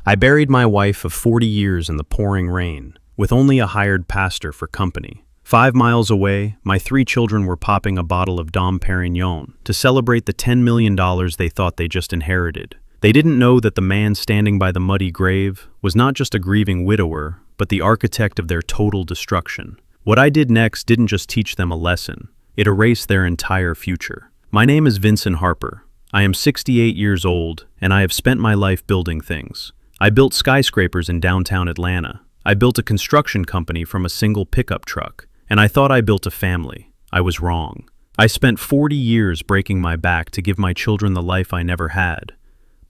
I buried my wife of 40 years in the pouring rain, with only a hired pastor for company. 5 miles away, my 3 children were popping a bottle of Dom Perignon to celebrate the $10 million they thought they just inherited. They didn't know that the man standing by the muddy grave was not just a grieving widower, but the architect of their total destruction. What I did next didn't just teach them a lesson, it erased their entire future. My name is Vincent Harper. I am 68 years old, and I have spent my life building things. I built skyscrapers in downtown Atlanta. I built a construction company from a single pickup truck, and I thought I built a family. I was wrong. I spent 40 years breaking my back to give my children the life I never had.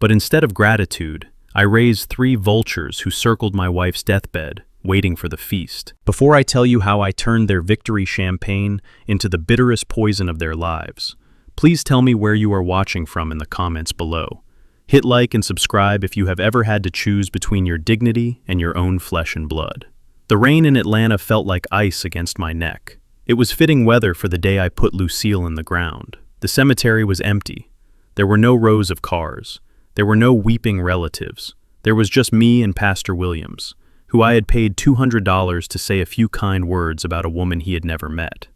But instead of gratitude, I raised 3 vultures who circled my wife's deathbed, waiting for the feast. Before I tell you how I turned their victory champagne into the bitterest poison of their lives, please tell me where you are watching from in the comments below. Hit like and subscribe if you have ever had to choose between your dignity and your own flesh and blood. The rain in Atlanta felt like ice against my neck. It was fitting weather for the day I put Lucille in the ground. The cemetery was empty. There were no rows of cars. There were no weeping relatives. There was just me and Pastor Williams, who I had paid $200 to say a few kind words about a woman he had never met.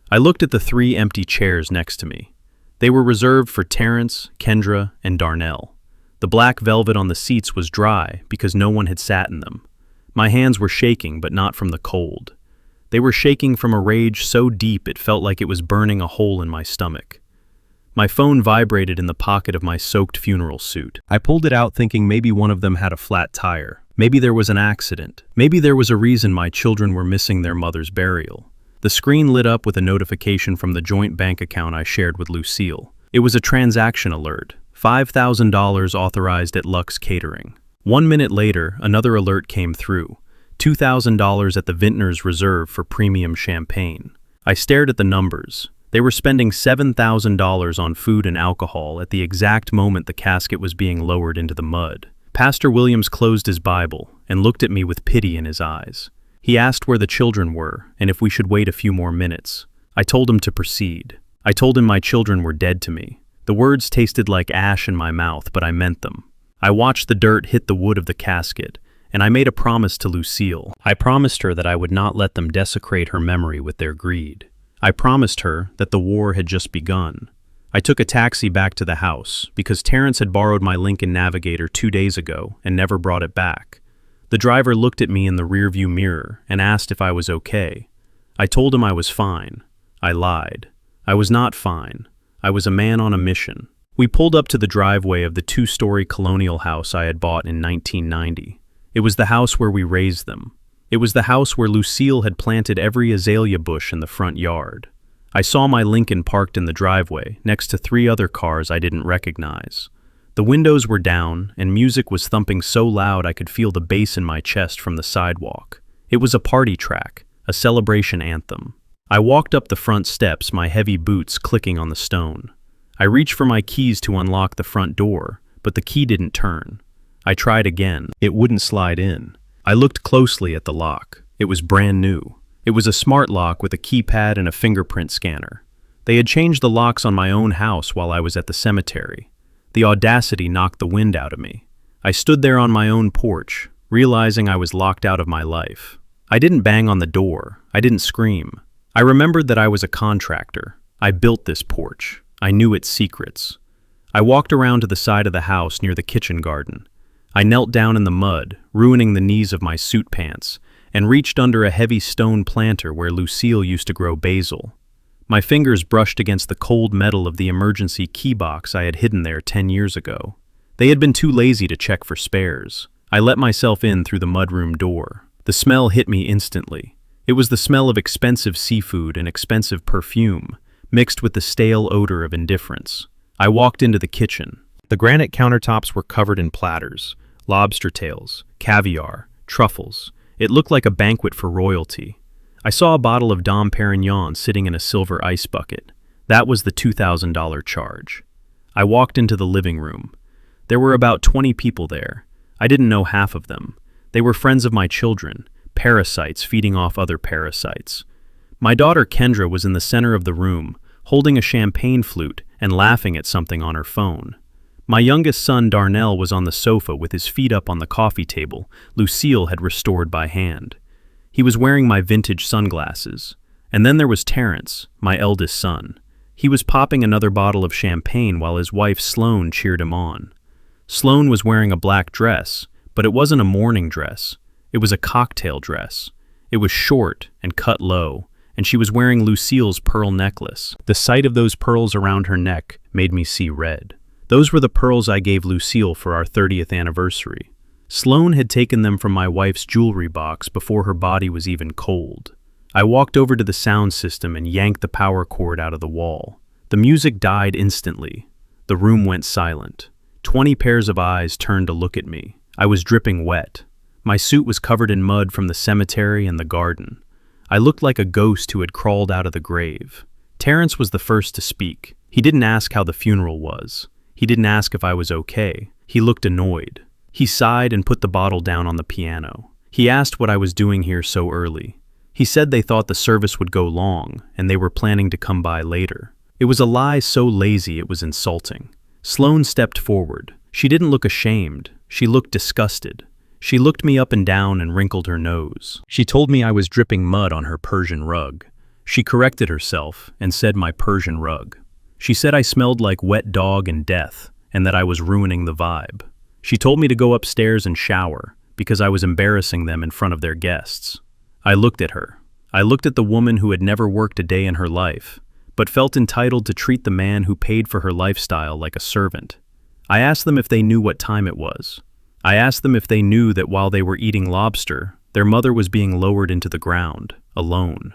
I looked at the 3 empty chairs next to me. They were reserved for Terrence, Kendra, and Darnell. The black velvet on the seats was dry because no one had sat in them. My hands were shaking, but not from the cold. They were shaking from a rage so deep it felt like it was burning a hole in my stomach. My phone vibrated in the pocket of my soaked funeral suit. I pulled it out thinking maybe one of them had a flat tire. Maybe there was an accident. Maybe there was a reason my children were missing their mother's burial. The screen lit up with a notification from the joint bank account I shared with Lucille. It was a transaction alert. $5,000 authorized at Lux Catering. 1 minute later, another alert came through. $2,000 at the Vintners Reserve for premium champagne. I stared at the numbers. They were spending $7,000 on food and alcohol at the exact moment the casket was being lowered into the mud. Pastor Williams closed his Bible and looked at me with pity in his eyes. He asked where the children were and if we should wait a few more minutes. I told him to proceed. I told him my children were dead to me. The words tasted like ash in my mouth, but I meant them. I watched the dirt hit the wood of the casket, and I made a promise to Lucille. I promised her that I would not let them desecrate her memory with their greed. I promised her that the war had just begun. I took a taxi back to the house because Terrence had borrowed my Lincoln Navigator 2 days ago and never brought it back. The driver looked at me in the rearview mirror and asked if I was okay. I told him I was fine. I lied. I was not fine. I was a man on a mission. We pulled up to the driveway of the 2-story colonial house I had bought in 1990. It was the house where we raised them. It was the house where Lucille had planted every azalea bush in the front yard. I saw my Lincoln parked in the driveway, next to 3 other cars I didn't recognize. The windows were down, and music was thumping so loud I could feel the bass in my chest from the sidewalk. It was a party track, a celebration anthem. I walked up the front steps, my heavy boots clicking on the stone. I reached for my keys to unlock the front door, but the key didn't turn. I tried again. It wouldn't slide in. I looked closely at the lock. It was brand new. It was a smart lock with a keypad and a fingerprint scanner. They had changed the locks on my own house while I was at the cemetery. The audacity knocked the wind out of me. I stood there on my own porch, realizing I was locked out of my life. I didn't bang on the door. I didn't scream. I remembered that I was a contractor. I built this porch. I knew its secrets. I walked around to the side of the house near the kitchen garden. I knelt down in the mud, ruining the knees of my suit pants, and reached under a heavy stone planter where Lucille used to grow basil. My fingers brushed against the cold metal of the emergency key box I had hidden there 10 years ago. They had been too lazy to check for spares. I let myself in through the mudroom door. The smell hit me instantly. It was the smell of expensive seafood and expensive perfume, mixed with the stale odor of indifference. I walked into the kitchen. The granite countertops were covered in platters, lobster tails, caviar, truffles. It looked like a banquet for royalty. I saw a bottle of Dom Perignon sitting in a silver ice bucket. That was the $2,000 charge. I walked into the living room. There were about 20 people there. I didn't know half of them. They were friends of my children, parasites feeding off other parasites. My daughter Kendra was in the center of the room, holding a champagne flute and laughing at something on her phone. My youngest son, Darnell, was on the sofa with his feet up on the coffee table Lucille had restored by hand. He was wearing my vintage sunglasses. And then there was Terrence, my eldest son. He was popping another bottle of champagne while his wife Sloane cheered him on. Sloane was wearing a black dress, but it wasn't a morning dress. It was a cocktail dress. It was short and cut low, and she was wearing Lucille's pearl necklace. The sight of those pearls around her neck made me see red. Those were the pearls I gave Lucille for our 30th anniversary. Sloane had taken them from my wife's jewelry box before her body was even cold. I walked over to the sound system and yanked the power cord out of the wall. The music died instantly. The room went silent. 20 pairs of eyes turned to look at me. I was dripping wet. My suit was covered in mud from the cemetery and the garden. I looked like a ghost who had crawled out of the grave. Terrence was the first to speak. He didn't ask how the funeral was. He didn't ask if I was okay. He looked annoyed. He sighed and put the bottle down on the piano. He asked what I was doing here so early. He said they thought the service would go long, and they were planning to come by later. It was a lie so lazy it was insulting. Sloane stepped forward. She didn't look ashamed. She looked disgusted. She looked me up and down and wrinkled her nose. She told me I was dripping mud on her Persian rug. She corrected herself and said my Persian rug. She said I smelled like wet dog and death, and that I was ruining the vibe. She told me to go upstairs and shower, because I was embarrassing them in front of their guests. I looked at her. I looked at the woman who had never worked a day in her life, but felt entitled to treat the man who paid for her lifestyle like a servant. I asked them if they knew what time it was. I asked them if they knew that while they were eating lobster, their mother was being lowered into the ground, alone.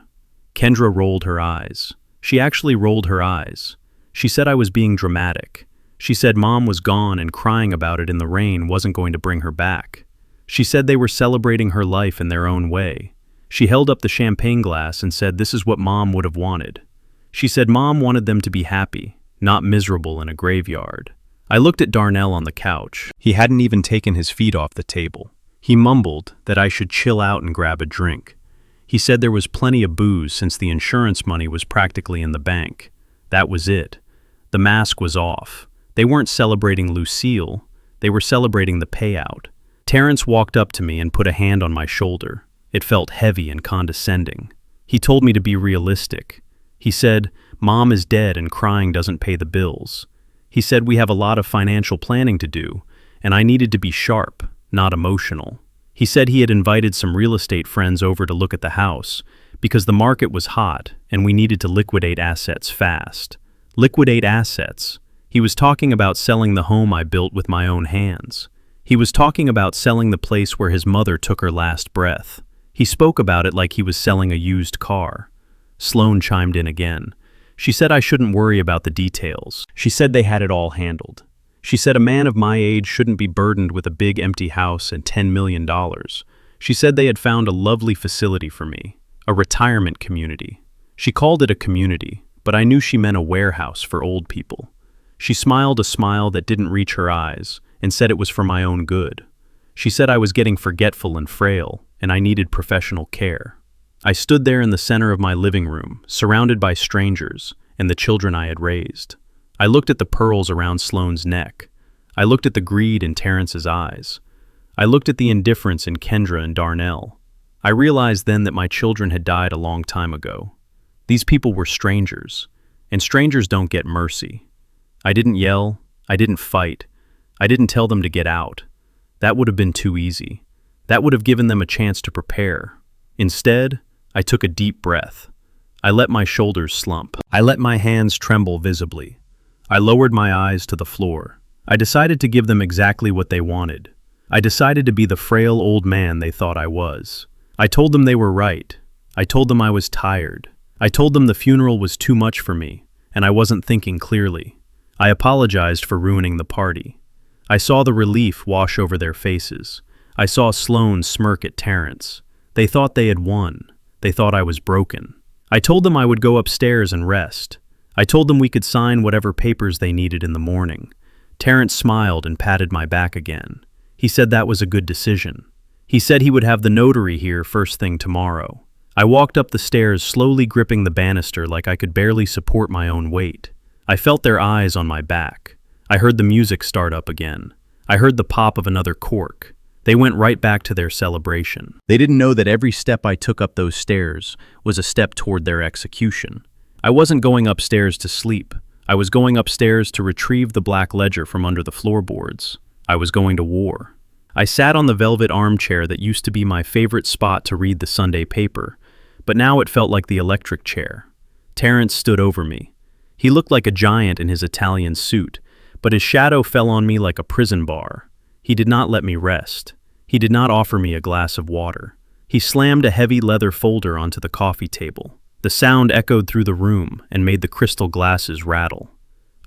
Kendra rolled her eyes. She actually rolled her eyes. She said I was being dramatic. She said Mom was gone and crying about it in the rain wasn't going to bring her back. She said they were celebrating her life in their own way. She held up the champagne glass and said this is what Mom would have wanted. She said Mom wanted them to be happy, not miserable in a graveyard. I looked at Darnell on the couch. He hadn't even taken his feet off the table. He mumbled that I should chill out and grab a drink. He said there was plenty of booze since the insurance money was practically in the bank. That was it. The mask was off. They weren't celebrating Lucille. They were celebrating the payout. Terrence walked up to me and put a hand on my shoulder. It felt heavy and condescending. He told me to be realistic. He said, Mom is dead and crying doesn't pay the bills. He said we have a lot of financial planning to do, and I needed to be sharp, not emotional. He said he had invited some real estate friends over to look at the house because the market was hot and we needed to liquidate assets fast. Liquidate assets. He was talking about selling the home I built with my own hands. He was talking about selling the place where his mother took her last breath. He spoke about it like he was selling a used car. Sloane chimed in again. She said I shouldn't worry about the details. She said they had it all handled. She said a man of my age shouldn't be burdened with a big empty house and $10 million. She said they had found a lovely facility for me, a retirement community. She called it a community, but I knew she meant a warehouse for old people. She smiled a smile that didn't reach her eyes and said it was for my own good. She said I was getting forgetful and frail, and I needed professional care. I stood there in the center of my living room, surrounded by strangers and the children I had raised. I looked at the pearls around Sloane's neck. I looked at the greed in Terrence's eyes. I looked at the indifference in Kendra and Darnell. I realized then that my children had died a long time ago. These people were strangers, and strangers don't get mercy. I didn't yell. I didn't fight. I didn't tell them to get out. That would have been too easy. That would have given them a chance to prepare. Instead, I took a deep breath. I let my shoulders slump. I let my hands tremble visibly. I lowered my eyes to the floor. I decided to give them exactly what they wanted. I decided to be the frail old man they thought I was. I told them they were right. I told them I was tired. I told them the funeral was too much for me, and I wasn't thinking clearly. I apologized for ruining the party. I saw the relief wash over their faces. I saw Sloane smirk at Terrence. They thought they had won. They thought I was broken. I told them I would go upstairs and rest. I told them we could sign whatever papers they needed in the morning. Terrence smiled and patted my back again. He said that was a good decision. He said he would have the notary here first thing tomorrow. I walked up the stairs, slowly gripping the banister like I could barely support my own weight. I felt their eyes on my back. I heard the music start up again. I heard the pop of another cork. They went right back to their celebration. They didn't know that every step I took up those stairs was a step toward their execution. I wasn't going upstairs to sleep. I was going upstairs to retrieve the black ledger from under the floorboards. I was going to war. I sat on the velvet armchair that used to be my favorite spot to read the Sunday paper, but now it felt like the electric chair. Terrence stood over me. He looked like a giant in his Italian suit, but his shadow fell on me like a prison bar. He did not let me rest. He did not offer me a glass of water. He slammed a heavy leather folder onto the coffee table. The sound echoed through the room and made the crystal glasses rattle.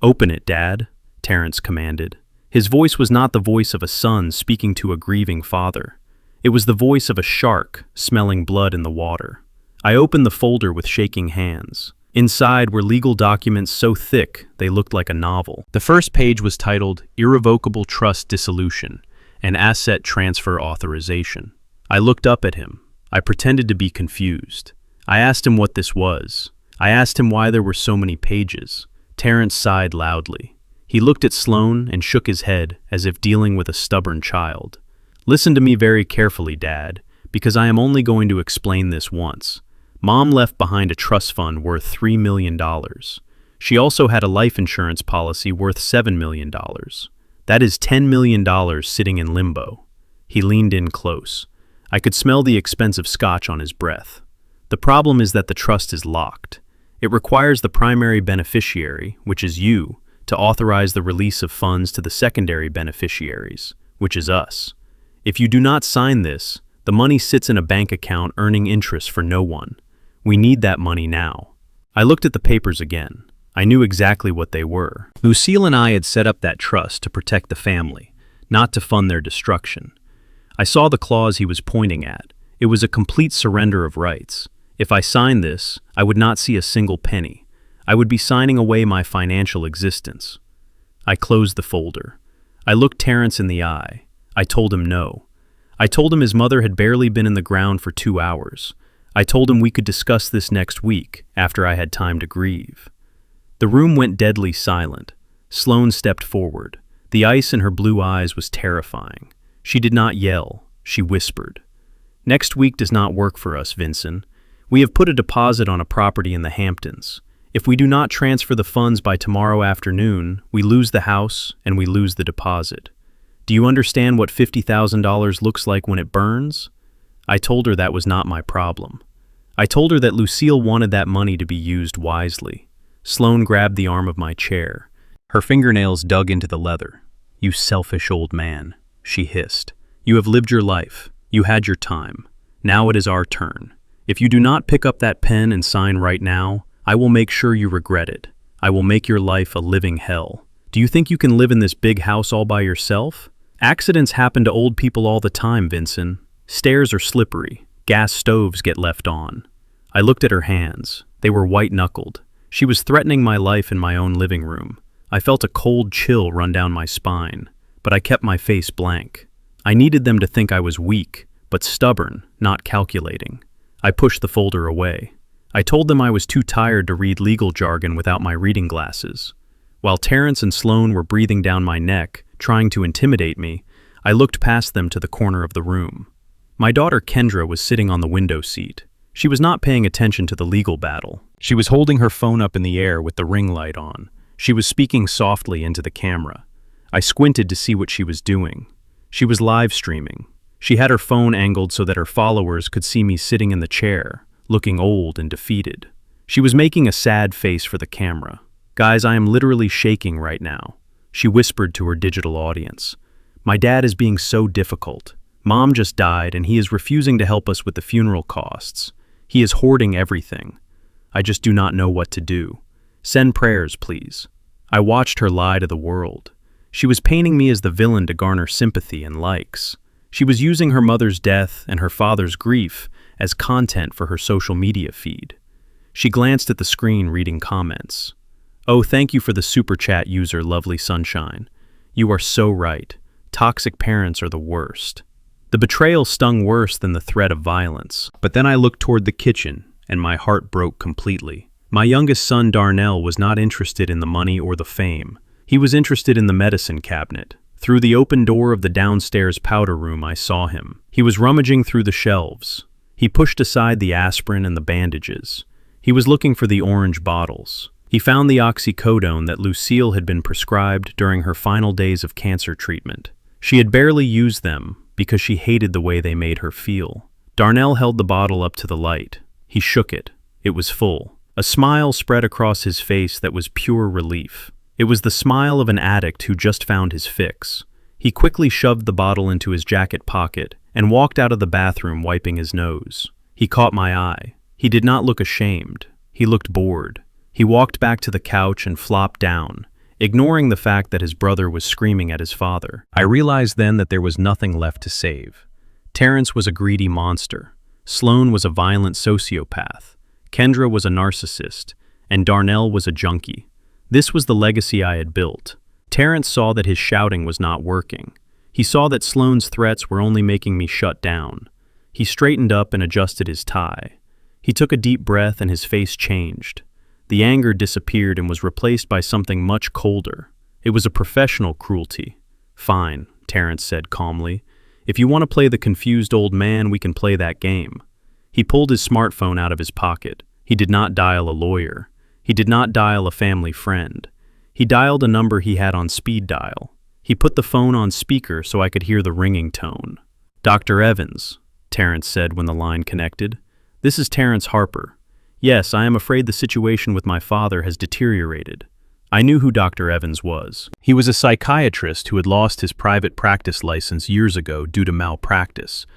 "Open it, Dad," Terrence commanded. His voice was not the voice of a son speaking to a grieving father. It was the voice of a shark smelling blood in the water. I opened the folder with shaking hands. Inside were legal documents so thick they looked like a novel. The first page was titled Irrevocable Trust Dissolution and Asset Transfer Authorization. I looked up at him. I pretended to be confused. I asked him what this was. I asked him why there were so many pages. Terrence sighed loudly. He looked at Sloane and shook his head as if dealing with a stubborn child. "Listen to me very carefully, Dad, because I am only going to explain this once. Mom left behind a trust fund worth $3 million. She also had a life insurance policy worth $7 million. That is $10 million sitting in limbo." He leaned in close. I could smell the expensive scotch on his breath. "The problem is that the trust is locked. It requires the primary beneficiary, which is you, to authorize the release of funds to the secondary beneficiaries, which is us. If you do not sign this, the money sits in a bank account earning interest for no one. We need that money now." I looked at the papers again. I knew exactly what they were. Lucille and I had set up that trust to protect the family, not to fund their destruction. I saw the clause he was pointing at. It was a complete surrender of rights. If I signed this, I would not see a single penny. I would be signing away my financial existence. I closed the folder. I looked Terrence in the eye. I told him no. I told him his mother had barely been in the ground for 2 hours. I told him we could discuss this next week, after I had time to grieve. The room went deadly silent. Sloane stepped forward. The ice in her blue eyes was terrifying. She did not yell. She whispered. "Next week does not work for us, Vincent. We have put a deposit on a property in the Hamptons. If we do not transfer the funds by tomorrow afternoon, we lose the house and we lose the deposit. Do you understand what $50,000 looks like when it burns?" I told her that was not my problem. I told her that Lucille wanted that money to be used wisely. Sloane grabbed the arm of my chair. Her fingernails dug into the leather. "You selfish old man," she hissed. "You have lived your life. You had your time. Now it is our turn. If you do not pick up that pen and sign right now, I will make sure you regret it. I will make your life a living hell. Do you think you can live in this big house all by yourself? Accidents happen to old people all the time, Vincent. Stairs are slippery. Gas stoves get left on." I looked at her hands. They were white-knuckled. She was threatening my life in my own living room. I felt a cold chill run down my spine, but I kept my face blank. I needed them to think I was weak, but stubborn, not calculating. I pushed the folder away. I told them I was too tired to read legal jargon without my reading glasses. While Terrence and Sloane were breathing down my neck, trying to intimidate me, I looked past them to the corner of the room. My daughter Kendra was sitting on the window seat. She was not paying attention to the legal battle. She was holding her phone up in the air with the ring light on. She was speaking softly into the camera. I squinted to see what she was doing. She was live streaming. She had her phone angled so that her followers could see me sitting in the chair, looking old and defeated. She was making a sad face for the camera. "Guys, I am literally shaking right now," she whispered to her digital audience. "My dad is being so difficult. Mom just died and he is refusing to help us with the funeral costs. He is hoarding everything. I just do not know what to do. Send prayers, please." I watched her lie to the world. She was painting me as the villain to garner sympathy and likes. She was using her mother's death and her father's grief as content for her social media feed. She glanced at the screen reading comments. "Oh, thank you for the super chat user, Lovely Sunshine. You are so right. Toxic parents are the worst." The betrayal stung worse than the threat of violence. But then I looked toward the kitchen, and my heart broke completely. My youngest son, Darnell, was not interested in the money or the fame. He was interested in the medicine cabinet. Through the open door of the downstairs powder room, I saw him. He was rummaging through the shelves. He pushed aside the aspirin and the bandages. He was looking for the orange bottles. He found the oxycodone that Lucille had been prescribed during her final days of cancer treatment. She had barely used them because she hated the way they made her feel. Darnell held the bottle up to the light. He shook it. It was full. A smile spread across his face that was pure relief. It was the smile of an addict who just found his fix. He quickly shoved the bottle into his jacket pocket and walked out of the bathroom wiping his nose. He caught my eye. He did not look ashamed. He looked bored. He walked back to the couch and flopped down, ignoring the fact that his brother was screaming at his father. I realized then that there was nothing left to save. Terrence was a greedy monster. Sloan was a violent sociopath. Kendra was a narcissist. And Darnell was a junkie. This was the legacy I had built. Terrence saw that his shouting was not working. He saw that Sloane's threats were only making me shut down. He straightened up and adjusted his tie. He took a deep breath and his face changed. The anger disappeared and was replaced by something much colder. It was a professional cruelty. "Fine," Terrence said calmly. "If you want to play the confused old man, we can play that game." He pulled his smartphone out of his pocket. He did not dial a lawyer. He did not dial a family friend. He dialed a number he had on speed dial. He put the phone on speaker so I could hear the ringing tone. "Dr. Evans," Terrence said when the line connected. "This is Terrence Harper. Yes, I am afraid the situation with my father has deteriorated." I knew who Dr. Evans was. He was a psychiatrist who had lost his private practice license years ago due to malpractice,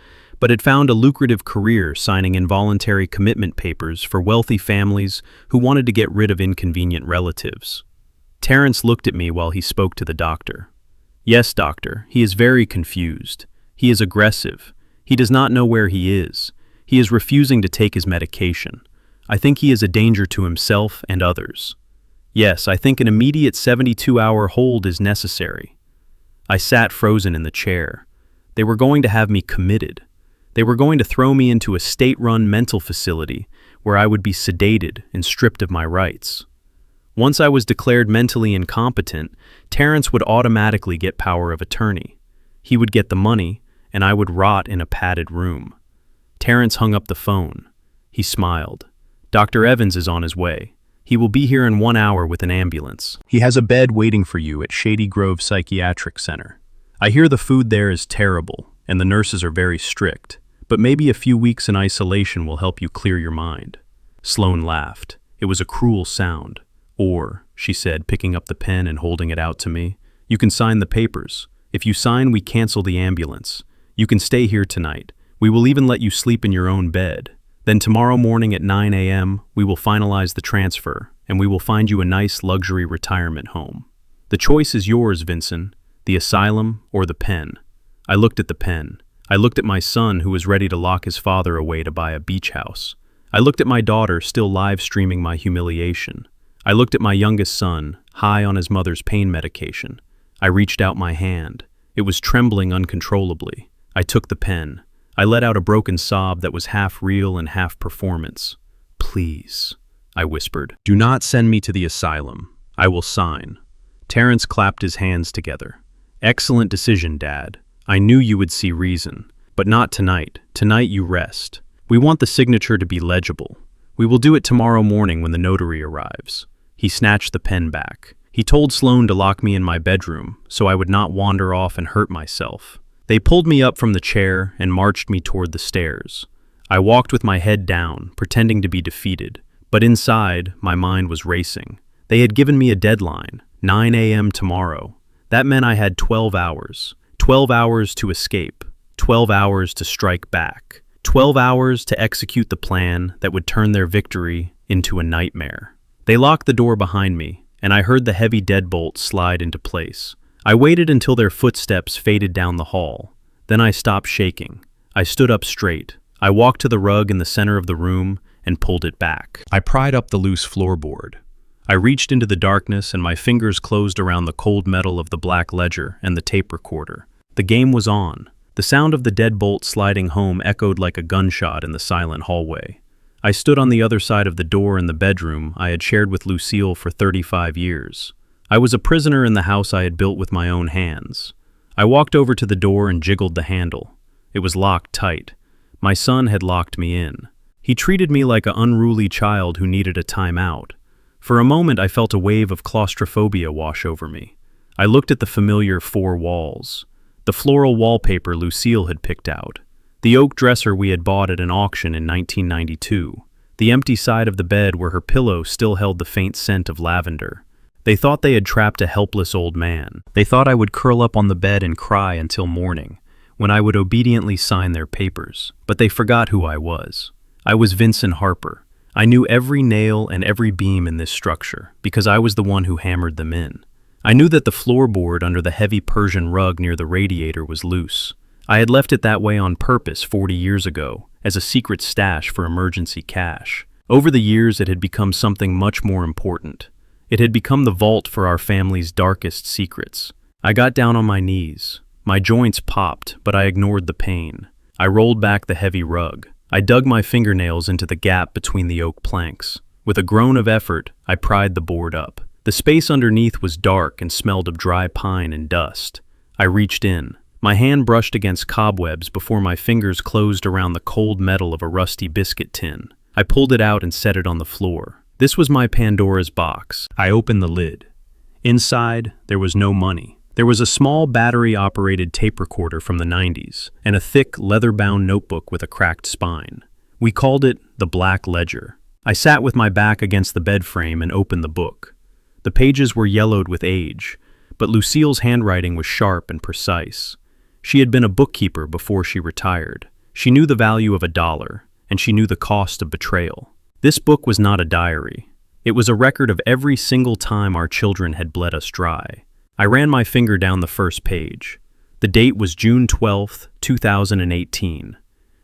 but had found a lucrative career signing involuntary commitment papers for wealthy families who wanted to get rid of inconvenient relatives. Terrence looked at me while he spoke to the doctor. "Yes, doctor, he is very confused. He is aggressive. He does not know where he is. He is refusing to take his medication. I think he is a danger to himself and others. Yes, I think an immediate 72-hour hold is necessary." I sat frozen in the chair. They were going to have me committed. They were going to throw me into a state-run mental facility where I would be sedated and stripped of my rights. Once I was declared mentally incompetent, Terrence would automatically get power of attorney. He would get the money, and I would rot in a padded room. Terrence hung up the phone. He smiled. "Dr. Evans is on his way. He will be here in 1 hour with an ambulance. He has a bed waiting for you at Shady Grove Psychiatric Center. I hear the food there is terrible, and the nurses are very strict, but maybe a few weeks in isolation will help you clear your mind." Sloan laughed. It was a cruel sound. "Or," she said, picking up the pen and holding it out to me, "you can sign the papers. If you sign, we cancel the ambulance. You can stay here tonight. We will even let you sleep in your own bed. Then tomorrow morning at 9 a.m., we will finalize the transfer, and we will find you a nice luxury retirement home. The choice is yours, Vincent, the asylum or the pen." I looked at the pen. I looked at my son who was ready to lock his father away to buy a beach house. I looked at my daughter still live streaming my humiliation. I looked at my youngest son, high on his mother's pain medication. I reached out my hand. It was trembling uncontrollably. I took the pen. I let out a broken sob that was half real and half performance. "Please," I whispered, "do not send me to the asylum. I will sign." Terrence clapped his hands together. "Excellent decision, Dad. I knew you would see reason. But not tonight. Tonight you rest. We want the signature to be legible. We will do it tomorrow morning when the notary arrives." He snatched the pen back. He told Sloan to lock me in my bedroom so I would not wander off and hurt myself. They pulled me up from the chair and marched me toward the stairs. I walked with my head down, pretending to be defeated, but inside, my mind was racing. They had given me a deadline, 9 a.m. tomorrow. That meant I had 12 hours. 12 hours to escape. 12 hours to strike back. 12 hours to execute the plan that would turn their victory into a nightmare. They locked the door behind me, and I heard the heavy deadbolt slide into place. I waited until their footsteps faded down the hall. Then I stopped shaking. I stood up straight. I walked to the rug in the center of the room and pulled it back. I pried up the loose floorboard. I reached into the darkness and my fingers closed around the cold metal of the black ledger and the tape recorder. The game was on. The sound of the deadbolt sliding home echoed like a gunshot in the silent hallway. I stood on the other side of the door in the bedroom I had shared with Lucille for 35 years. I was a prisoner in the house I had built with my own hands. I walked over to the door and jiggled the handle. It was locked tight. My son had locked me in. He treated me like an unruly child who needed a timeout. For a moment, I felt a wave of claustrophobia wash over me. I looked at the familiar four walls. The floral wallpaper Lucille had picked out. The oak dresser we had bought at an auction in 1992. The empty side of the bed where her pillow still held the faint scent of lavender. They thought they had trapped a helpless old man. They thought I would curl up on the bed and cry until morning, when I would obediently sign their papers. But they forgot who I was. I was Vincent Harper. I knew every nail and every beam in this structure, because I was the one who hammered them in. I knew that the floorboard under the heavy Persian rug near the radiator was loose. I had left it that way on purpose 40 years ago, as a secret stash for emergency cash. Over the years, it had become something much more important. It had become the vault for our family's darkest secrets. I got down on my knees. My joints popped, but I ignored the pain. I rolled back the heavy rug. I dug my fingernails into the gap between the oak planks. With a groan of effort, I pried the board up. The space underneath was dark and smelled of dry pine and dust. I reached in. My hand brushed against cobwebs before my fingers closed around the cold metal of a rusty biscuit tin. I pulled it out and set it on the floor. This was my Pandora's box. I opened the lid. Inside, there was no money. There was a small battery-operated tape recorder from the 90s and a thick, leather-bound notebook with a cracked spine. We called it the Black Ledger. I sat with my back against the bed frame and opened the book. The pages were yellowed with age, but Lucille's handwriting was sharp and precise. She had been a bookkeeper before she retired. She knew the value of $1, and she knew the cost of betrayal. This book was not a diary. It was a record of every single time our children had bled us dry. I ran my finger down the first page. The date was June 12, 2018.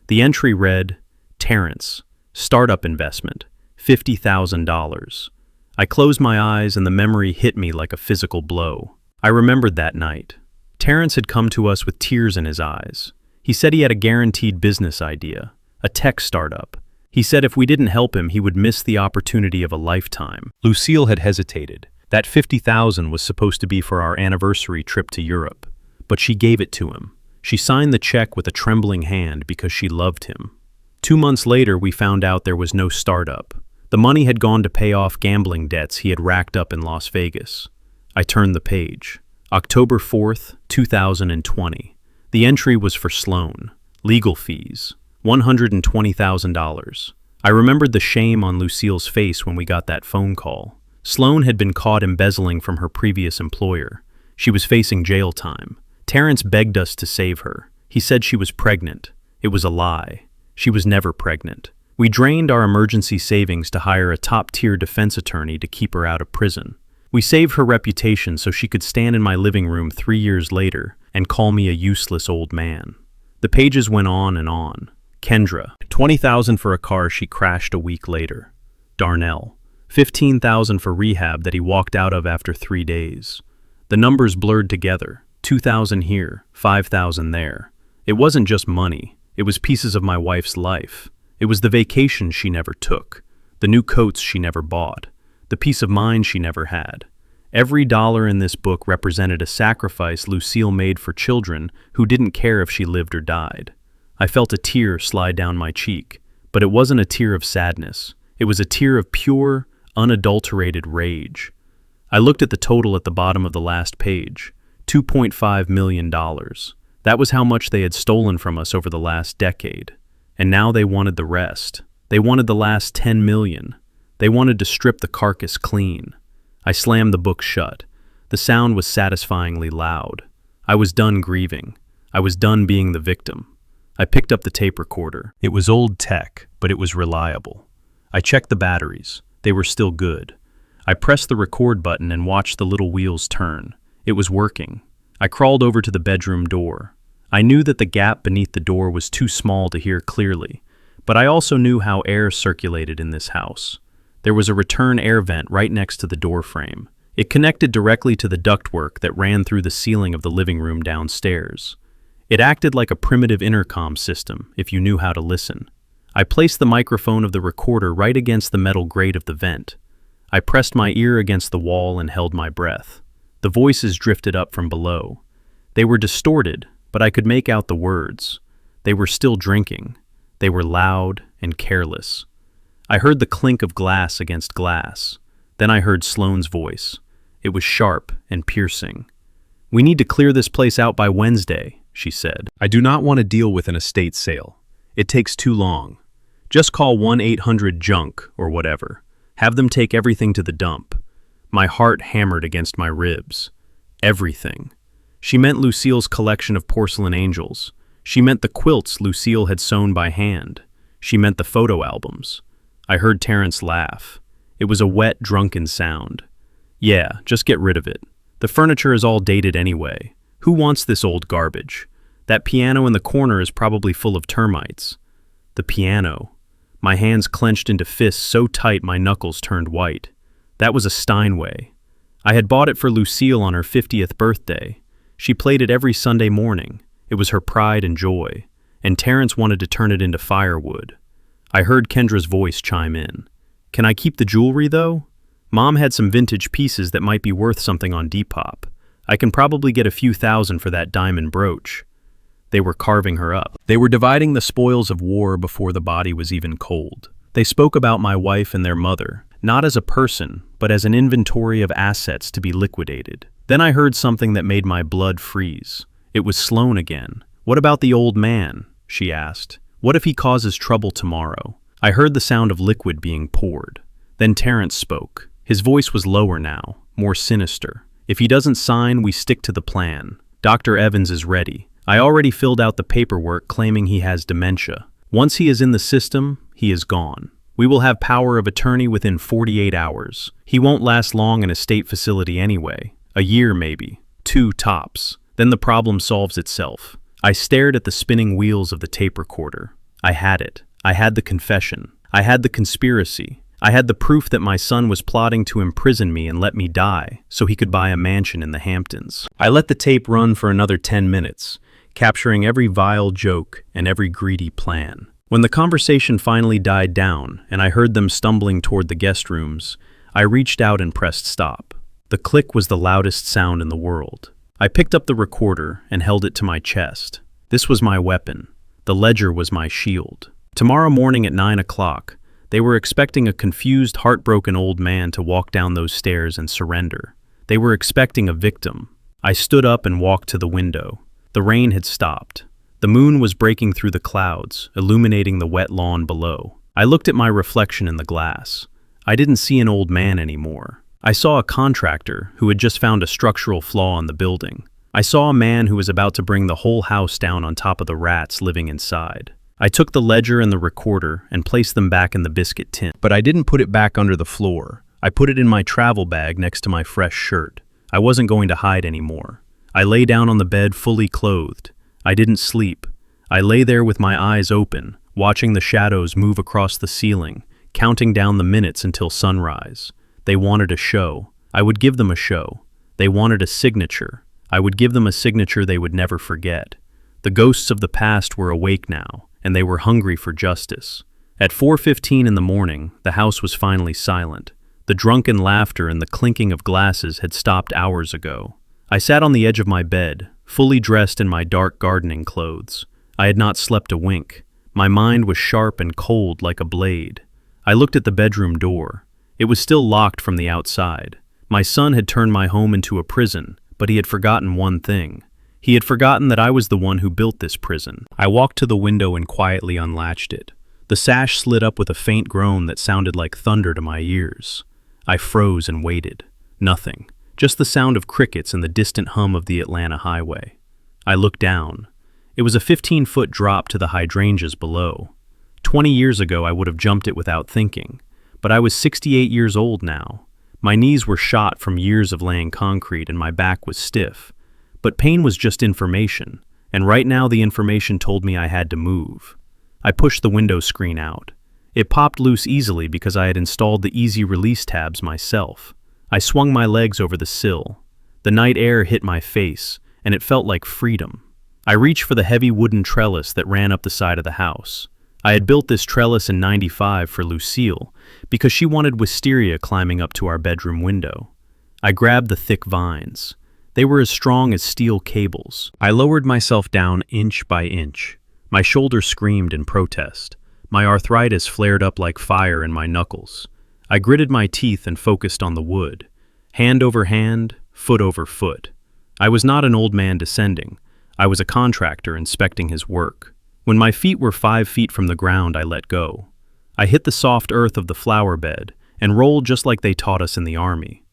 The entry read, Terrence, startup investment, $50,000. I closed my eyes and the memory hit me like a physical blow. I remembered that night. Terrence had come to us with tears in his eyes. He said he had a guaranteed business idea, a tech startup. He said if we didn't help him, he would miss the opportunity of a lifetime. Lucille had hesitated. That $50,000 was supposed to be for our anniversary trip to Europe, but she gave it to him. She signed the check with a trembling hand because she loved him. 2 months later, we found out there was no startup. The money had gone to pay off gambling debts he had racked up in Las Vegas. I turned the page. October 4th, 2020. The entry was for Sloan. Legal fees. $120,000. I remembered the shame on Lucille's face when we got that phone call. Sloan had been caught embezzling from her previous employer. She was facing jail time. Terrence begged us to save her. He said she was pregnant. It was a lie. She was never pregnant. We drained our emergency savings to hire a top-tier defense attorney to keep her out of prison. We saved her reputation so she could stand in my living room 3 years later and call me a useless old man. The pages went on and on. Kendra, $20,000 for a car she crashed a week later. Darnell, $15,000 for rehab that he walked out of after 3 days. The numbers blurred together. 2,000 here, 5,000 there. It wasn't just money. It was pieces of my wife's life. It was the vacations she never took, the new coats she never bought, the peace of mind she never had. Every dollar in this book represented a sacrifice Lucille made for children who didn't care if she lived or died. I felt a tear slide down my cheek, but it wasn't a tear of sadness. It was a tear of pure, unadulterated rage. I looked at the total at the bottom of the last page, $2.5 million. That was how much they had stolen from us over the last decade. And now they wanted the rest. They wanted the last 10 million. They wanted to strip the carcass clean. I slammed the book shut. The sound was satisfyingly loud. I was done grieving. I was done being the victim. I picked up the tape recorder. It was old tech, but it was reliable. I checked the batteries. They were still good. I pressed the record button and watched the little wheels turn. It was working. I crawled over to the bedroom door. I knew that the gap beneath the door was too small to hear clearly, but I also knew how air circulated in this house. There was a return air vent right next to the door frame. It connected directly to the ductwork that ran through the ceiling of the living room downstairs. It acted like a primitive intercom system, if you knew how to listen. I placed the microphone of the recorder right against the metal grate of the vent. I pressed my ear against the wall and held my breath. The voices drifted up from below. They were distorted, but I could make out the words. They were still drinking. They were loud and careless. I heard the clink of glass against glass. Then I heard Sloane's voice. It was sharp and piercing. "We need to clear this place out by Wednesday," she said. "I do not want to deal with an estate sale. It takes too long. Just call 1-800-JUNK or whatever. Have them take everything to the dump." My heart hammered against my ribs. Everything. She meant Lucille's collection of porcelain angels. She meant the quilts Lucille had sewn by hand. She meant the photo albums. I heard Terrence laugh. It was a wet, drunken sound. "Yeah, just get rid of it. The furniture is all dated anyway. Who wants this old garbage? That piano in the corner is probably full of termites." The piano. My hands clenched into fists so tight my knuckles turned white. That was a Steinway. I had bought it for Lucille on her 50th birthday. She played it every Sunday morning. It was her pride and joy. And Terrence wanted to turn it into firewood. I heard Kendra's voice chime in. "Can I keep the jewelry, though? Mom had some vintage pieces that might be worth something on Depop. I can probably get a few thousand for that diamond brooch." They were carving her up. They were dividing the spoils of war before the body was even cold. They spoke about my wife and their mother, not as a person, but as an inventory of assets to be liquidated. Then I heard something that made my blood freeze. It was Sloane again. "What about the old man?" she asked. "What if he causes trouble tomorrow?" I heard the sound of liquid being poured. Then Terrence spoke. His voice was lower now, more sinister. "If he doesn't sign, we stick to the plan. Dr. Evans is ready. I already filled out the paperwork claiming he has dementia. Once he is in the system, he is gone. We will have power of attorney within 48 hours. He won't last long in a state facility anyway. A year maybe. 2 tops. Then the problem solves itself." I stared at the spinning wheels of the tape recorder. I had it. I had the confession. I had the conspiracy. I had the proof that my son was plotting to imprison me and let me die so he could buy a mansion in the Hamptons. I let the tape run for another 10 minutes, capturing every vile joke and every greedy plan. When the conversation finally died down and I heard them stumbling toward the guest rooms, I reached out and pressed stop. The click was the loudest sound in the world. I picked up the recorder and held it to my chest. This was my weapon. The ledger was my shield. Tomorrow morning at 9 o'clock, they were expecting a confused, heartbroken old man to walk down those stairs and surrender. They were expecting a victim. I stood up and walked to the window. The rain had stopped. The moon was breaking through the clouds, illuminating the wet lawn below. I looked at my reflection in the glass. I didn't see an old man anymore. I saw a contractor who had just found a structural flaw in the building. I saw a man who was about to bring the whole house down on top of the rats living inside. I took the ledger and the recorder and placed them back in the biscuit tin. But I didn't put it back under the floor. I put it in my travel bag next to my fresh shirt. I wasn't going to hide anymore. I lay down on the bed fully clothed. I didn't sleep. I lay there with my eyes open, watching the shadows move across the ceiling, counting down the minutes until sunrise. They wanted a show. I would give them a show. They wanted a signature. I would give them a signature they would never forget. The ghosts of the past were awake now, and they were hungry for justice. At 4:15 in the morning, the house was finally silent. The drunken laughter and the clinking of glasses had stopped hours ago. I sat on the edge of my bed, fully dressed in my dark gardening clothes. I had not slept a wink. My mind was sharp and cold like a blade. I looked at the bedroom door. It was still locked from the outside. My son had turned my home into a prison, but he had forgotten one thing. He had forgotten that I was the one who built this prison. I walked to the window and quietly unlatched it. The sash slid up with a faint groan that sounded like thunder to my ears. I froze and waited. Nothing. Just the sound of crickets and the distant hum of the Atlanta highway. I looked down. It was a 15-foot drop to the hydrangeas below. 20 years ago I would have jumped it without thinking, but I was 68 years old now. My knees were shot from years of laying concrete and my back was stiff. But pain was just information, and right now the information told me I had to move. I pushed the window screen out. It popped loose easily because I had installed the easy release tabs myself. I swung my legs over the sill. The night air hit my face, and it felt like freedom. I reached for the heavy wooden trellis that ran up the side of the house. I had built this trellis in '95 for Lucille because she wanted wisteria climbing up to our bedroom window. I grabbed the thick vines. They were as strong as steel cables. I lowered myself down inch by inch. My shoulder screamed in protest. My arthritis flared up like fire in my knuckles. I gritted my teeth and focused on the wood. Hand over hand, foot over foot. I was not an old man descending. I was a contractor inspecting his work. When my feet were 5 feet from the ground, I let go. I hit the soft earth of the flower bed and rolled just like they taught us in the army.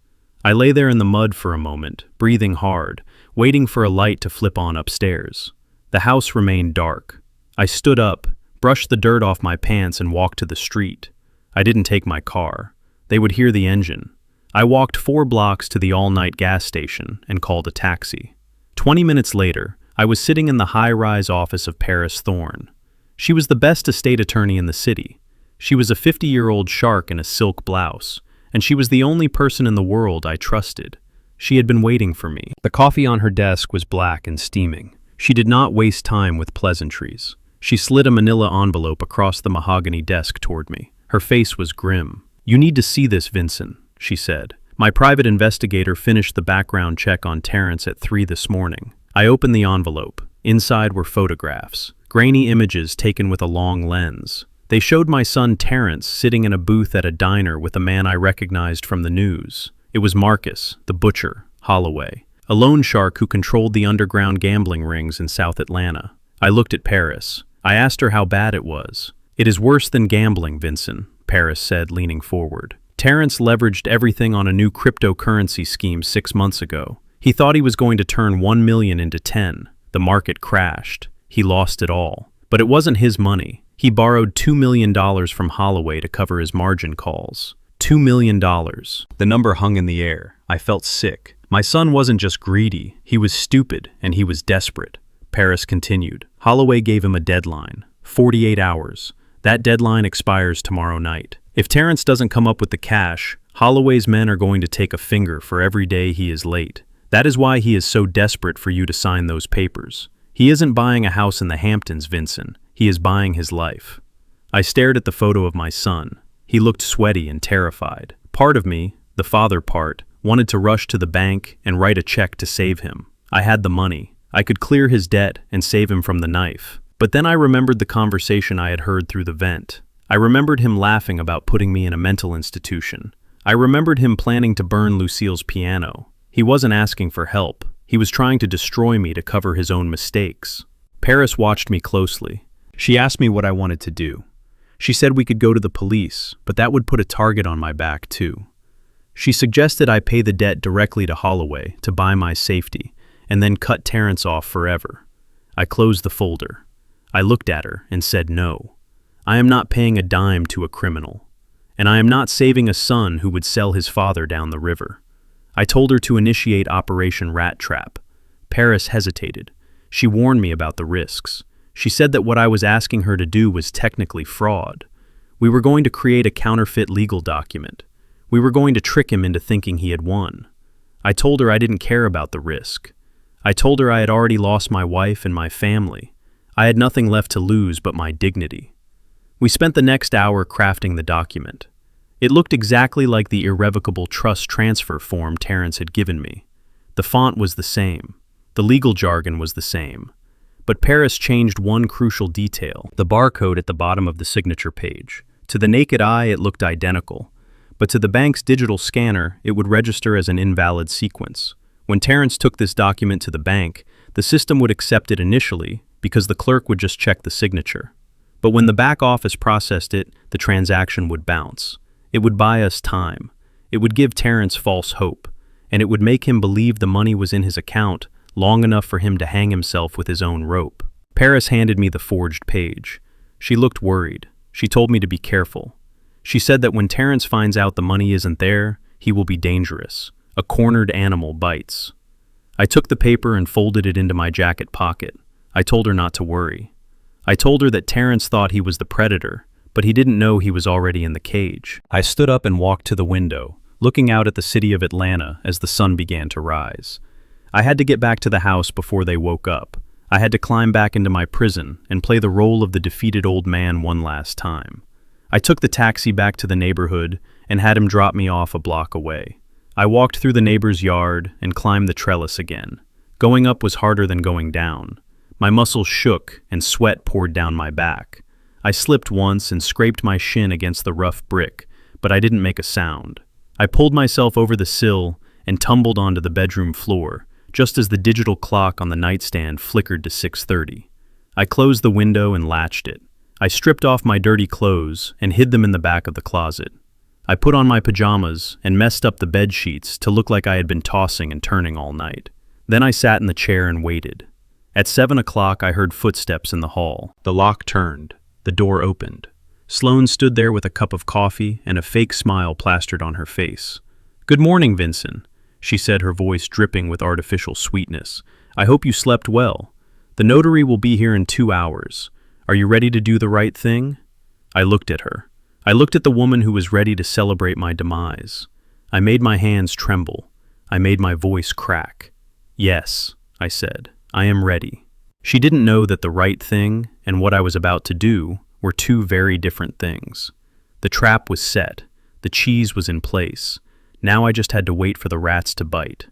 I lay there in the mud for a moment, breathing hard, waiting for a light to flip on upstairs. The house remained dark. I stood up, brushed the dirt off my pants and walked to the street. I didn't take my car. They would hear the engine. I walked 4 blocks to the all-night gas station and called a taxi. 20 minutes later, I was sitting in the high-rise office of Paris Thorne. She was the best estate attorney in the city. She was a 50-year-old shark in a silk blouse, and she was the only person in the world I trusted. She had been waiting for me. The coffee on her desk was black and steaming. She did not waste time with pleasantries. She slid a manila envelope across the mahogany desk toward me. Her face was grim. "You need to see this, Vincent," she said. "My private investigator finished the background check on Terrence at 3 this morning." I opened the envelope. Inside were photographs, grainy images taken with a long lens. They showed my son Terrence sitting in a booth at a diner with a man I recognized from the news. It was Marcus, the butcher, Holloway, a loan shark who controlled the underground gambling rings in South Atlanta. I looked at Paris. I asked her how bad it was. "It is worse than gambling, Vincent," Paris said, leaning forward. "Terrence leveraged everything on a new cryptocurrency scheme 6 months ago. He thought he was going to turn 1 million into 10. The market crashed. He lost it all. But it wasn't his money. He borrowed $2 million from Holloway to cover his margin calls. $2 million. The number hung in the air. I felt sick. My son wasn't just greedy. He was stupid, and he was desperate. Paris continued. Holloway gave him a deadline. 48 hours. That deadline expires tomorrow night. If Terrence doesn't come up with the cash, Holloway's men are going to take a finger for every day he is late. That is why he is so desperate for you to sign those papers. He isn't buying a house in the Hamptons, Vincent. He is buying his life." I stared at the photo of my son. He looked sweaty and terrified. Part of me, the father part, wanted to rush to the bank and write a check to save him. I had the money. I could clear his debt and save him from the knife. But then I remembered the conversation I had heard through the vent. I remembered him laughing about putting me in a mental institution. I remembered him planning to burn Lucille's piano. He wasn't asking for help. He was trying to destroy me to cover his own mistakes. Paris watched me closely. She asked me what I wanted to do. She said we could go to the police, but that would put a target on my back too. She suggested I pay the debt directly to Holloway to buy my safety, and then cut Terrence off forever. I closed the folder. I looked at her and said no. I am not paying a dime to a criminal, and I am not saving a son who would sell his father down the river. I told her to initiate Operation Rat Trap. Paris hesitated. She warned me about the risks. She said that what I was asking her to do was technically fraud. We were going to create a counterfeit legal document. We were going to trick him into thinking he had won. I told her I didn't care about the risk. I told her I had already lost my wife and my family. I had nothing left to lose but my dignity. We spent the next hour crafting the document. It looked exactly like the irrevocable trust transfer form Terrence had given me. The font was the same. The legal jargon was the same. But Paris changed one crucial detail, the barcode at the bottom of the signature page. To the naked eye, it looked identical. But to the bank's digital scanner, it would register as an invalid sequence. When Terrence took this document to the bank, the system would accept it initially because the clerk would just check the signature. But when the back office processed it, the transaction would bounce. It would buy us time. It would give Terrence false hope, and it would make him believe the money was in his account long enough for him to hang himself with his own rope. Paris handed me the forged page. She looked worried. She told me to be careful. She said that when Terrence finds out the money isn't there, he will be dangerous. A cornered animal bites. I took the paper and folded it into my jacket pocket. I told her not to worry. I told her that Terrence thought he was the predator, but he didn't know he was already in the cage. I stood up and walked to the window, looking out at the city of Atlanta as the sun began to rise. I had to get back to the house before they woke up. I had to climb back into my prison and play the role of the defeated old man one last time. I took the taxi back to the neighborhood and had him drop me off a block away. I walked through the neighbor's yard and climbed the trellis again. Going up was harder than going down. My muscles shook and sweat poured down my back. I slipped once and scraped my shin against the rough brick, but I didn't make a sound. I pulled myself over the sill and tumbled onto the bedroom floor, just as the digital clock on the nightstand flickered to 6:30. I closed the window and latched it. I stripped off my dirty clothes and hid them in the back of the closet. I put on my pajamas and messed up the bed sheets to look like I had been tossing and turning all night. Then I sat in the chair and waited. At 7 o'clock, I heard footsteps in the hall. The lock turned. The door opened. Sloane stood there with a cup of coffee and a fake smile plastered on her face. "Good morning, Vincent," she said, her voice dripping with artificial sweetness. "I hope you slept well. The notary will be here in 2 hours. Are you ready to do the right thing?" I looked at her. I looked at the woman who was ready to celebrate my demise. I made my hands tremble. I made my voice crack. "Yes," I said, "I am ready." She didn't know that the right thing and what I was about to do were two very different things. The trap was set. The cheese was in place. Now I just had to wait for the rats to bite.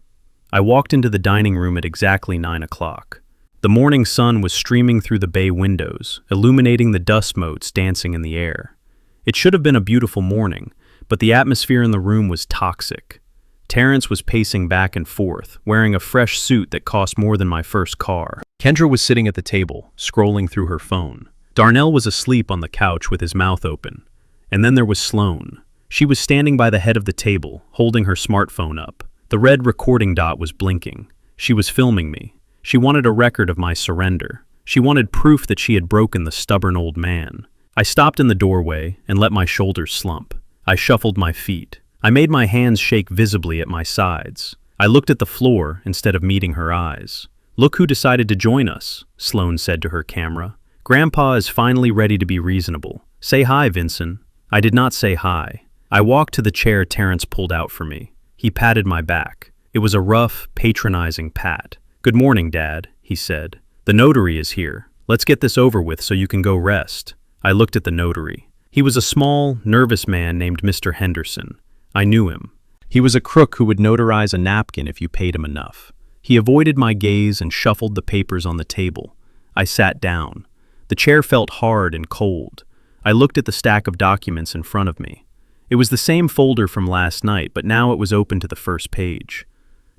I walked into the dining room at exactly 9 o'clock. The morning sun was streaming through the bay windows, illuminating the dust motes dancing in the air. It should have been a beautiful morning, but the atmosphere in the room was toxic. Terrence was pacing back and forth, wearing a fresh suit that cost more than my first car. Kendra was sitting at the table, scrolling through her phone. Darnell was asleep on the couch with his mouth open. And then there was Sloane. She was standing by the head of the table, holding her smartphone up. The red recording dot was blinking. She was filming me. She wanted a record of my surrender. She wanted proof that she had broken the stubborn old man. I stopped in the doorway and let my shoulders slump. I shuffled my feet. I made my hands shake visibly at my sides. I looked at the floor instead of meeting her eyes. "Look who decided to join us," Sloane said to her camera. "Grandpa is finally ready to be reasonable. Say hi, Vincent." I did not say hi. I walked to the chair Terrence pulled out for me. He patted my back. It was a rough, patronizing pat. "Good morning, Dad," he said. "The notary is here. Let's get this over with so you can go rest." I looked at the notary. He was a small, nervous man named Mr. Henderson. I knew him. He was a crook who would notarize a napkin if you paid him enough. He avoided my gaze and shuffled the papers on the table. I sat down. The chair felt hard and cold. I looked at the stack of documents in front of me. It was the same folder from last night, but now it was open to the first page.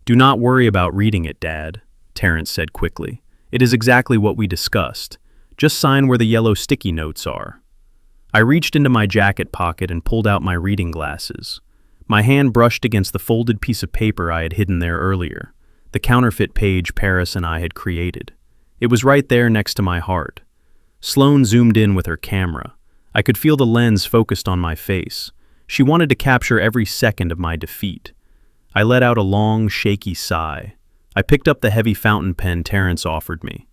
"Do not worry about reading it, Dad," Terrence said quickly. "It is exactly what we discussed. Just sign where the yellow sticky notes are." I reached into my jacket pocket and pulled out my reading glasses. My hand brushed against the folded piece of paper I had hidden there earlier, the counterfeit page Paris and I had created. It was right there next to my heart. Sloane zoomed in with her camera. I could feel the lens focused on my face. She wanted to capture every second of my defeat. I let out a long, shaky sigh. I picked up the heavy fountain pen Terrence offered me.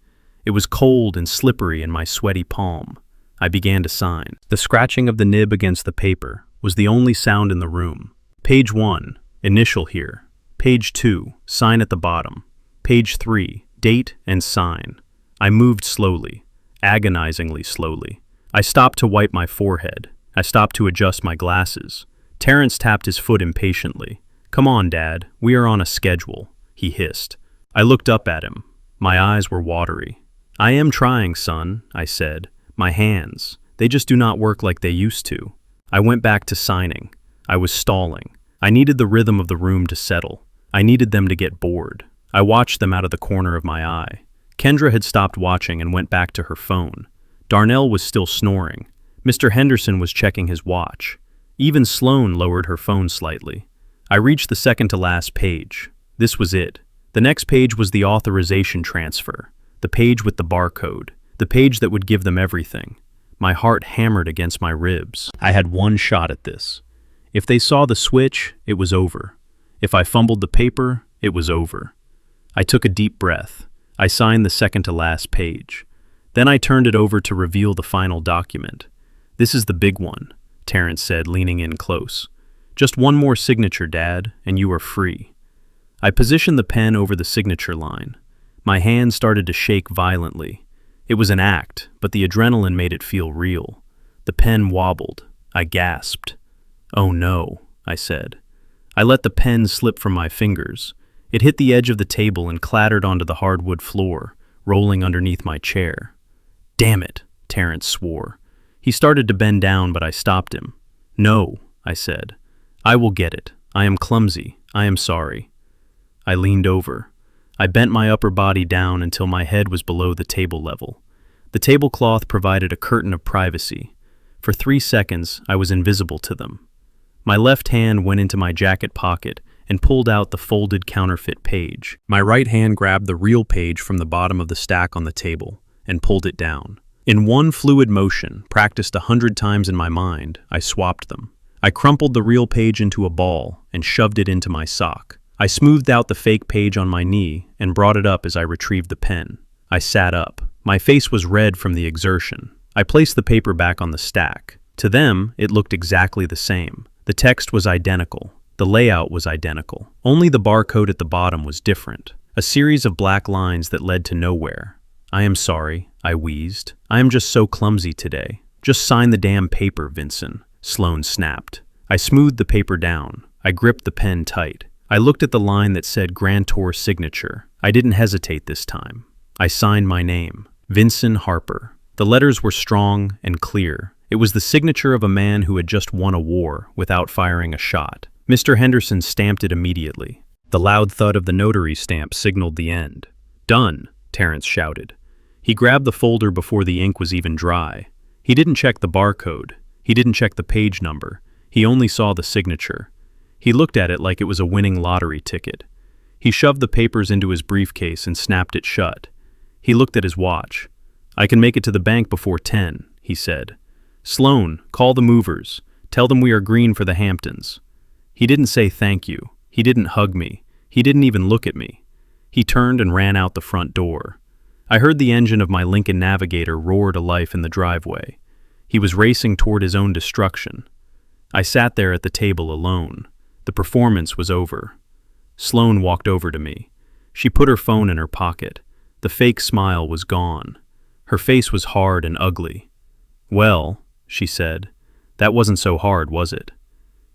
It was cold and slippery in my sweaty palm. I began to sign. The scratching of the nib against the paper was the only sound in the room. Page 1, initial here. Page 2, sign at the bottom. Page 3, date and sign. I moved slowly, agonizingly slowly. I stopped to wipe my forehead. I stopped to adjust my glasses. Terrence tapped his foot impatiently. "Come on, Dad, we are on a schedule," he hissed. I looked up at him. My eyes were watery. "I am trying, son," I said. "My hands, they just do not work like they used to." I went back to signing. I was stalling. I needed the rhythm of the room to settle. I needed them to get bored. I watched them out of the corner of my eye. Kendra had stopped watching and went back to her phone. Darnell was still snoring. Mr. Henderson was checking his watch. Even Sloane lowered her phone slightly. I reached the second to last page. This was it. The next page was the authorization transfer, the page with the barcode, the page that would give them everything. My heart hammered against my ribs. I had one shot at this. If they saw the switch, it was over. If I fumbled the paper, it was over. I took a deep breath. I signed the second to last page. Then I turned it over to reveal the final document. "This is the big one," Terrence said, leaning in close. "Just one more signature, Dad, and you are free." I positioned the pen over the signature line. My hand started to shake violently. It was an act, but the adrenaline made it feel real. The pen wobbled. I gasped. "Oh no," I said. I let the pen slip from my fingers. It hit the edge of the table and clattered onto the hardwood floor, rolling underneath my chair. "Damn it," Terrence swore. He started to bend down, but I stopped him. "No," I said. "I will get it. I am clumsy. I am sorry." I leaned over. I bent my upper body down until my head was below the table level. The tablecloth provided a curtain of privacy. For 3 seconds, I was invisible to them. My left hand went into my jacket pocket and pulled out the folded counterfeit page. My right hand grabbed the real page from the bottom of the stack on the table and pulled it down. In one fluid motion, practiced 100 times in my mind, I swapped them. I crumpled the real page into a ball and shoved it into my sock. I smoothed out the fake page on my knee and brought it up as I retrieved the pen. I sat up. My face was red from the exertion. I placed the paper back on the stack. To them, it looked exactly the same. The text was identical. The layout was identical. Only the barcode at the bottom was different. A series of black lines that led to nowhere. "I am sorry," I wheezed. "I am just so clumsy today." "Just sign the damn paper, Vincent," Sloan snapped. I smoothed the paper down. I gripped the pen tight. I looked at the line that said grantor signature. I didn't hesitate this time. I signed my name, Vincent Harper. The letters were strong and clear. It was the signature of a man who had just won a war without firing a shot. Mr. Henderson stamped it immediately. The loud thud of the notary stamp signaled the end. "Done," Terrence shouted. He grabbed the folder before the ink was even dry. He didn't check the barcode. He didn't check the page number. He only saw the signature. He looked at it like it was a winning lottery ticket. He shoved the papers into his briefcase and snapped it shut. He looked at his watch. "I can make it to the bank before 10, he said. "Sloan, call the movers. Tell them we are green for the Hamptons." He didn't say thank you. He didn't hug me. He didn't even look at me. He turned and ran out the front door. I heard the engine of my Lincoln Navigator roar to life in the driveway. He was racing toward his own destruction. I sat there at the table alone. The performance was over. Sloan walked over to me. She put her phone in her pocket. The fake smile was gone. Her face was hard and ugly. "Well," she said, "that wasn't so hard, was it?"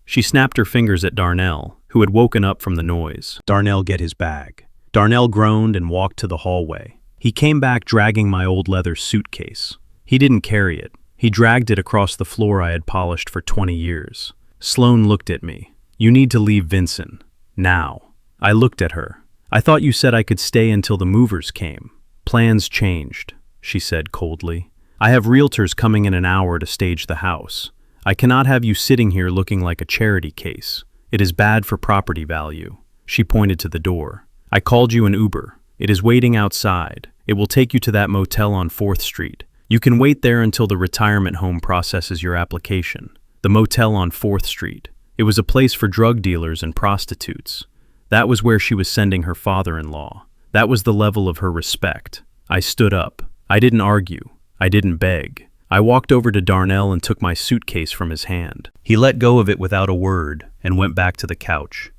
She snapped her fingers at Darnell, who had woken up from the noise. "Darnell, get his bag." Darnell groaned and walked to the hallway. He came back dragging my old leather suitcase. He didn't carry it. He dragged it across the floor I had polished for 20 years. Sloan looked at me. "You need to leave Vincent. Now." I looked at her. "I thought you said I could stay until the movers came." "Plans changed," she said coldly. "I have realtors coming in an hour to stage the house. I cannot have you sitting here looking like a charity case. It is bad for property value." She pointed to the door. "I called you an Uber. It is waiting outside. It will take you to that motel on 4th Street. You can wait there until the retirement home processes your application." The motel on 4th Street. It was a place for drug dealers and prostitutes. That was where she was sending her father-in-law. That was the level of her respect. I stood up. I didn't argue. I didn't beg. I walked over to Darnell and took my suitcase from his hand. He let go of it without a word and went back to the couch.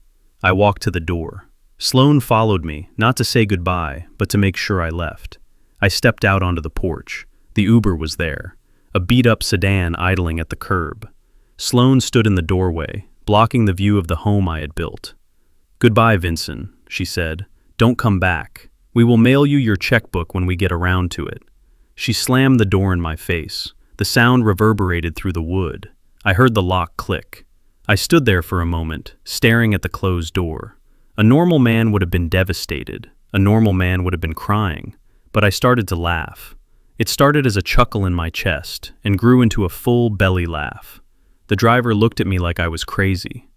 I walked to the door. Sloan followed me, not to say goodbye, but to make sure I left. I stepped out onto the porch. The Uber was there, a beat-up sedan idling at the curb. Sloan stood in the doorway, blocking the view of the home I had built. "Goodbye, Vincent," she said. "Don't come back. We will mail you your checkbook when we get around to it." She slammed the door in my face. The sound reverberated through the wood. I heard the lock click. I stood there for a moment, staring at the closed door. A normal man would have been devastated. A normal man would have been crying. But I started to laugh. It started as a chuckle in my chest and grew into a full belly laugh. The driver looked at me like I was crazy.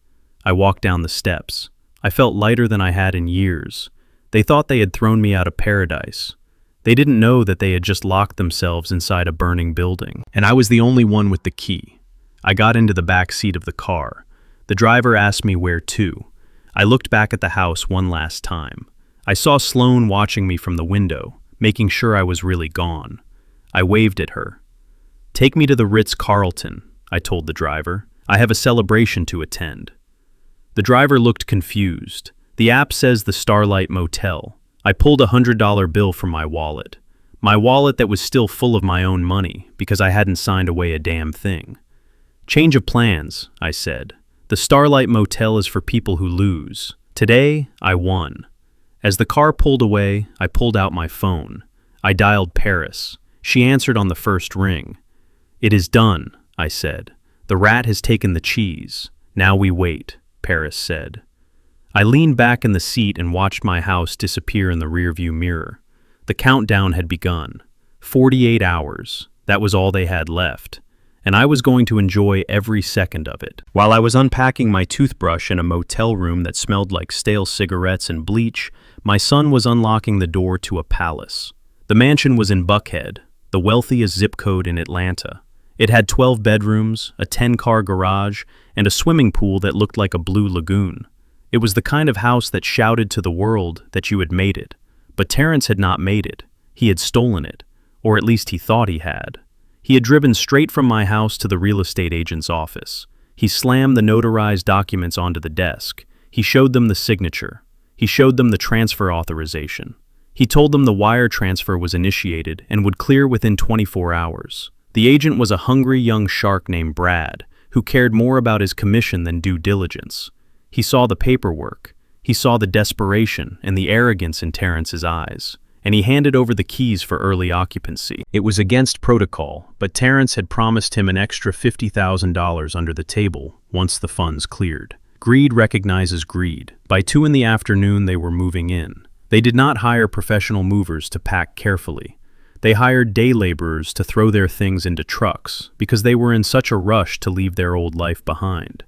I walked down the steps. I felt lighter than I had in years. They thought they had thrown me out of paradise. They didn't know that they had just locked themselves inside a burning building, and I was the only one with the key. I got into the back seat of the car. The driver asked me where to. I looked back at the house one last time. I saw Sloan watching me from the window, making sure I was really gone. I waved at her. "Take me to the Ritz-Carlton," I told the driver. "I have a celebration to attend." The driver looked confused. "The app says the Starlight Motel." I pulled $100 bill from my wallet. My wallet that was still full of my own money because I hadn't signed away a damn thing. Change of plans, I said. The Starlight Motel is for people who lose. Today, I won. As the car pulled away, I pulled out my phone. I dialed Paris. She answered on the first ring. It is done, I said. The rat has taken the cheese. Now we wait, Paris said. I leaned back in the seat and watched my house disappear in the rearview mirror. The countdown had begun. 48 hours. That was all they had left. And I was going to enjoy every second of it. While I was unpacking my toothbrush in a motel room that smelled like stale cigarettes and bleach, my son was unlocking the door to a palace. The mansion was in Buckhead, the wealthiest zip code in Atlanta. It had 12 bedrooms, a 10-car garage, and a swimming pool that looked like a blue lagoon. It was the kind of house that shouted to the world that you had made it. But Terrence had not made it. He had stolen it, or at least he thought he had. He had driven straight from my house to the real estate agent's office. He slammed the notarized documents onto the desk. He showed them the signature. He showed them the transfer authorization. He told them the wire transfer was initiated and would clear within 24 hours. The agent was a hungry young shark named Brad, who cared more about his commission than due diligence. He saw the paperwork. He saw the desperation and the arrogance in Terrence's eyes, and he handed over the keys for early occupancy. It was against protocol, but Terrence had promised him an extra $50,000 under the table once the funds cleared. Greed recognizes greed. By 2 in the afternoon, they were moving in. They did not hire professional movers to pack carefully. They hired day laborers to throw their things into trucks because they were in such a rush to leave their old life behind.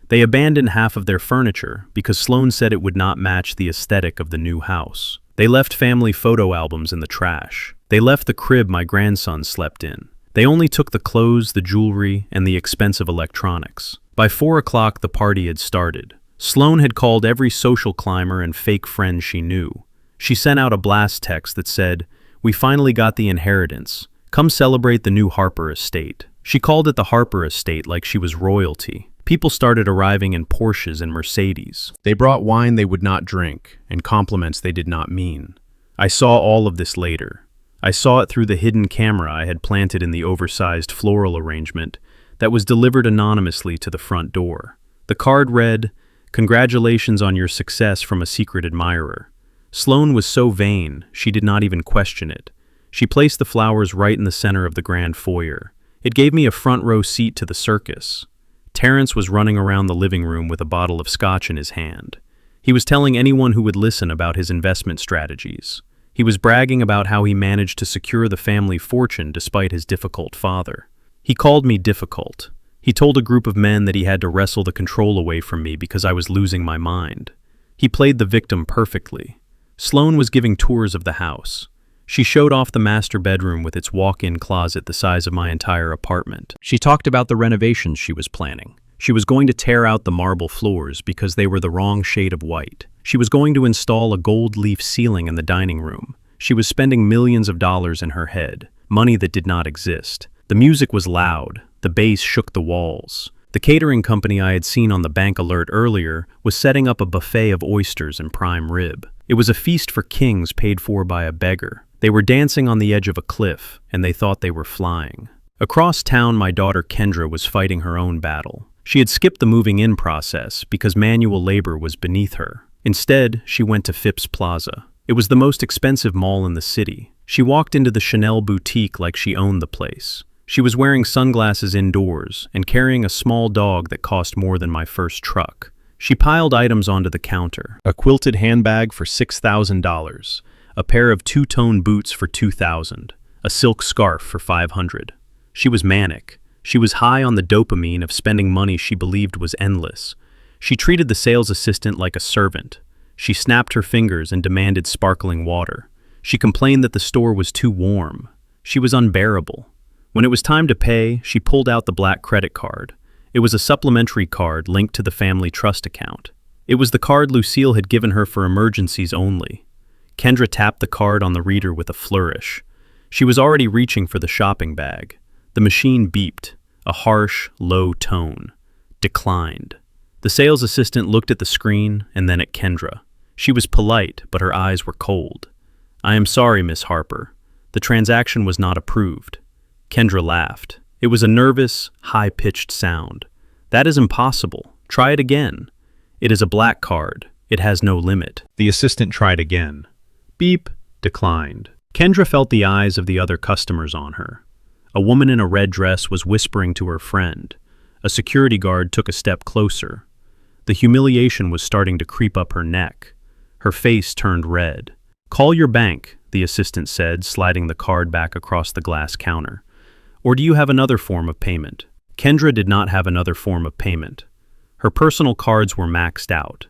They abandoned half of their furniture because Sloan said it would not match the aesthetic of the new house. They left family photo albums in the trash. They left the crib my grandson slept in. They only took the clothes, the jewelry, and the expensive electronics. By 4 o'clock, the party had started. Sloan had called every social climber and fake friend she knew. She sent out a blast text that said, "We finally got the inheritance. Come celebrate the new Harper estate." She called it the Harper estate like she was royalty. People started arriving in Porsches and Mercedes. They brought wine they would not drink and compliments they did not mean. I saw all of this later. I saw it through the hidden camera I had planted in the oversized floral arrangement that was delivered anonymously to the front door. The card read, "Congratulations on your success from a secret admirer." Sloan was so vain, she did not even question it. She placed the flowers right in the center of the grand foyer. It gave me a front row seat to the circus. Terrence was running around the living room with a bottle of scotch in his hand. He was telling anyone who would listen about his investment strategies. He was bragging about how he managed to secure the family fortune despite his difficult father. He called me difficult. He told a group of men that he had to wrestle the control away from me because I was losing my mind. He played the victim perfectly. Sloan was giving tours of the house. She showed off the master bedroom with its walk-in closet the size of my entire apartment. She talked about the renovations she was planning. She was going to tear out the marble floors because they were the wrong shade of white. She was going to install a gold leaf ceiling in the dining room. She was spending millions of dollars in her head, money that did not exist. The music was loud. The bass shook the walls. The catering company I had seen on the bank alert earlier was setting up a buffet of oysters and prime rib. It was a feast for kings paid for by a beggar. They were dancing on the edge of a cliff, and they thought they were flying. Across town, my daughter Kendra was fighting her own battle. She had skipped the moving-in process because manual labor was beneath her. Instead, she went to Phipps Plaza. It was the most expensive mall in the city. She walked into the Chanel boutique like she owned the place. She was wearing sunglasses indoors and carrying a small dog that cost more than my first truck. She piled items onto the counter. A quilted handbag for $6,000. A pair of two-tone boots for $2,000, a silk scarf for $500. She was manic. She was high on the dopamine of spending money she believed was endless. She treated the sales assistant like a servant. She snapped her fingers and demanded sparkling water. She complained that the store was too warm. She was unbearable. When it was time to pay, she pulled out the black credit card. It was a supplementary card linked to the family trust account. It was the card Lucille had given her for emergencies only. Kendra tapped the card on the reader with a flourish. She was already reaching for the shopping bag. The machine beeped, a harsh, low tone. Declined. The sales assistant looked at the screen and then at Kendra. She was polite, but her eyes were cold. "I am sorry, Miss Harper. The transaction was not approved." Kendra laughed. It was a nervous, high-pitched sound. "That is impossible. Try it again." "It is a black card. It has no limit." The assistant tried again. Beep, declined. Kendra felt the eyes of the other customers on her. A woman in a red dress was whispering to her friend. A security guard took a step closer. The humiliation was starting to creep up her neck. Her face turned red. "Call your bank," the assistant said, sliding the card back across the glass counter. "Or do you have another form of payment?" Kendra did not have another form of payment. Her personal cards were maxed out.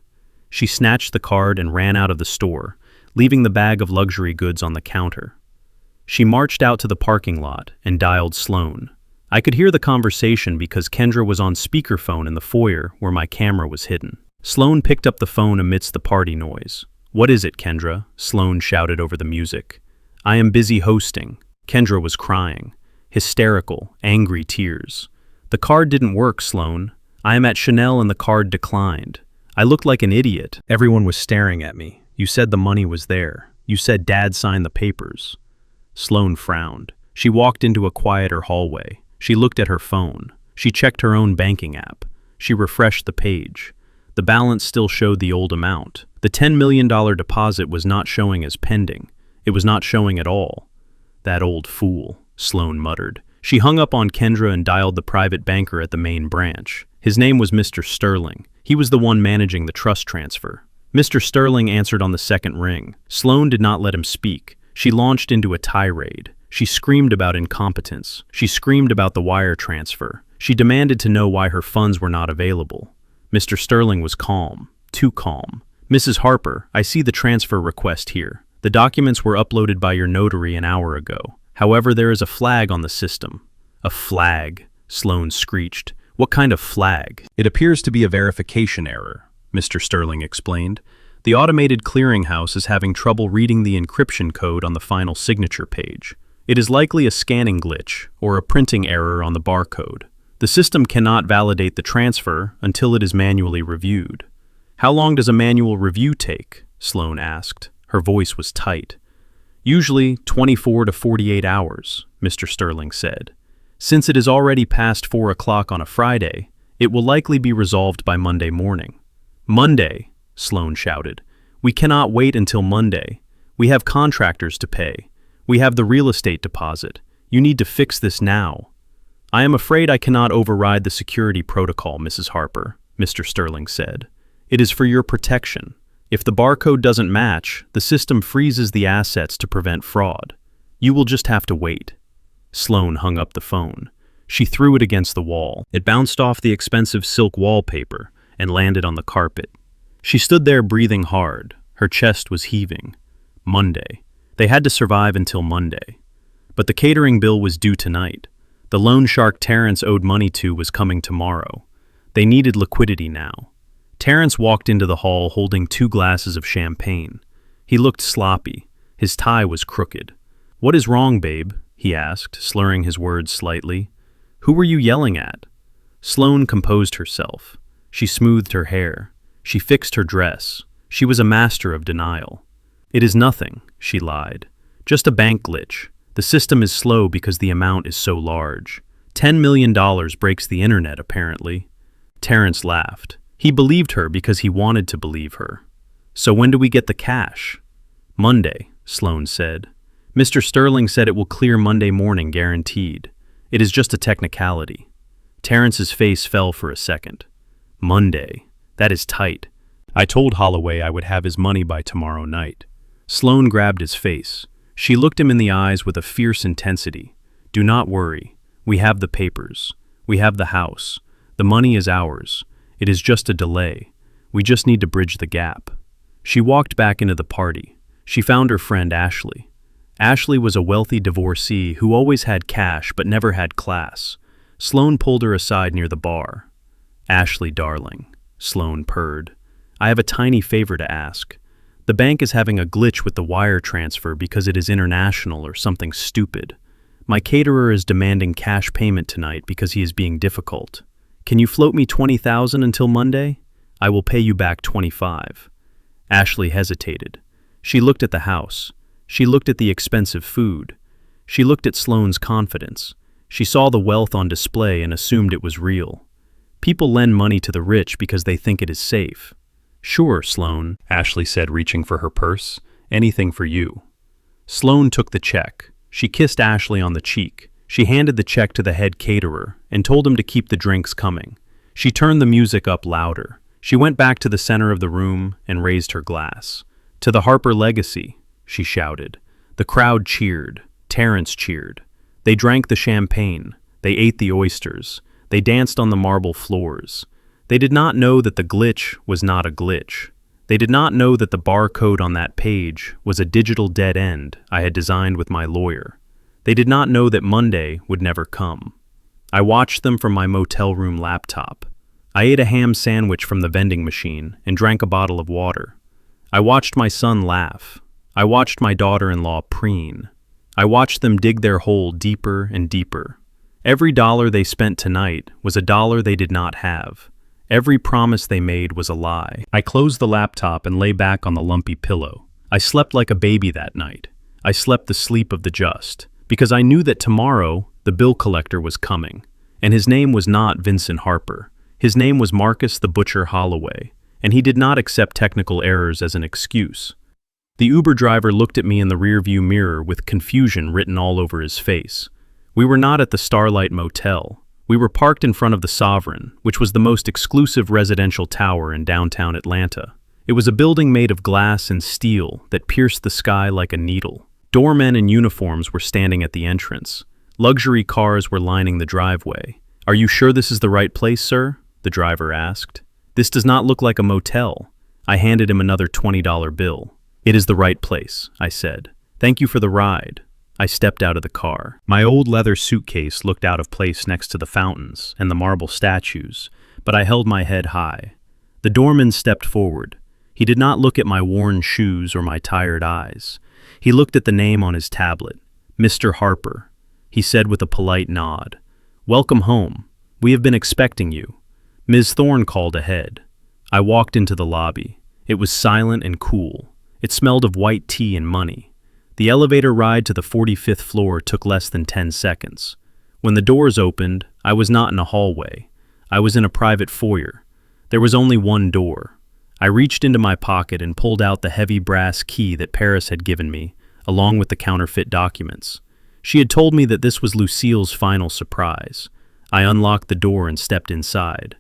She snatched the card and ran out of the store, leaving the bag of luxury goods on the counter. She marched out to the parking lot and dialed Sloan. I could hear the conversation because Kendra was on speakerphone in the foyer where my camera was hidden. Sloan picked up the phone amidst the party noise. "What is it, Kendra?" Sloan shouted over the music. "I am busy hosting." Kendra was crying. Hysterical, angry tears. "The card didn't work, Sloan. I am at Chanel and the card declined. I looked like an idiot. Everyone was staring at me. You said the money was there. You said Dad signed the papers." Sloan frowned. She walked into a quieter hallway. She looked at her phone. She checked her own banking app. She refreshed the page. The balance still showed the old amount. The $10 million deposit was not showing as pending. It was not showing at all. "That old fool," Sloan muttered. She hung up on Kendra and dialed the private banker at the main branch. His name was Mr. Sterling. He was the one managing the trust transfer. Mr. Sterling answered on the second ring. Sloan did not let him speak. She launched into a tirade. She screamed about incompetence. She screamed about the wire transfer. She demanded to know why her funds were not available. Mr. Sterling was calm, too calm. "Mrs. Harper, I see the transfer request here. The documents were uploaded by your notary an hour ago. However, there is a flag on the system." "A flag?" Sloan screeched. "What kind of flag?" "It appears to be a verification error," Mr. Sterling explained. "The automated clearinghouse is having trouble reading the encryption code on the final signature page. It is likely a scanning glitch or a printing error on the barcode. The system cannot validate the transfer until it is manually reviewed." "How long does a manual review take?" Sloan asked. Her voice was tight. "Usually 24 to 48 hours, Mr. Sterling said. "Since it is already past 4 o'clock on a Friday, it will likely be resolved by Monday morning." "Monday!" Sloan shouted. "We cannot wait until Monday. We have contractors to pay. We have the real estate deposit. You need to fix this now." "I am afraid I cannot override the security protocol, Mrs. Harper," Mr. Sterling said. "It is for your protection. If the barcode doesn't match, the system freezes the assets to prevent fraud. You will just have to wait." Sloan hung up the phone. She threw it against the wall. It bounced off the expensive silk wallpaper and landed on the carpet. She stood there breathing hard. Her chest was heaving. Monday. They had to survive until Monday. But the catering bill was due tonight. The loan shark Terrence owed money to was coming tomorrow. They needed liquidity now. Terrence walked into the hall holding 2 glasses of champagne. He looked sloppy. His tie was crooked. "What is wrong, babe?" he asked, slurring his words slightly. "Who were you yelling at?" Sloan composed herself. She smoothed her hair. She fixed her dress. She was a master of denial. "It is nothing," she lied. "Just a bank glitch. The system is slow because the amount is so large. $10 million breaks the internet, apparently." Terrence laughed. He believed her because he wanted to believe her. "So when do we get the cash?" "Monday," Sloan said. "Mr. Sterling said it will clear Monday morning, guaranteed. It is just a technicality." Terrence's face fell for a second. "Monday. That is tight. I told Holloway I would have his money by tomorrow night." Sloan grabbed his face. She looked him in the eyes with a fierce intensity. "Do not worry. We have the papers. We have the house. The money is ours. It is just a delay. We just need to bridge the gap." She walked back into the party. She found her friend Ashley. Ashley was a wealthy divorcee who always had cash but never had class. Sloan pulled her aside near the bar. "Ashley, darling," Sloan purred. "I have a tiny favor to ask. The bank is having a glitch with the wire transfer because it is international or something stupid. My caterer is demanding cash payment tonight because he is being difficult. Can you float me $20,000 until Monday? I will pay you back $25,000. Ashley hesitated. She looked at the house. She looked at the expensive food. She looked at Sloane's confidence. She saw the wealth on display and assumed it was real. People lend money to the rich because they think it is safe. "Sure, Sloane," Ashley said, reaching for her purse. "Anything for you." Sloane took the check. She kissed Ashley on the cheek. She handed the check to the head caterer and told him to keep the drinks coming. She turned the music up louder. She went back to the center of the room and raised her glass. "To the Harper legacy," she shouted. The crowd cheered. Terrence cheered. They drank the champagne. They ate the oysters. They danced on the marble floors. They did not know that the glitch was not a glitch. They did not know that the barcode on that page was a digital dead end I had designed with my lawyer. They did not know that Monday would never come. I watched them from my motel room laptop. I ate a ham sandwich from the vending machine and drank a bottle of water. I watched my son laugh. I watched my daughter-in-law preen. I watched them dig their hole deeper and deeper. Every dollar they spent tonight was a dollar they did not have. Every promise they made was a lie. I closed the laptop and lay back on the lumpy pillow. I slept like a baby that night. I slept the sleep of the just, because I knew that tomorrow the bill collector was coming, and his name was not Vincent Harper. His name was Marcus the Butcher Holloway, and he did not accept technical errors as an excuse. The Uber driver looked at me in the rearview mirror with confusion written all over his face. We were not at the Starlight Motel. We were parked in front of the Sovereign, which was the most exclusive residential tower in downtown Atlanta. It was a building made of glass and steel that pierced the sky like a needle. Doormen in uniforms were standing at the entrance. Luxury cars were lining the driveway. "Are you sure this is the right place, sir?" the driver asked. "This does not look like a motel." I handed him another $20 bill. "It is the right place," I said. "Thank you for the ride." I stepped out of the car. My old leather suitcase looked out of place next to the fountains and the marble statues, but I held my head high. The doorman stepped forward. He did not look at my worn shoes or my tired eyes. He looked at the name on his tablet, Mr. Harper. He said with a polite nod, "Welcome home. We have been expecting you." Ms. Thorne called ahead. I walked into the lobby. It was silent and cool. It smelled of white tea and money. The elevator ride to the 45th floor took less than 10 seconds. When the doors opened, I was not in a hallway. I was in a private foyer. There was only one door. I reached into my pocket and pulled out the heavy brass key that Paris had given me, along with the counterfeit documents. She had told me that this was Lucille's final surprise. I unlocked the door and stepped inside.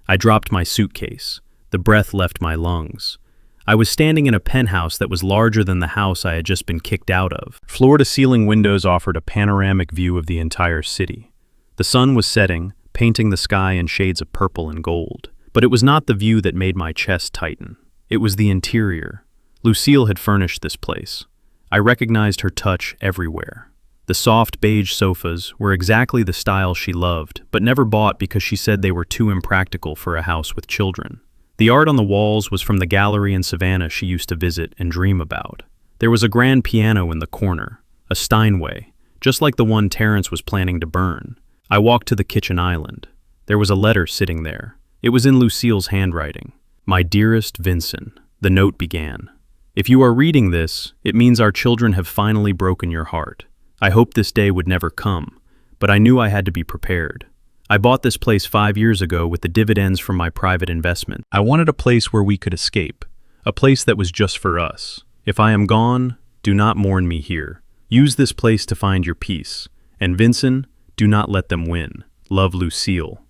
I dropped my suitcase. The breath left my lungs. I was standing in a penthouse that was larger than the house I had just been kicked out of. Floor-to-ceiling windows offered a panoramic view of the entire city. The sun was setting, painting the sky in shades of purple and gold. But it was not the view that made my chest tighten. It was the interior. Lucille had furnished this place. I recognized her touch everywhere. The soft beige sofas were exactly the style she loved, but never bought because she said they were too impractical for a house with children. The art on the walls was from the gallery in Savannah she used to visit and dream about. There was a grand piano in the corner, a Steinway, just like the one Terrence was planning to burn. I walked to the kitchen island. There was a letter sitting there. It was in Lucille's handwriting. "My dearest Vincent," the note began. "If you are reading this, it means our children have finally broken your heart. I hoped this day would never come, but I knew I had to be prepared. I bought this place 5 years ago with the dividends from my private investment. I wanted a place where we could escape, a place that was just for us. If I am gone, do not mourn me here. Use this place to find your peace. And Vincent, do not let them win. Love, Lucille."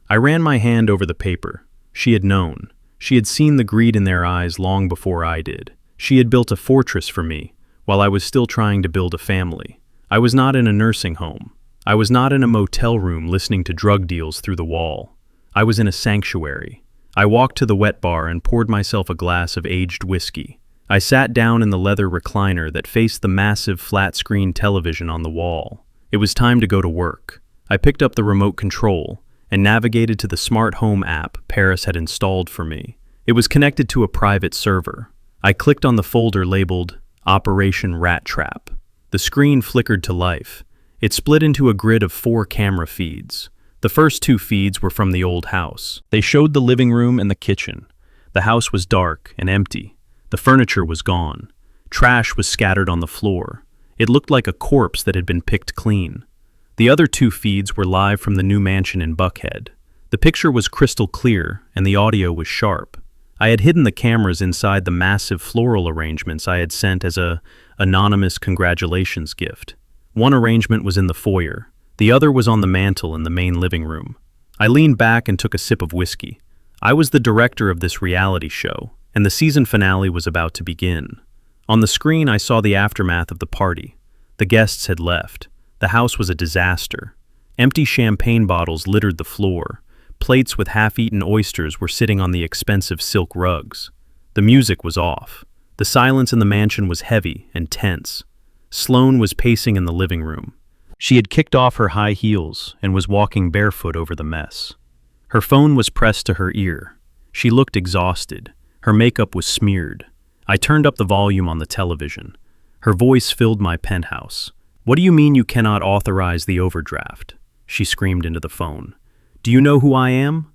I ran my hand over the paper. She had known. She had seen the greed in their eyes long before I did. She had built a fortress for me, while I was still trying to build a family. I was not in a nursing home. I was not in a motel room listening to drug deals through the wall. I was in a sanctuary. I walked to the wet bar and poured myself a glass of aged whiskey. I sat down in the leather recliner that faced the massive flat-screen television on the wall. It was time to go to work. I picked up the remote control and navigated to the smart home app Paris had installed for me. It was connected to a private server. I clicked on the folder labeled Operation Rat Trap. The screen flickered to life. It split into a grid of 4 camera feeds. The first 2 feeds were from the old house. They showed the living room and the kitchen. The house was dark and empty. The furniture was gone. Trash was scattered on the floor. It looked like a corpse that had been picked clean. The other two feeds were live from the new mansion in Buckhead. The picture was crystal clear, and the audio was sharp. I had hidden the cameras inside the massive floral arrangements I had sent as a anonymous congratulations gift. One arrangement was in the foyer. The other was on the mantel in the main living room. I leaned back and took a sip of whiskey. I was the director of this reality show, and the season finale was about to begin. On the screen, I saw the aftermath of the party. The guests had left. The house was a disaster. Empty champagne bottles littered the floor. Plates with half-eaten oysters were sitting on the expensive silk rugs. The music was off. The silence in the mansion was heavy and tense. Sloane was pacing in the living room. She had kicked off her high heels and was walking barefoot over the mess. Her phone was pressed to her ear. She looked exhausted. Her makeup was smeared. I turned up the volume on the television. Her voice filled my penthouse. "What do you mean you cannot authorize the overdraft?" she screamed into the phone. "Do you know who I am?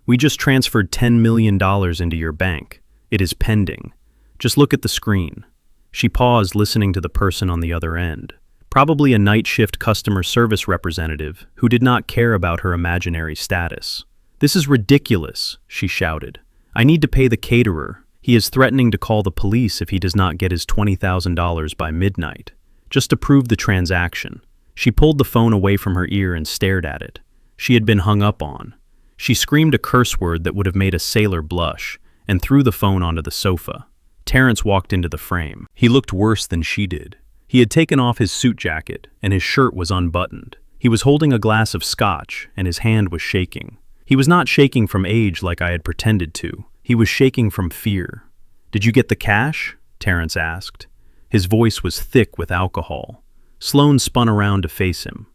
We just transferred $10 million into your bank. It is pending. Just look at the screen." She paused, listening to the person on the other end. Probably a night shift customer service representative who did not care about her imaginary status. "This is ridiculous," she shouted. "I need to pay the caterer. He is threatening to call the police if he does not get his $20,000 by midnight. Just to prove the transaction." She pulled the phone away from her ear and stared at it. She had been hung up on. She screamed a curse word that would have made a sailor blush and threw the phone onto the sofa. Terrence walked into the frame. He looked worse than she did. He had taken off his suit jacket and his shirt was unbuttoned. He was holding a glass of scotch and his hand was shaking. He was not shaking from age like I had pretended to. He was shaking from fear. "Did you get the cash?" Terrence asked. His voice was thick with alcohol. Sloane spun around to face him.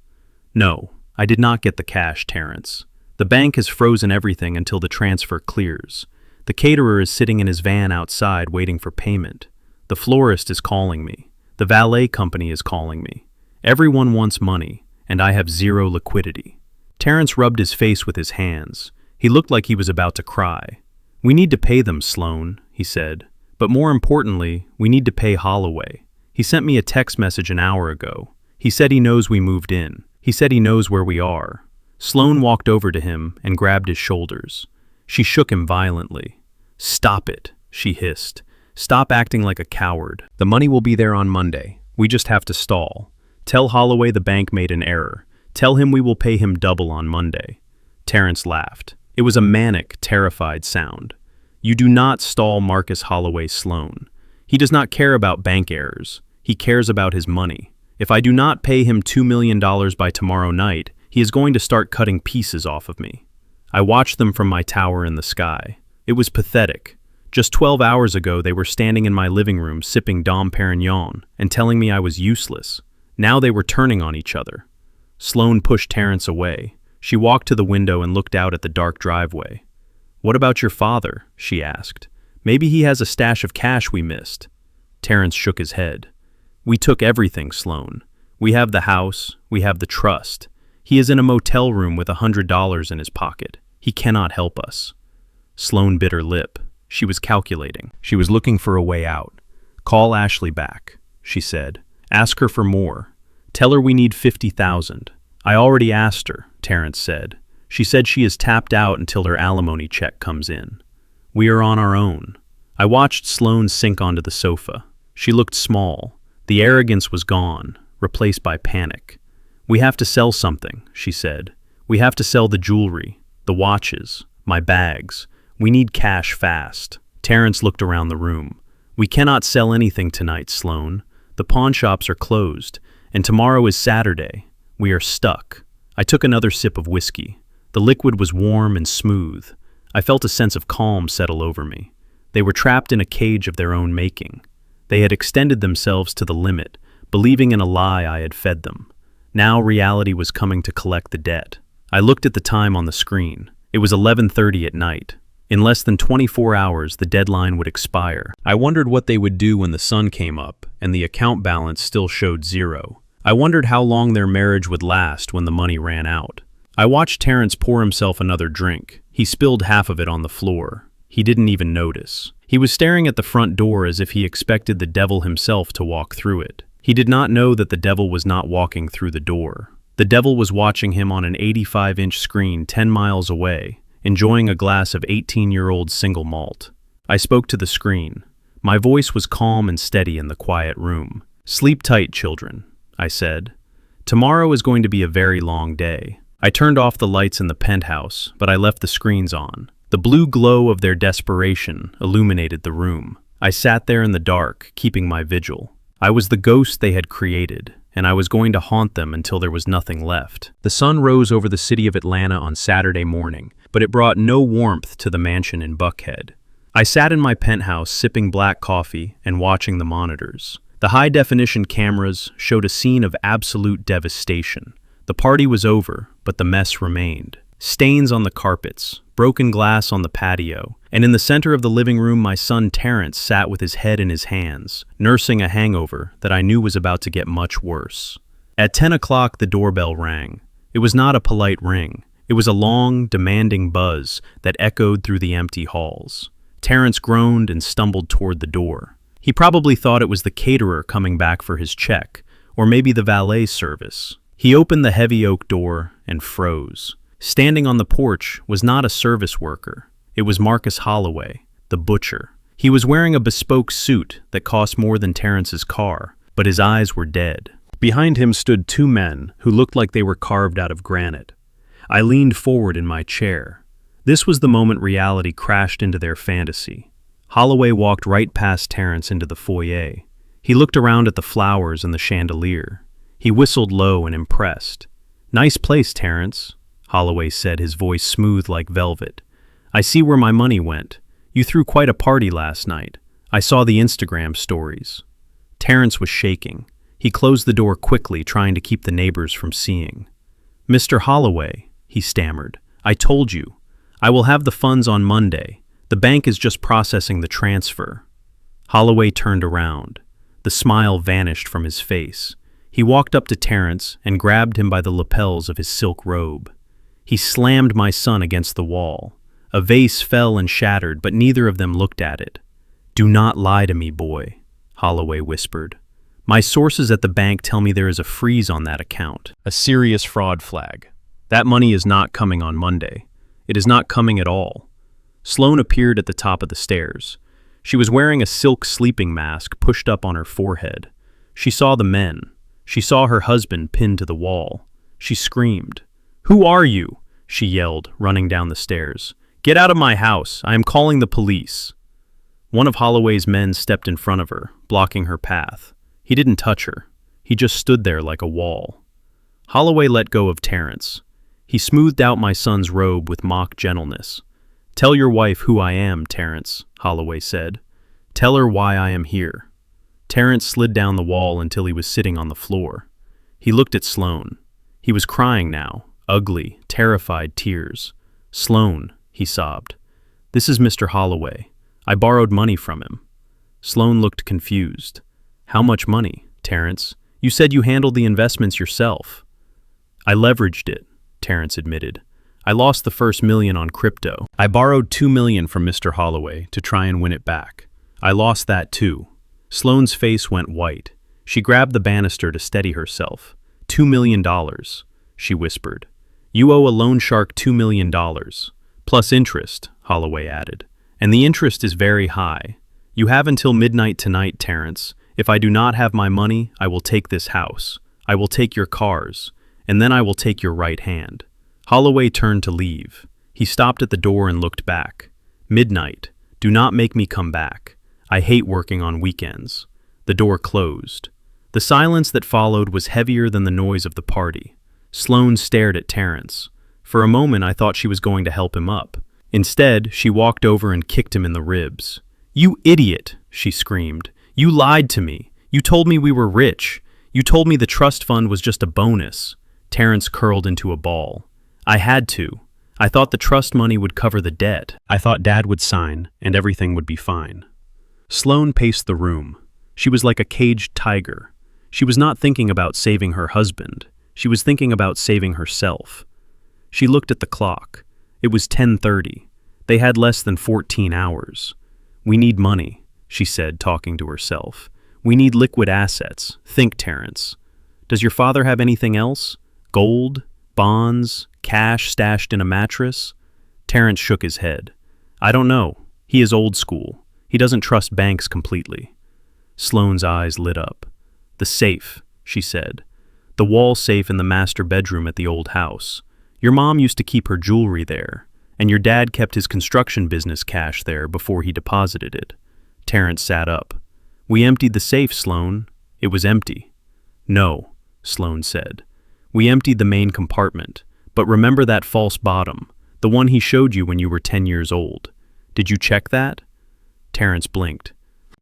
"No, I did not get the cash, Terrence. The bank has frozen everything until the transfer clears. The caterer is sitting in his van outside waiting for payment. The florist is calling me. The valet company is calling me. Everyone wants money, and I have zero liquidity." Terrence rubbed his face with his hands. He looked like he was about to cry. "We need to pay them, Sloane," he said. "But more importantly, we need to pay Holloway. He sent me a text message an hour ago. He said he knows we moved in. He said he knows where we are." Sloane walked over to him and grabbed his shoulders. She shook him violently. "Stop it," she hissed. "Stop acting like a coward. The money will be there on Monday. We just have to stall. Tell Holloway the bank made an error. Tell him we will pay him double on Monday." Terrence laughed. It was a manic, terrified sound. "You do not stall Marcus Holloway Sloane. He does not care about bank errors. He cares about his money. If I do not pay him $2 million by tomorrow night, he is going to start cutting pieces off of me." I watched them from my tower in the sky. It was pathetic. Just 12 hours ago, they were standing in my living room sipping Dom Perignon and telling me I was useless. Now they were turning on each other. Sloane pushed Terrence away. She walked to the window and looked out at the dark driveway. "What about your father?" she asked. "Maybe he has a stash of cash we missed." Terrence shook his head. "We took everything, Sloane. We have the house. We have the trust. He is in a motel room with $100 in his pocket. He cannot help us." Sloane bit her lip. She was calculating. She was looking for a way out. "Call Ashley back," she said. "Ask her for more. Tell her we need $50,000. "I already asked her," Terrence said. "She said she is tapped out until her alimony check comes in. We are on our own." I watched Sloane sink onto the sofa. She looked small. The arrogance was gone, replaced by panic. "We have to sell something," she said. "We have to sell the jewelry, the watches, my bags. We need cash fast." Terrence looked around the room. "We cannot sell anything tonight, Sloane. The pawn shops are closed, and tomorrow is Saturday. We are stuck." I took another sip of whiskey. The liquid was warm and smooth. I felt a sense of calm settle over me. They were trapped in a cage of their own making. They had extended themselves to the limit, believing in a lie I had fed them. Now reality was coming to collect the debt. I looked at the time on the screen. It was 11:30 at night. In less than 24 hours, the deadline would expire. I wondered what they would do when the sun came up and the account balance still showed zero. I wondered how long their marriage would last when the money ran out. I watched Terrence pour himself another drink. He spilled half of it on the floor. He didn't even notice. He was staring at the front door as if he expected the devil himself to walk through it. He did not know that the devil was not walking through the door. The devil was watching him on an 85-inch screen 10 miles away, enjoying a glass of 18-year-old single malt. I spoke to the screen. My voice was calm and steady in the quiet room. "Sleep tight, children," I said. "Tomorrow is going to be a very long day." I turned off the lights in the penthouse, but I left the screens on. The blue glow of their desperation illuminated the room. I sat there in the dark, keeping my vigil. I was the ghost they had created, and I was going to haunt them until there was nothing left. The sun rose over the city of Atlanta on Saturday morning, but it brought no warmth to the mansion in Buckhead. I sat in my penthouse sipping black coffee and watching the monitors. The high-definition cameras showed a scene of absolute devastation. The party was over, but the mess remained. Stains on the carpets, broken glass on the patio, and in the center of the living room my son Terrence sat with his head in his hands, nursing a hangover that I knew was about to get much worse. At 10 o'clock the doorbell rang. It was not a polite ring. It was a long, demanding buzz that echoed through the empty halls. Terrence groaned and stumbled toward the door. He probably thought it was the caterer coming back for his check, or maybe the valet service. He opened the heavy oak door and froze. Standing on the porch was not a service worker. It was Marcus Holloway, the butcher. He was wearing a bespoke suit that cost more than Terrence's car, but his eyes were dead. Behind him stood two men who looked like they were carved out of granite. I leaned forward in my chair. This was the moment reality crashed into their fantasy. Holloway walked right past Terrence into the foyer. He looked around at the flowers and the chandelier. He whistled low and impressed. "Nice place, Terrence," Holloway said, his voice smooth like velvet. "I see where my money went. You threw quite a party last night. I saw the Instagram stories." Terrence was shaking. He closed the door quickly, trying to keep the neighbors from seeing. "Mr. Holloway," he stammered, "I told you. I will have the funds on Monday. The bank is just processing the transfer." Holloway turned around. The smile vanished from his face. He walked up to Terrence and grabbed him by the lapels of his silk robe. He slammed my son against the wall. A vase fell and shattered, but neither of them looked at it. "Do not lie to me, boy," Holloway whispered. "My sources at the bank tell me there is a freeze on that account. A serious fraud flag. That money is not coming on Monday. It is not coming at all." Sloane appeared at the top of the stairs. She was wearing a silk sleeping mask pushed up on her forehead. She saw the men. She saw her husband pinned to the wall. She screamed. "Who are you?" she yelled, running down the stairs. "Get out of my house. I am calling the police." One of Holloway's men stepped in front of her, blocking her path. He didn't touch her. He just stood there like a wall. Holloway let go of Terrence. He smoothed out my son's robe with mock gentleness. "Tell your wife who I am, Terrence," Holloway said. "Tell her why I am here." Terrence slid down the wall until he was sitting on the floor. He looked at Sloane. He was crying now, ugly, terrified tears. "Sloane," he sobbed. "This is Mr. Holloway. I borrowed money from him." Sloane looked confused. "How much money, Terrence? You said you handled the investments yourself." "I leveraged it," Terrence admitted. "I lost the first $1 million on crypto. I borrowed $2 million from Mr. Holloway to try and win it back. I lost that too." Sloane's face went white. She grabbed the banister to steady herself. $2 million, she whispered. "You owe a loan shark $2 million, plus interest," Holloway added. "And the interest is very high. You have until midnight tonight, Terrence. If I do not have my money, I will take this house. I will take your cars, and then I will take your right hand." Holloway turned to leave. He stopped at the door and looked back. "Midnight. Do not make me come back. I hate working on weekends." The door closed. The silence that followed was heavier than the noise of the party. Sloane stared at Terrence. For a moment I thought she was going to help him up. Instead, she walked over and kicked him in the ribs. "You idiot!" she screamed. "You lied to me. You told me we were rich. You told me the trust fund was just a bonus." Terrence curled into a ball. "I had to. I thought the trust money would cover the debt. I thought Dad would sign, and everything would be fine." Sloane paced the room. She was like a caged tiger. She was not thinking about saving her husband. She was thinking about saving herself. She looked at the clock. It was 10:30. They had less than 14 hours. "We need money," she said, talking to herself. "We need liquid assets. Think, Terrence. Does your father have anything else? Gold? Bonds? Cash stashed in a mattress?" Terrence shook his head. "I don't know. He is old school. He doesn't trust banks completely." Sloane's eyes lit up. "The safe," she said. "The wall safe in the master bedroom at the old house. Your mom used to keep her jewelry there, and your dad kept his construction business cash there before he deposited it." Terrence sat up. "We emptied the safe, Sloane. It was empty." "No," Sloane said. "We emptied the main compartment, but remember that false bottom, the one he showed you when you were 10 years old. Did you check that?" Terrence blinked.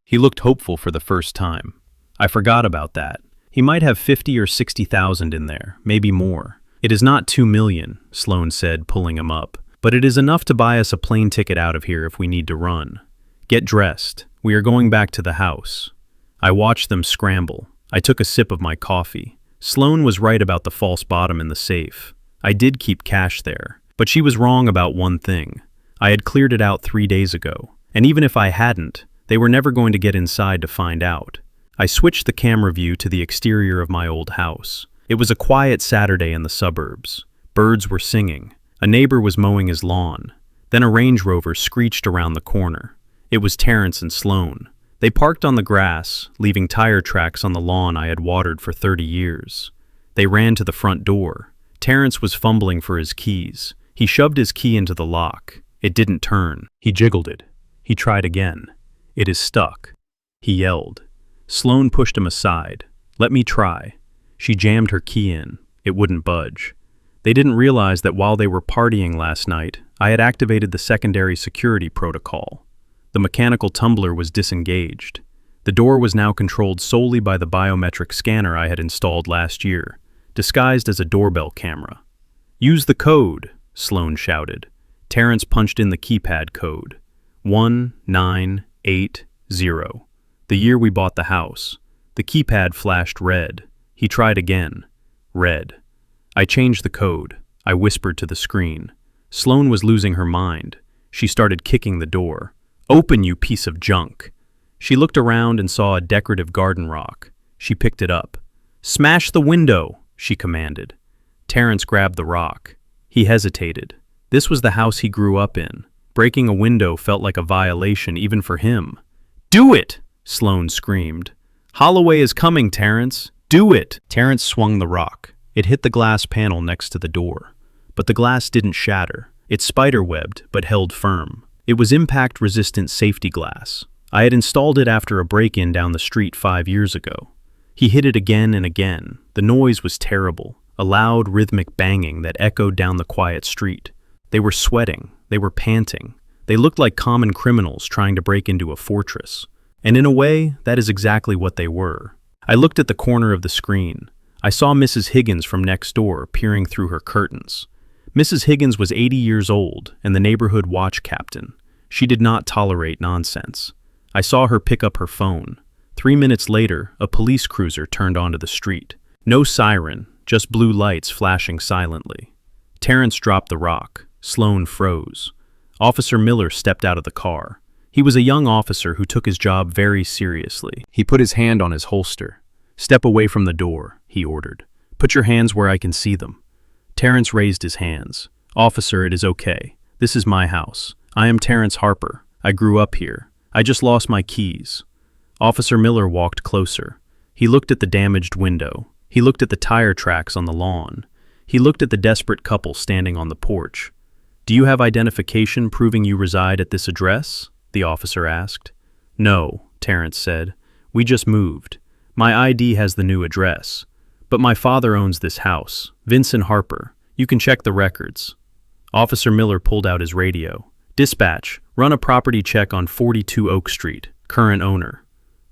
He looked hopeful for the first time. "I forgot about that. He might have 50 or 60,000 in there, maybe more. It is not 2 million, Sloane said, pulling him up, but it is enough to buy us a plane ticket out of here if we need to run. Get dressed. We are going back to the house." I watched them scramble. I took a sip of my coffee. Sloane was right about the false bottom in the safe. I did keep cash there, but she was wrong about one thing. I had cleared it out 3 days ago, and even if I hadn't, they were never going to get inside to find out. I switched the camera view to the exterior of my old house. It was a quiet Saturday in the suburbs. Birds were singing. A neighbor was mowing his lawn. Then a Range Rover screeched around the corner. It was Terrence and Sloane. They parked on the grass, leaving tire tracks on the lawn I had watered for 30 years. They ran to the front door. Terrence was fumbling for his keys. He shoved his key into the lock. It didn't turn. He jiggled it. He tried again. "It is stuck." He yelled. Sloane pushed him aside. "Let me try." She jammed her key in. It wouldn't budge. They didn't realize that while they were partying last night, I had activated the secondary security protocol. The mechanical tumbler was disengaged. The door was now controlled solely by the biometric scanner I had installed last year, disguised as a doorbell camera. "Use the code," Sloane shouted. Terrence punched in the keypad code. 1980. The year we bought the house. The keypad flashed red. He tried again. Red. I changed the code. I whispered to the screen. Sloane was losing her mind. She started kicking the door. "Open, you piece of junk." She looked around and saw a decorative garden rock. She picked it up. "Smash the window," she commanded. Terrence grabbed the rock. He hesitated. This was the house he grew up in. Breaking a window felt like a violation even for him. "Do it!" Sloane screamed. "Holloway is coming, Terrence. Do it!" Terrence swung the rock. It hit the glass panel next to the door. But the glass didn't shatter. It spiderwebbed, but held firm. It was impact-resistant safety glass. I had installed it after a break-in down the street 5 years ago. He hit it again and again. The noise was terrible, a loud, rhythmic banging that echoed down the quiet street. They were sweating. They were panting. They looked like common criminals trying to break into a fortress. And in a way, that is exactly what they were. I looked at the corner of the screen. I saw Mrs. Higgins from next door peering through her curtains. Mrs. Higgins was 80 years old and the neighborhood watch captain. She did not tolerate nonsense. I saw her pick up her phone. 3 minutes later, a police cruiser turned onto the street. No siren, just blue lights flashing silently. Terrence dropped the rock. Sloane froze. Officer Miller stepped out of the car. He was a young officer who took his job very seriously. He put his hand on his holster. "Step away from the door," he ordered. "Put your hands where I can see them." Terrence raised his hands. "Officer, it is okay. This is my house. I am Terrence Harper. I grew up here. I just lost my keys." Officer Miller walked closer. He looked at the damaged window. He looked at the tire tracks on the lawn. He looked at the desperate couple standing on the porch. "Do you have identification proving you reside at this address?" the officer asked. "No," Terrence said. "We just moved. My ID has the new address. But my father owns this house, Vincent Harper. You can check the records." Officer Miller pulled out his radio. "Dispatch, run a property check on 42 Oak Street. Current owner."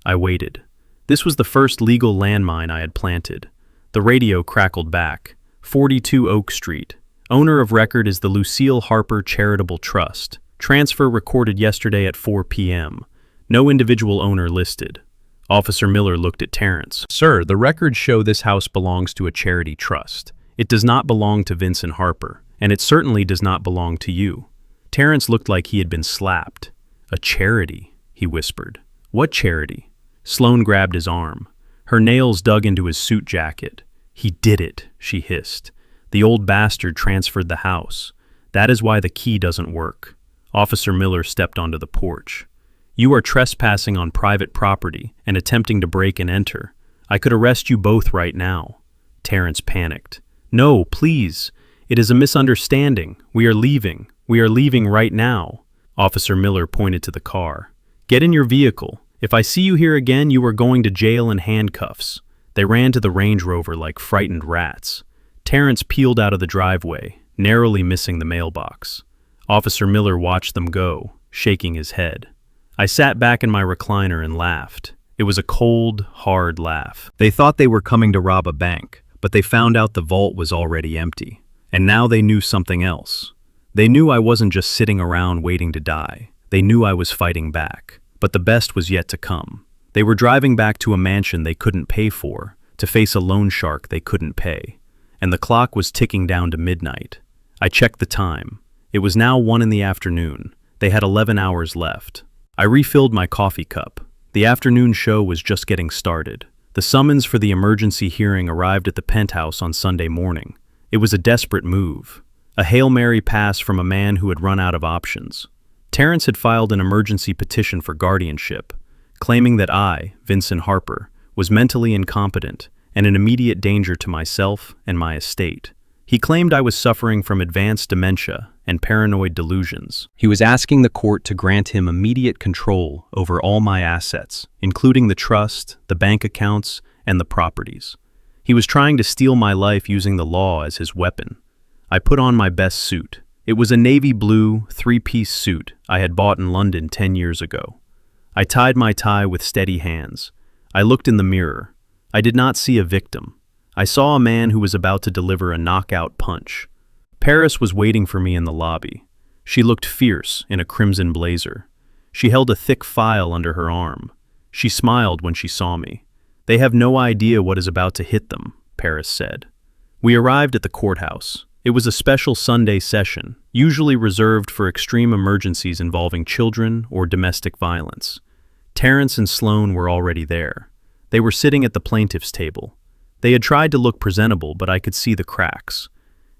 I waited. This was the first legal landmine I had planted. The radio crackled back. 42 Oak Street. Owner of record is the Lucille Harper Charitable Trust. Transfer recorded yesterday at 4 p.m. No individual owner listed. Officer Miller looked at Terrence. "Sir, the records show this house belongs to a charity trust. It does not belong to Vincent Harper, and it certainly does not belong to you." Terrence looked like he had been slapped. A charity. he whispered. What charity? Sloane grabbed his arm. Her nails dug into his suit jacket. He did it, she hissed. The old bastard transferred the house. That is why the key doesn't work. Officer Miller stepped onto the porch. You are trespassing on private property and attempting to break and enter. I could arrest you both right now. Terrence panicked. No, please. It is a misunderstanding. We are leaving. We are leaving right now. Officer Miller pointed to the car. Get in your vehicle. If I see you here again, you are going to jail in handcuffs. They ran to the Range Rover like frightened rats. Terrence peeled out of the driveway, narrowly missing the mailbox. Officer Miller watched them go, shaking his head. I sat back in my recliner and laughed. It was a cold, hard laugh. They thought they were coming to rob a bank, but they found out the vault was already empty. And now they knew something else. They knew I wasn't just sitting around waiting to die. They knew I was fighting back. But the best was yet to come. They were driving back to a mansion they couldn't pay for, to face a loan shark they couldn't pay. And the clock was ticking down to midnight. I checked the time. It was now 1 in the afternoon. They had 11 hours left. I refilled my coffee cup. The afternoon show was just getting started. The summons for the emergency hearing arrived at the penthouse on Sunday morning. It was a desperate move. A Hail Mary pass from a man who had run out of options. Terrence had filed an emergency petition for guardianship, claiming that I, Vincent Harper, was mentally incompetent and in immediate danger to myself and my estate. He claimed I was suffering from advanced dementia and paranoid delusions. He was asking the court to grant him immediate control over all my assets, including the trust, the bank accounts, and the properties. He was trying to steal my life using the law as his weapon. I put on my best suit. It was a navy blue, 3-piece suit I had bought in London 10 years ago. I tied my tie with steady hands. I looked in the mirror. I did not see a victim. I saw a man who was about to deliver a knockout punch. Paris was waiting for me in the lobby. She looked fierce in a crimson blazer. She held a thick file under her arm. She smiled when she saw me. They have no idea what is about to hit them, Paris said. We arrived at the courthouse. It was a special Sunday session, usually reserved for extreme emergencies involving children or domestic violence. Terrence and Sloane were already there. They were sitting at the plaintiff's table. They had tried to look presentable, but I could see the cracks.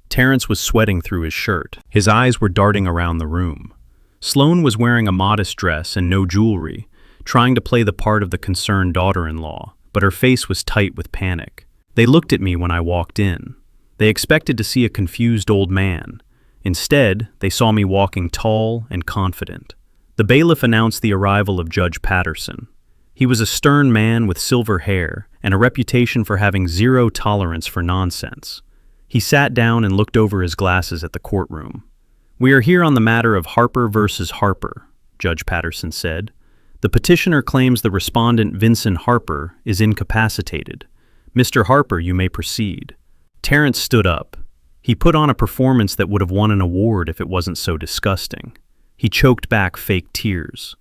Terrence was sweating through his shirt. His eyes were darting around the room. Sloane was wearing a modest dress and no jewelry, trying to play the part of the concerned daughter-in-law, but her face was tight with panic. They looked at me when I walked in. They expected to see a confused old man. Instead, they saw me walking tall and confident. The bailiff announced the arrival of Judge Patterson. He was a stern man with silver hair and a reputation for having zero tolerance for nonsense. He sat down and looked over his glasses at the courtroom. "We are here on the matter of Harper versus Harper," Judge Patterson said. "The petitioner claims the respondent Vincent Harper is incapacitated. Mr. Harper, you may proceed." Terrence stood up. He put on a performance that would have won an award if it wasn't so disgusting. He choked back fake tears.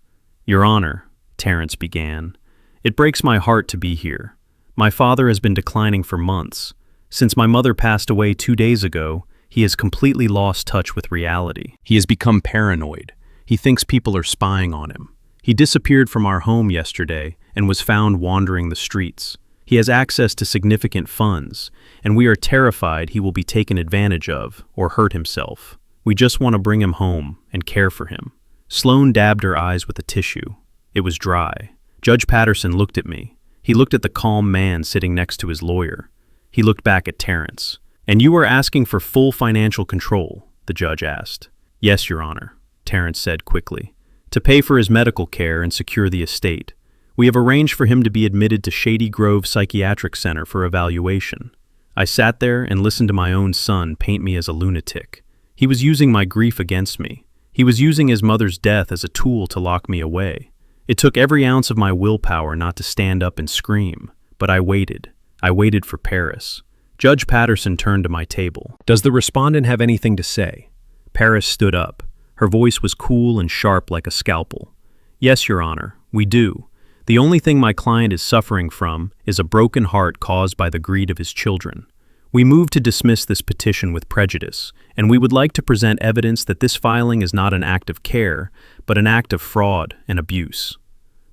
"Your Honor," Terrence began, "it breaks my heart to be here. My father has been declining for months. Since my mother passed away 2 days ago, he has completely lost touch with reality. He has become paranoid. He thinks people are spying on him. He disappeared from our home yesterday and was found wandering the streets. He has access to significant funds, and we are terrified he will be taken advantage of or hurt himself. We just want to bring him home and care for him." Sloane dabbed her eyes with a tissue. It was dry. Judge Patterson looked at me. He looked at the calm man sitting next to his lawyer. He looked back at Terrence. "And you are asking for full financial control?" the judge asked. "Yes, Your Honor," Terrence said quickly. "To pay for his medical care and secure the estate. We have arranged for him to be admitted to Shady Grove Psychiatric Center for evaluation." I sat there and listened to my own son paint me as a lunatic. He was using my grief against me. He was using his mother's death as a tool to lock me away. It took every ounce of my willpower not to stand up and scream, but I waited. I waited for Paris. Judge Patterson turned to my table. "Does the respondent have anything to say?" Paris stood up. Her voice was cool and sharp like a scalpel. "Yes, Your Honor, we do. The only thing my client is suffering from is a broken heart caused by the greed of his children. We move to dismiss this petition with prejudice, and we would like to present evidence that this filing is not an act of care, but an act of fraud and abuse."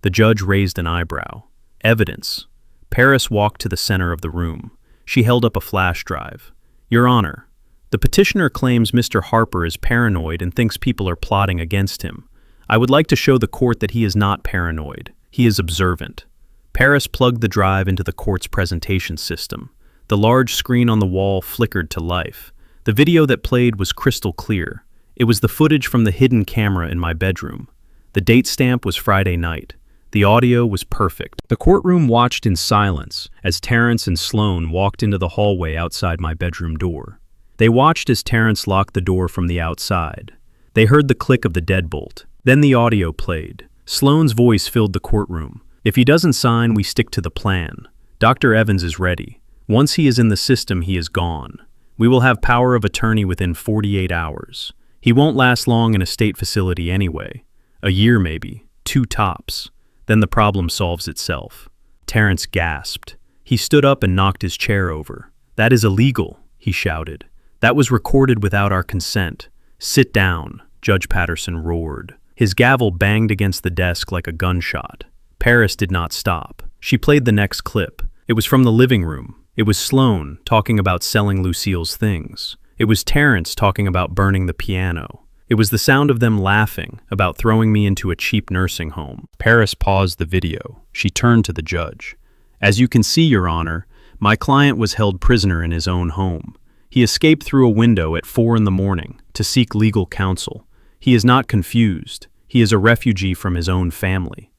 The judge raised an eyebrow. Evidence. Paris walked to the center of the room. She held up a flash drive. Your Honor, the petitioner claims Mr. Harper is paranoid and thinks people are plotting against him. I would like to show the court that he is not paranoid. He is observant. Paris plugged the drive into the court's presentation system. The large screen on the wall flickered to life. The video that played was crystal clear. It was the footage from the hidden camera in my bedroom. The date stamp was Friday night. The audio was perfect. The courtroom watched in silence as Terrence and Sloan walked into the hallway outside my bedroom door. They watched as Terrence locked the door from the outside. They heard the click of the deadbolt. Then the audio played. Sloan's voice filled the courtroom. If he doesn't sign, we stick to the plan. Dr. Evans is ready. Once he is in the system, he is gone. We will have power of attorney within 48 hours. He won't last long in a state facility anyway. A year maybe, 2 tops. Then the problem solves itself. Terrence gasped. He stood up and knocked his chair over. That is illegal, he shouted. That was recorded without our consent. Sit down, Judge Patterson roared. His gavel banged against the desk like a gunshot. Paris did not stop. She played the next clip. It was from the living room. It was Sloan talking about selling Lucille's things. It was Terrence talking about burning the piano. It was the sound of them laughing about throwing me into a cheap nursing home. Paris paused the video. She turned to the judge. As you can see, Your Honor, my client was held prisoner in his own home. He escaped through a window at 4 a.m. to seek legal counsel. He is not confused. He is a refugee from his own family.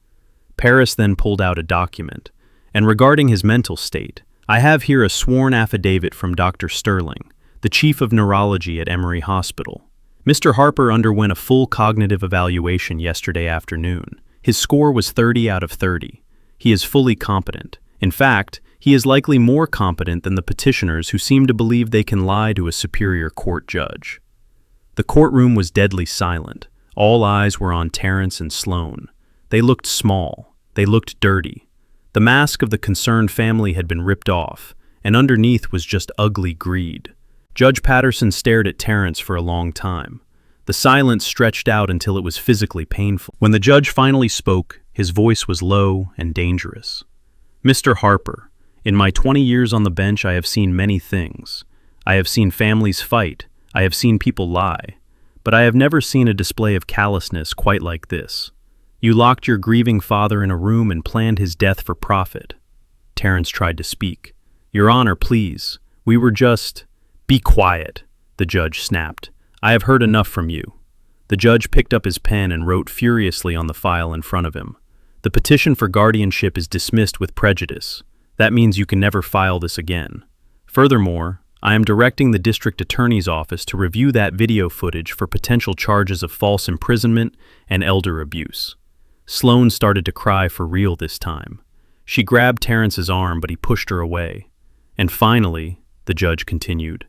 Paris then pulled out a document. And regarding his mental state, I have here a sworn affidavit from Dr. Sterling, the chief of neurology at Emory Hospital. Mr. Harper underwent a full cognitive evaluation yesterday afternoon. His score was 30 out of 30. He is fully competent. In fact, he is likely more competent than the petitioners who seem to believe they can lie to a superior court judge. The courtroom was deadly silent. All eyes were on Terrence and Sloan. They looked small. They looked dirty. The mask of the concerned family had been ripped off, and underneath was just ugly greed. Judge Patterson stared at Terrence for a long time. The silence stretched out until it was physically painful. When the judge finally spoke, his voice was low and dangerous. Mr. Harper, in my 20 years on the bench, I have seen many things. I have seen families fight. I have seen people lie. But I have never seen a display of callousness quite like this. You locked your grieving father in a room and planned his death for profit. Terrence tried to speak. Your Honor, please. We were just... Be quiet, the judge snapped. I have heard enough from you. The judge picked up his pen and wrote furiously on the file in front of him. The petition for guardianship is dismissed with prejudice. That means you can never file this again. Furthermore, I am directing the district attorney's office to review that video footage for potential charges of false imprisonment and elder abuse. Sloan started to cry for real this time. She grabbed Terrence's arm, but he pushed her away. And finally, the judge continued,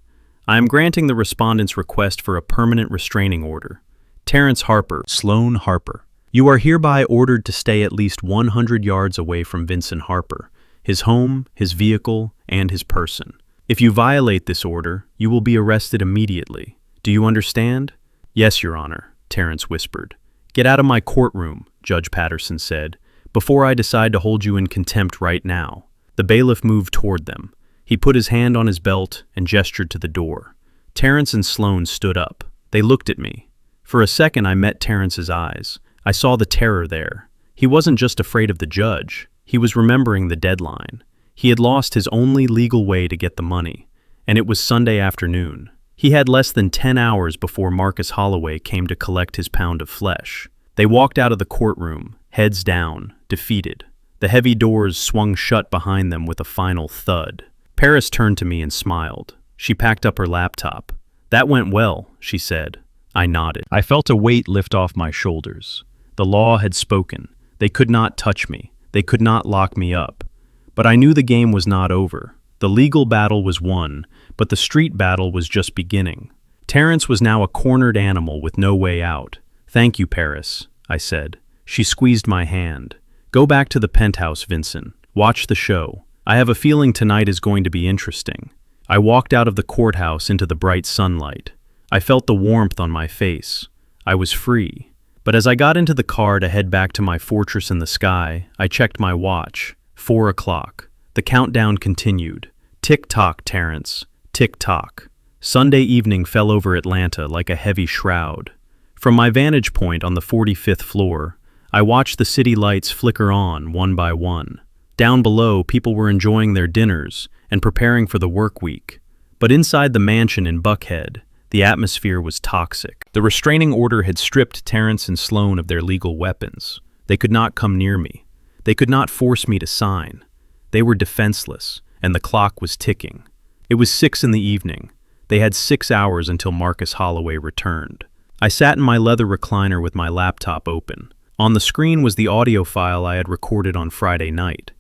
I am granting the respondent's request for a permanent restraining order. Terrence Harper, Sloan Harper, you are hereby ordered to stay at least 100 yards away from Vincent Harper, his home, his vehicle, and his person. If you violate this order, you will be arrested immediately. Do you understand? Yes, Your Honor, Terrence whispered. Get out of my courtroom, Judge Patterson said, before I decide to hold you in contempt right now. The bailiff moved toward them. He put his hand on his belt and gestured to the door. Terrence and Sloan stood up. They looked at me. For a second, I met Terrence's eyes. I saw the terror there. He wasn't just afraid of the judge. He was remembering the deadline. He had lost his only legal way to get the money, and it was Sunday afternoon. He had less than 10 hours before Marcus Holloway came to collect his pound of flesh. They walked out of the courtroom, heads down, defeated. The heavy doors swung shut behind them with a final thud. Paris turned to me and smiled. She packed up her laptop. That went well, she said. I nodded. I felt a weight lift off my shoulders. The law had spoken. They could not touch me. They could not lock me up. But I knew the game was not over. The legal battle was won, but the street battle was just beginning. Terrence was now a cornered animal with no way out. Thank you, Paris, I said. She squeezed my hand. Go back to the penthouse, Vincent. Watch the show. I have a feeling tonight is going to be interesting. I walked out of the courthouse into the bright sunlight. I felt the warmth on my face. I was free. But as I got into the car to head back to my fortress in the sky, I checked my watch. 4 o'clock. The countdown continued. Tick-tock, Terrence. Tick-tock. Sunday evening fell over Atlanta like a heavy shroud. From my vantage point on the 45th floor, I watched the city lights flicker on one by one. Down below, people were enjoying their dinners and preparing for the work week. But inside the mansion in Buckhead, the atmosphere was toxic. The restraining order had stripped Terrence and Sloan of their legal weapons. They could not come near me. They could not force me to sign. They were defenseless, and the clock was ticking. It was 6 in the evening. They had 6 hours until Marcus Holloway returned. I sat in my leather recliner with my laptop open. On the screen was the audio file I had recorded on Friday night.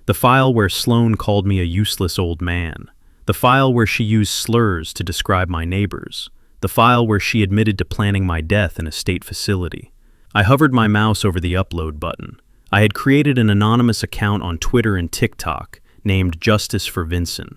The file where Sloan called me a useless old man. The file where she used slurs to describe my neighbors. The file where she admitted to planning my death in a state facility. I hovered my mouse over the upload button. I had created an anonymous account on Twitter and TikTok named Justice for Vincent.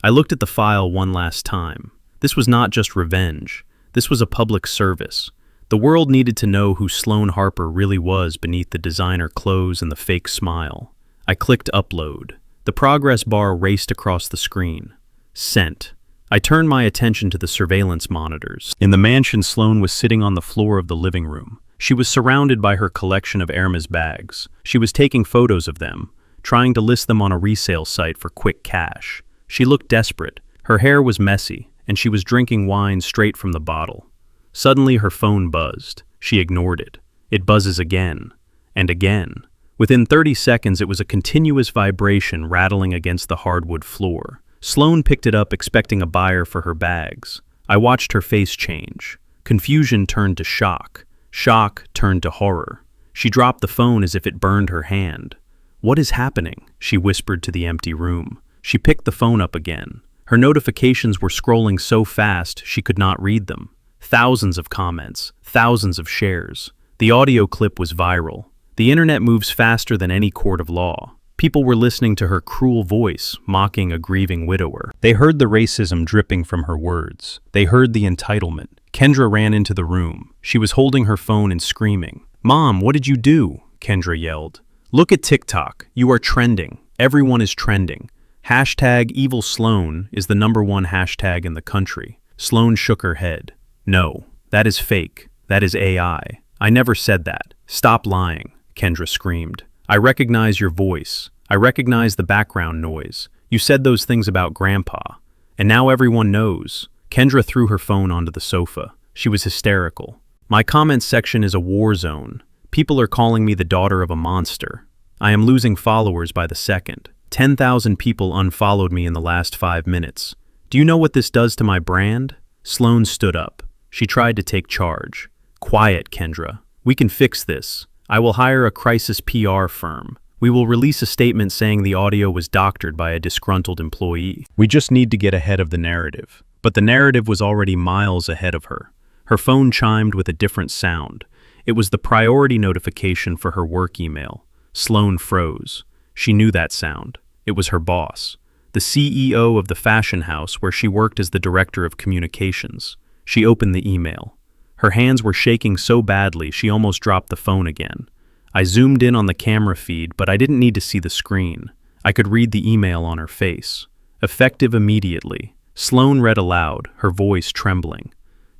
I looked at the file one last time. This was not just revenge. This was a public service. The world needed to know who Sloan Harper really was beneath the designer clothes and the fake smile. I clicked upload. The progress bar raced across the screen. Sent. I turned my attention to the surveillance monitors. In the mansion, Sloan was sitting on the floor of the living room. She was surrounded by her collection of Hermes bags. She was taking photos of them, trying to list them on a resale site for quick cash. She looked desperate. Her hair was messy, and she was drinking wine straight from the bottle. Suddenly her phone buzzed. She ignored it. It buzzes again, and again. Within 30 seconds it was a continuous vibration rattling against the hardwood floor. Sloan picked it up expecting a buyer for her bags. I watched her face change. Confusion turned to shock. Shock turned to horror. She dropped the phone as if it burned her hand. "What is happening?" she whispered to the empty room. She picked the phone up again. Her notifications were scrolling so fast she could not read them. Thousands of comments, thousands of shares. The audio clip was viral. The internet moves faster than any court of law. People were listening to her cruel voice, mocking a grieving widower. They heard the racism dripping from her words. They heard the entitlement. Kendra ran into the room. She was holding her phone and screaming. "Mom, what did you do?" Kendra yelled. "Look at TikTok. You are trending. Everyone is trending. Hashtag Evil Sloan is the #1 hashtag in the country." Sloan shook her head. "No, that is fake. That is AI. I never said that. Stop lying," Kendra screamed. "I recognize your voice. I recognize the background noise. You said those things about Grandpa. And now everyone knows." Kendra threw her phone onto the sofa. She was hysterical. "My comments section is a war zone. People are calling me the daughter of a monster. I am losing followers by the second. 10,000 people unfollowed me in the last 5 minutes. Do you know what this does to my brand?" Sloan stood up. She tried to take charge. "Quiet, Kendra. We can fix this. I will hire a crisis PR firm. We will release a statement saying the audio was doctored by a disgruntled employee. We just need to get ahead of the narrative." But the narrative was already miles ahead of her. Her phone chimed with a different sound. It was the priority notification for her work email. Sloan froze. She knew that sound. It was her boss, the CEO of the fashion house where she worked as the director of communications. She opened the email. Her hands were shaking so badly she almost dropped the phone again. I zoomed in on the camera feed, but I didn't need to see the screen. I could read the email on her face. "Effective immediately." Sloan read aloud, her voice trembling.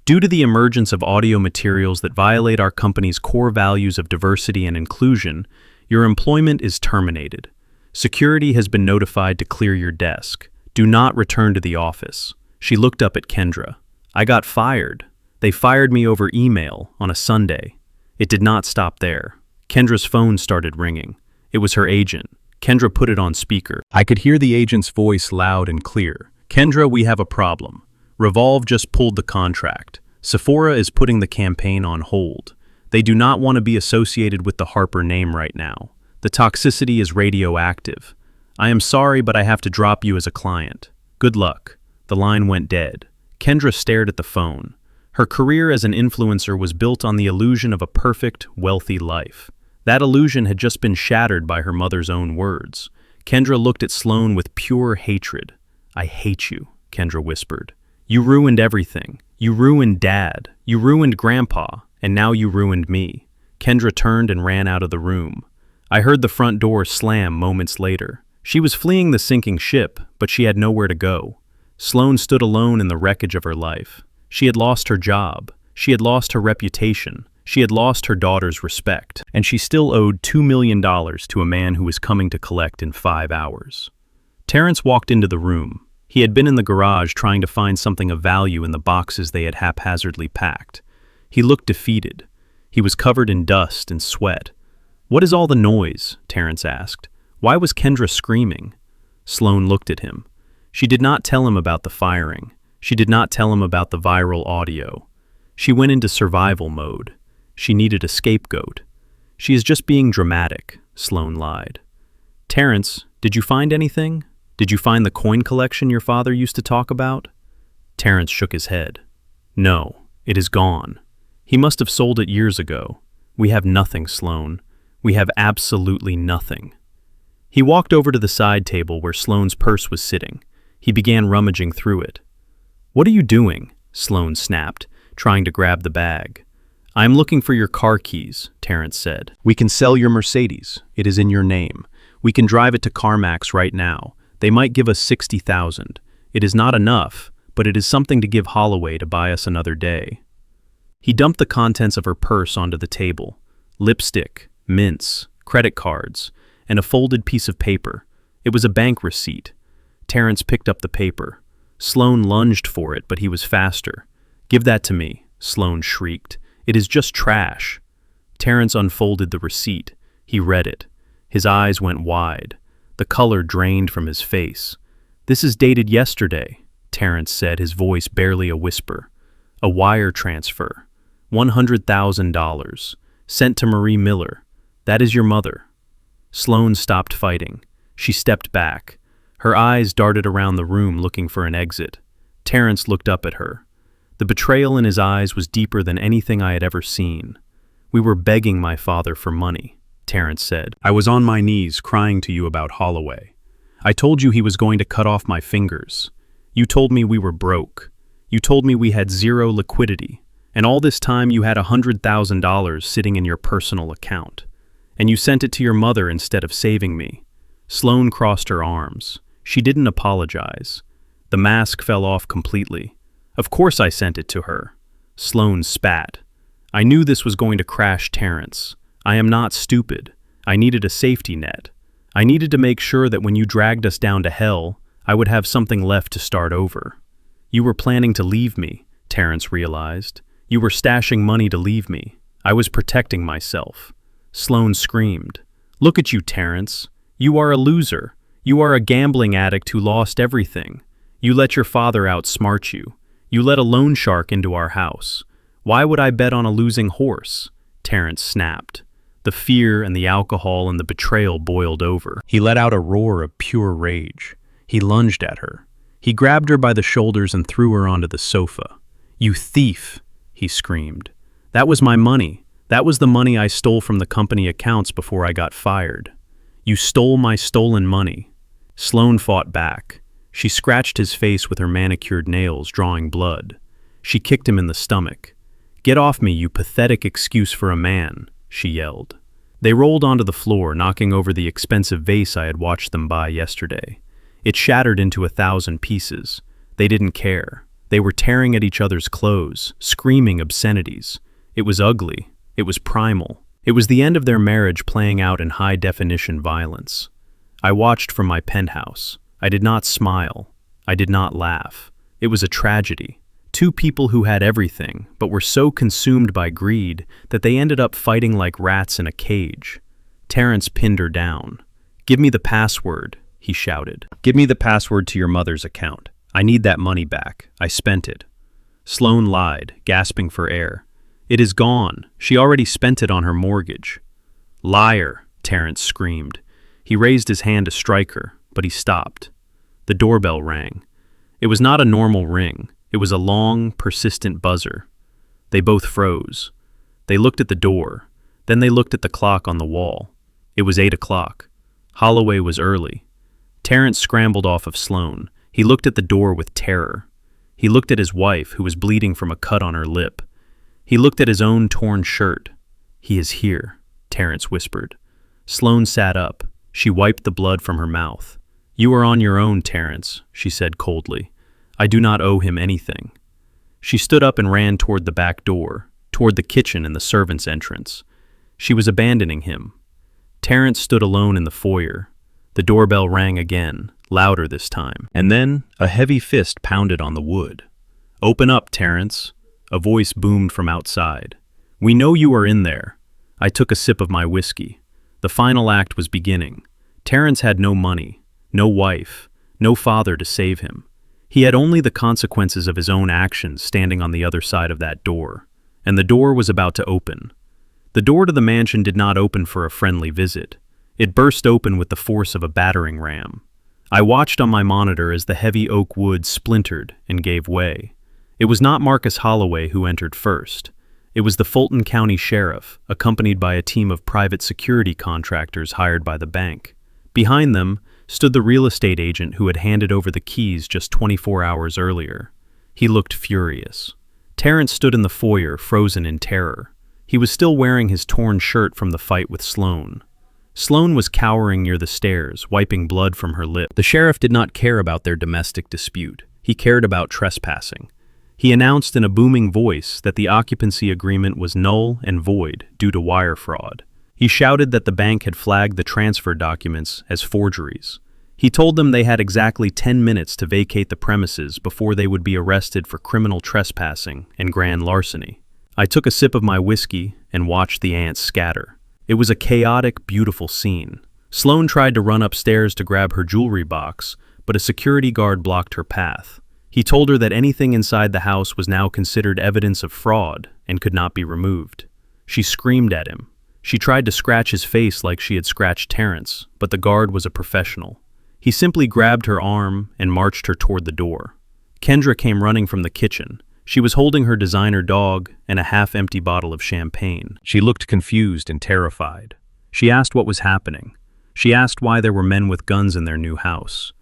"Due to the emergence of audio materials that violate our company's core values of diversity and inclusion, your employment is terminated. Security has been notified to clear your desk. Do not return to the office." She looked up at Kendra. "I got fired. They fired me over email on a Sunday." It did not stop there. Kendra's phone started ringing. It was her agent. Kendra put it on speaker. I could hear the agent's voice loud and clear. "Kendra, we have a problem. Revolve just pulled the contract. Sephora is putting the campaign on hold. They do not want to be associated with the Harper name right now. The toxicity is radioactive. I am sorry, but I have to drop you as a client. Good luck." The line went dead. Kendra stared at the phone. Her career as an influencer was built on the illusion of a perfect, wealthy life. That illusion had just been shattered by her mother's own words. Kendra looked at Sloan with pure hatred. "I hate you," Kendra whispered. "You ruined everything. You ruined Dad. You ruined Grandpa. And now you ruined me. Kendra turned and ran out of the room. I heard the front door slam moments later. She was fleeing the sinking ship, but she had nowhere to go. Sloane stood alone in the wreckage of her life. She had lost her job. She had lost her reputation. She had lost her daughter's respect. And she still owed $2 million to a man who was coming to collect in 5 hours. Terrence walked into the room. He had been in the garage trying to find something of value in the boxes they had haphazardly packed. He looked defeated. He was covered in dust and sweat. "What is all the noise?" Terrence asked. "Why was Kendra screaming?" Sloane looked at him. She did not tell him about the firing. She did not tell him about the viral audio. She went into survival mode. She needed a scapegoat. "She is just being dramatic," Sloane lied. "Terrence, did you find anything? Did you find the coin collection your father used to talk about?" Terrence shook his head. "No, it is gone. He must have sold it years ago. We have nothing, Sloane. We have absolutely nothing." He walked over to the side table where Sloane's purse was sitting. He began rummaging through it. "What are you doing?" Sloane snapped, trying to grab the bag. "I am looking for your car keys," Terrence said. "We can sell your Mercedes. It is in your name. We can drive it to CarMax right now. They might give us $60,000. It is not enough, but it is something to give Holloway to buy us another day." He dumped the contents of her purse onto the table. Lipstick, mints, credit cards, and a folded piece of paper. It was a bank receipt. Terrence picked up the paper. Sloane lunged for it, but he was faster. "Give that to me," Sloane shrieked. "It is just trash." Terrence unfolded the receipt. He read it. His eyes went wide. The color drained from his face. "This is dated yesterday," Terrence said, his voice barely a whisper. "A wire transfer. $100,000. Sent to Marie Miller. That is your mother." Sloane stopped fighting. She stepped back. Her eyes darted around the room looking for an exit. Terrence looked up at her. The betrayal in his eyes was deeper than anything I had ever seen. "We were begging my father for money," Terrence said. "I was on my knees crying to you about Holloway. I told you he was going to cut off my fingers. You told me we were broke. You told me we had zero liquidity. And all this time you had $100,000 sitting in your personal account. And you sent it to your mother instead of saving me." Sloane crossed her arms. She didn't apologize. The mask fell off completely. "Of course I sent it to her." Sloane spat. "I knew this was going to crash, Terrence. I am not stupid. I needed a safety net. I needed to make sure that when you dragged us down to hell, I would have something left to start over." "You were planning to leave me," Terrence realized. "You were stashing money to leave me. I was protecting myself." Sloane screamed. "Look at you, Terrence. You are a loser. You are a gambling addict who lost everything. You let your father outsmart you. You let a loan shark into our house. Why would I bet on a losing horse?" Terrence snapped. The fear and the alcohol and the betrayal boiled over. He let out a roar of pure rage. He lunged at her. He grabbed her by the shoulders and threw her onto the sofa. "You thief!" he screamed. "That was my money. That was the money I stole from the company accounts before I got fired. You stole my stolen money." Sloane fought back. She scratched his face with her manicured nails, drawing blood. She kicked him in the stomach. "Get off me, you pathetic excuse for a man," she yelled. They rolled onto the floor, knocking over the expensive vase I had watched them buy yesterday. It shattered into 1,000 pieces. They didn't care. They were tearing at each other's clothes, screaming obscenities. It was ugly. It was primal. It was the end of their marriage playing out in high-definition violence. I watched from my penthouse. I did not smile. I did not laugh. It was a tragedy. Two people who had everything, but were so consumed by greed that they ended up fighting like rats in a cage. Terrence pinned her down. "Give me the password," he shouted. "Give me the password to your mother's account. I need that money back. I spent it." Sloane lied, gasping for air. "It is gone. She already spent it on her mortgage." "Liar," Terrence screamed. He raised his hand to strike her, but he stopped. The doorbell rang. It was not a normal ring. It was a long, persistent buzzer. They both froze. They looked at the door. Then they looked at the clock on the wall. It was 8 o'clock. Holloway was early. Terrence scrambled off of Sloane. He looked at the door with terror. He looked at his wife, who was bleeding from a cut on her lip. He looked at his own torn shirt. "He is here," Terrence whispered. Sloane sat up. She wiped the blood from her mouth. "You are on your own, Terrence," she said coldly. "I do not owe him anything." She stood up and ran toward the back door, toward the kitchen and the servants' entrance. She was abandoning him. Terrence stood alone in the foyer. The doorbell rang again, louder this time, and then a heavy fist pounded on the wood. "Open up, Terrence," a voice boomed from outside. "We know you are in there." I took a sip of my whiskey. The final act was beginning. Terrence had no money, no wife, no father to save him. He had only the consequences of his own actions standing on the other side of that door, and the door was about to open. The door to the mansion did not open for a friendly visit. It burst open with the force of a battering ram. I watched on my monitor as the heavy oak wood splintered and gave way. It was not Marcus Holloway who entered first. It was the Fulton County Sheriff, accompanied by a team of private security contractors hired by the bank. Behind them stood the real estate agent who had handed over the keys just 24 hours earlier. He looked furious. Terrence stood in the foyer, frozen in terror. He was still wearing his torn shirt from the fight with Sloane. Sloane was cowering near the stairs, wiping blood from her lip. The sheriff did not care about their domestic dispute. He cared about trespassing. He announced in a booming voice that the occupancy agreement was null and void due to wire fraud. He shouted that the bank had flagged the transfer documents as forgeries. He told them they had exactly 10 minutes to vacate the premises before they would be arrested for criminal trespassing and grand larceny. I took a sip of my whiskey and watched the ants scatter. It was a chaotic, beautiful scene. Sloane tried to run upstairs to grab her jewelry box, but a security guard blocked her path. He told her that anything inside the house was now considered evidence of fraud and could not be removed. She screamed at him. She tried to scratch his face like she had scratched Terrence, but the guard was a professional. He simply grabbed her arm and marched her toward the door. Kendra came running from the kitchen. She was holding her designer dog and a half-empty bottle of champagne. She looked confused and terrified. She asked what was happening. She asked why there were men with guns in their new house.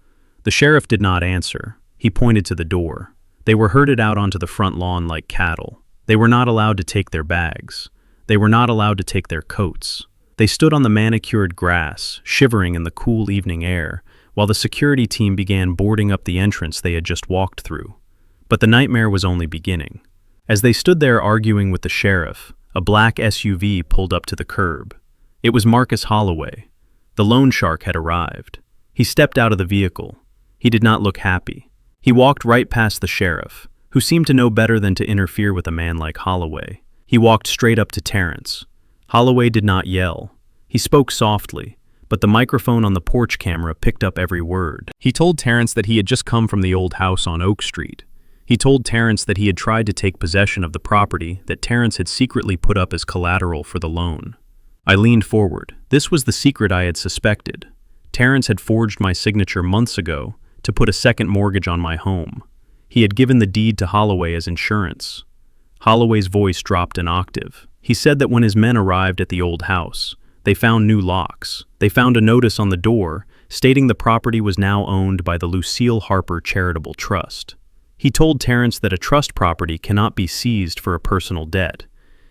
The sheriff did not answer. He pointed to the door. They were herded out onto the front lawn like cattle. They were not allowed to take their bags. They were not allowed to take their coats. They stood on the manicured grass, shivering in the cool evening air, while the security team began boarding up the entrance they had just walked through. But the nightmare was only beginning. As they stood there arguing with the sheriff, a black SUV pulled up to the curb. It was Marcus Holloway. The loan shark had arrived. He stepped out of the vehicle. He did not look happy. He walked right past the sheriff, who seemed to know better than to interfere with a man like Holloway. He walked straight up to Terrence. Holloway did not yell. He spoke softly, but the microphone on the porch camera picked up every word. He told Terrence that he had just come from the old house on Oak Street. He told Terrence that he had tried to take possession of the property that Terrence had secretly put up as collateral for the loan. I leaned forward. This was the secret I had suspected. Terrence had forged my signature months ago to put a second mortgage on my home. He had given the deed to Holloway as insurance. Holloway's voice dropped an octave. He said that when his men arrived at the old house, they found new locks. They found a notice on the door stating the property was now owned by the Lucille Harper Charitable Trust. He told Terrence that a trust property cannot be seized for a personal debt.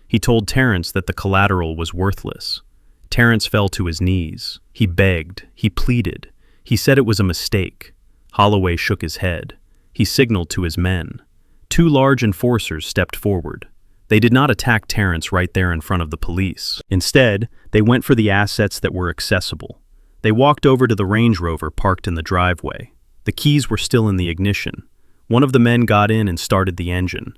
He told Terrence that the collateral was worthless. Terrence fell to his knees. He begged. He pleaded. He said it was a mistake. Holloway shook his head. He signaled to his men. Two large enforcers stepped forward. They did not attack Terrence right there in front of the police. Instead, they went for the assets that were accessible. They walked over to the Range Rover parked in the driveway. The keys were still in the ignition. One of the men got in and started the engine.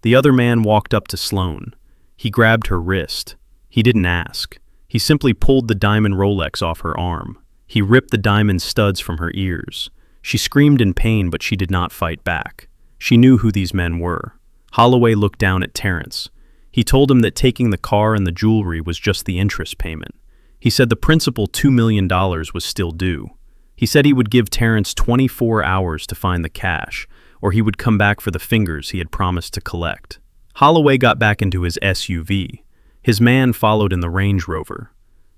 The other man walked up to Sloane. He grabbed her wrist. He didn't ask. He simply pulled the diamond Rolex off her arm. He ripped the diamond studs from her ears. She screamed in pain, but she did not fight back. She knew who these men were. Holloway looked down at Terrence. He told him that taking the car and the jewelry was just the interest payment. He said the principal $2 million was still due. He said he would give Terrence 24 hours to find the cash, or he would come back for the fingers he had promised to collect. Holloway got back into his SUV. His man followed in the Range Rover.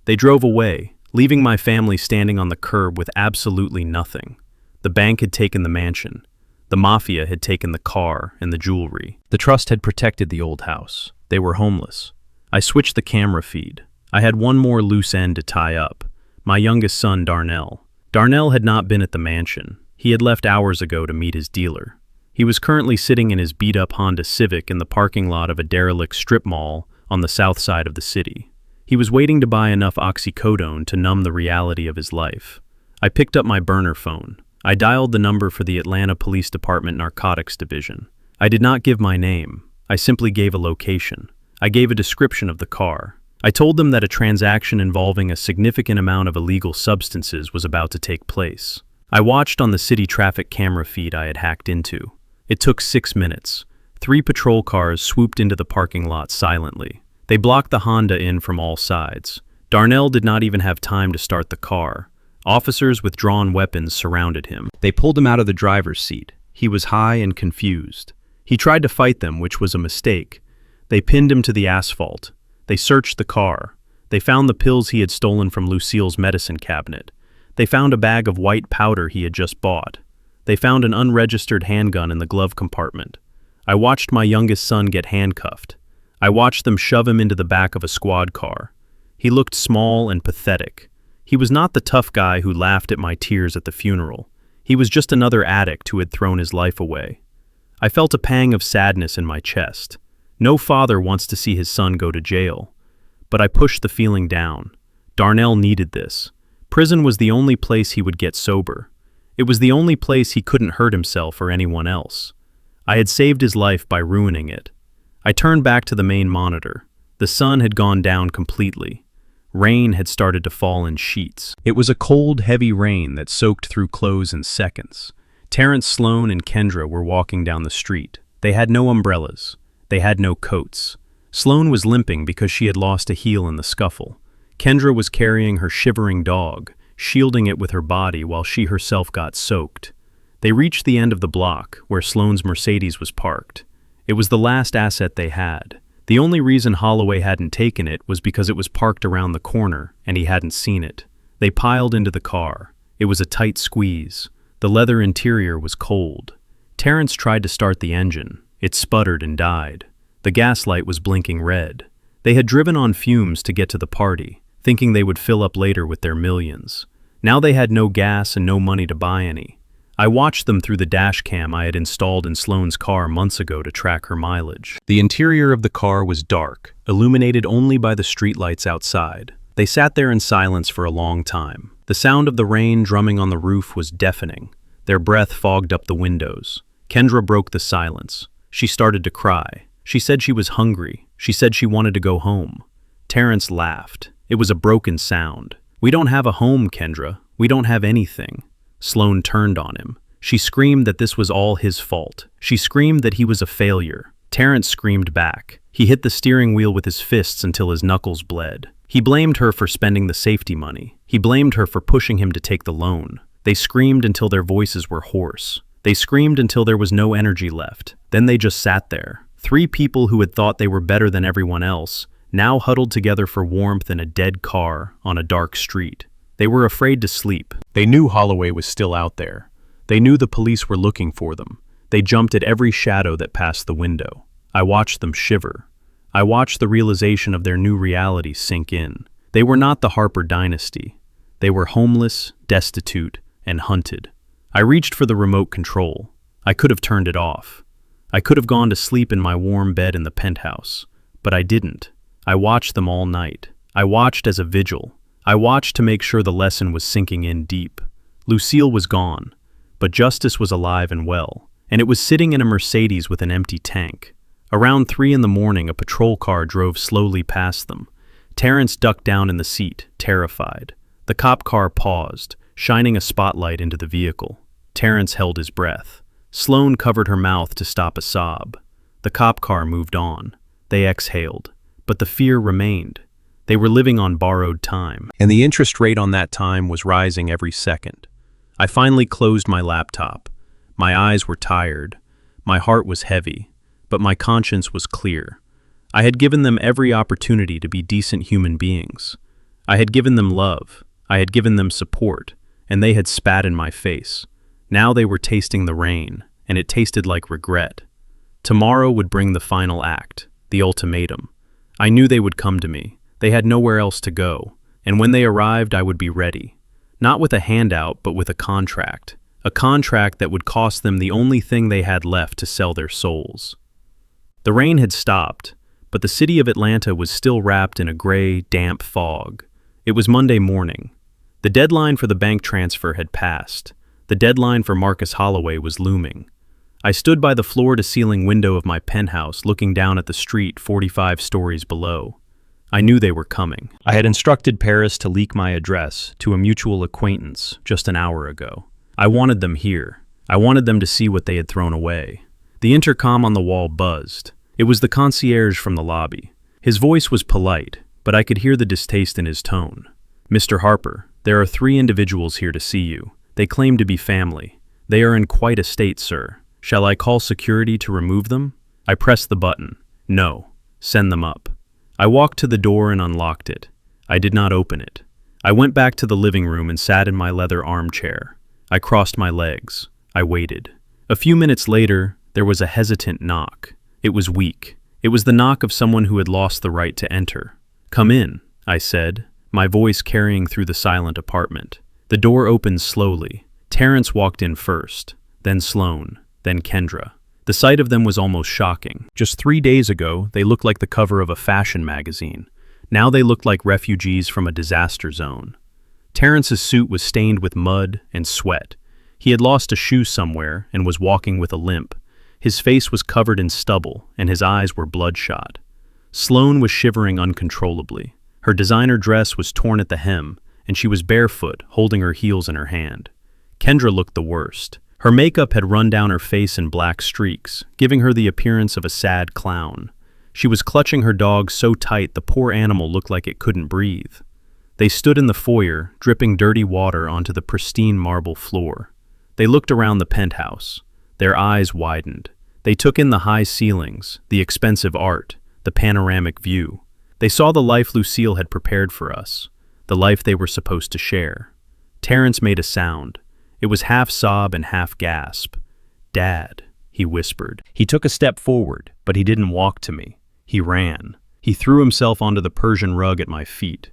They drove away, leaving my family standing on the curb with absolutely nothing. The bank had taken the mansion. The mafia had taken the car and the jewelry. The trust had protected the old house. They were homeless. I switched the camera feed. I had one more loose end to tie up. My youngest son, Darnell. Darnell had not been at the mansion. He had left hours ago to meet his dealer. He was currently sitting in his beat-up Honda Civic in the parking lot of a derelict strip mall on the south side of the city. He was waiting to buy enough oxycodone to numb the reality of his life. I picked up my burner phone. I dialed the number for the Atlanta Police Department Narcotics Division. I did not give my name. I simply gave a location. I gave a description of the car. I told them that a transaction involving a significant amount of illegal substances was about to take place. I watched on the city traffic camera feed I had hacked into. It took 6 minutes. 3 patrol cars swooped into the parking lot silently. They blocked the Honda in from all sides. Darnell did not even have time to start the car. Officers with drawn weapons surrounded him. They pulled him out of the driver's seat. He was high and confused. He tried to fight them, which was a mistake. They pinned him to the asphalt. They searched the car. They found the pills he had stolen from Lucille's medicine cabinet. They found a bag of white powder he had just bought. They found an unregistered handgun in the glove compartment. I watched my youngest son get handcuffed. I watched them shove him into the back of a squad car. He looked small and pathetic. He was not the tough guy who laughed at my tears at the funeral. He was just another addict who had thrown his life away. I felt a pang of sadness in my chest. No father wants to see his son go to jail. But I pushed the feeling down. Darnell needed this. Prison was the only place he would get sober. It was the only place he couldn't hurt himself or anyone else. I had saved his life by ruining it. I turned back to the main monitor. The sun had gone down completely. Rain had started to fall in sheets. It was a cold, heavy rain that soaked through clothes in seconds. Terrence, Sloan, and Kendra were walking down the street. They had no umbrellas. They had no coats. Sloan was limping because she had lost a heel in the scuffle. Kendra was carrying her shivering dog, shielding it with her body while she herself got soaked. They reached the end of the block, where Sloan's Mercedes was parked. It was the last asset they had. The only reason Holloway hadn't taken it was because it was parked around the corner, and he hadn't seen it. They piled into the car. It was a tight squeeze. The leather interior was cold. Terrence tried to start the engine. It sputtered and died. The gaslight was blinking red. They had driven on fumes to get to the party, thinking they would fill up later with their millions. Now they had no gas and no money to buy any. I watched them through the dash cam I had installed in Sloan's car months ago to track her mileage. The interior of the car was dark, illuminated only by the streetlights outside. They sat there in silence for a long time. The sound of the rain drumming on the roof was deafening. Their breath fogged up the windows. Kendra broke the silence. She started to cry. She said she was hungry. She said she wanted to go home. Terrence laughed. It was a broken sound. "We don't have a home, Kendra. We don't have anything." Sloan turned on him. She screamed that this was all his fault. She screamed that he was a failure. Terrence screamed back. He hit the steering wheel with his fists until his knuckles bled. He blamed her for spending the safety money. He blamed her for pushing him to take the loan. They screamed until their voices were hoarse. They screamed until there was no energy left. Then they just sat there. 3 people who had thought they were better than everyone else, now huddled together for warmth in a dead car on a dark street. They were afraid to sleep. They knew Holloway was still out there. They knew the police were looking for them. They jumped at every shadow that passed the window. I watched them shiver. I watched the realization of their new reality sink in. They were not the Harper dynasty. They were homeless, destitute, and hunted. I reached for the remote control. I could have turned it off. I could have gone to sleep in my warm bed in the penthouse, but I didn't. I watched them all night. I watched as a vigil. I watched to make sure the lesson was sinking in deep. Lucille was gone, but justice was alive and well, and it was sitting in a Mercedes with an empty tank. Around 3 in the morning, a patrol car drove slowly past them. Terrence ducked down in the seat, terrified. The cop car paused, shining a spotlight into the vehicle. Terrence held his breath. Sloan covered her mouth to stop a sob. The cop car moved on. They exhaled, but the fear remained. They were living on borrowed time, and the interest rate on that time was rising every second. I finally closed my laptop. My eyes were tired. My heart was heavy, but my conscience was clear. I had given them every opportunity to be decent human beings. I had given them love. I had given them support, and they had spat in my face. Now they were tasting the rain, and it tasted like regret. Tomorrow would bring the final act, the ultimatum. I knew they would come to me. They had nowhere else to go. And when they arrived, I would be ready. Not with a handout, but with a contract. A contract that would cost them the only thing they had left to sell their souls. The rain had stopped, but the city of Atlanta was still wrapped in a gray, damp fog. It was Monday morning. The deadline for the bank transfer had passed. The deadline for Marcus Holloway was looming. I stood by the floor-to-ceiling window of my penthouse looking down at the street 45 stories below. I knew they were coming. I had instructed Paris to leak my address to a mutual acquaintance just an hour ago. I wanted them here. I wanted them to see what they had thrown away. The intercom on the wall buzzed. It was the concierge from the lobby. His voice was polite, but I could hear the distaste in his tone. "Mr. Harper, there are 3 individuals here to see you. They claim to be family. They are in quite a state, sir. Shall I call security to remove them?" I pressed the button. "No. Send them up." I walked to the door and unlocked it. I did not open it. I went back to the living room and sat in my leather armchair. I crossed my legs. I waited. A few minutes later, there was a hesitant knock. It was weak. It was the knock of someone who had lost the right to enter. "Come in," I said, my voice carrying through the silent apartment. The door opened slowly. Terrence walked in first, then Sloane, then Kendra. The sight of them was almost shocking. Just 3 days ago, they looked like the cover of a fashion magazine. Now they looked like refugees from a disaster zone. Terrence's suit was stained with mud and sweat. He had lost a shoe somewhere and was walking with a limp. His face was covered in stubble and his eyes were bloodshot. Sloane was shivering uncontrollably. Her designer dress was torn at the hem, and she was barefoot, holding her heels in her hand. Kendra looked the worst. Her makeup had run down her face in black streaks, giving her the appearance of a sad clown. She was clutching her dog so tight the poor animal looked like it couldn't breathe. They stood in the foyer, dripping dirty water onto the pristine marble floor. They looked around the penthouse. Their eyes widened. They took in the high ceilings, the expensive art, the panoramic view. They saw the life Lucille had prepared for us, the life they were supposed to share. Terrence made a sound. It was half sob and half gasp. "Dad," he whispered. He took a step forward, but he didn't walk to me. He ran. He threw himself onto the Persian rug at my feet.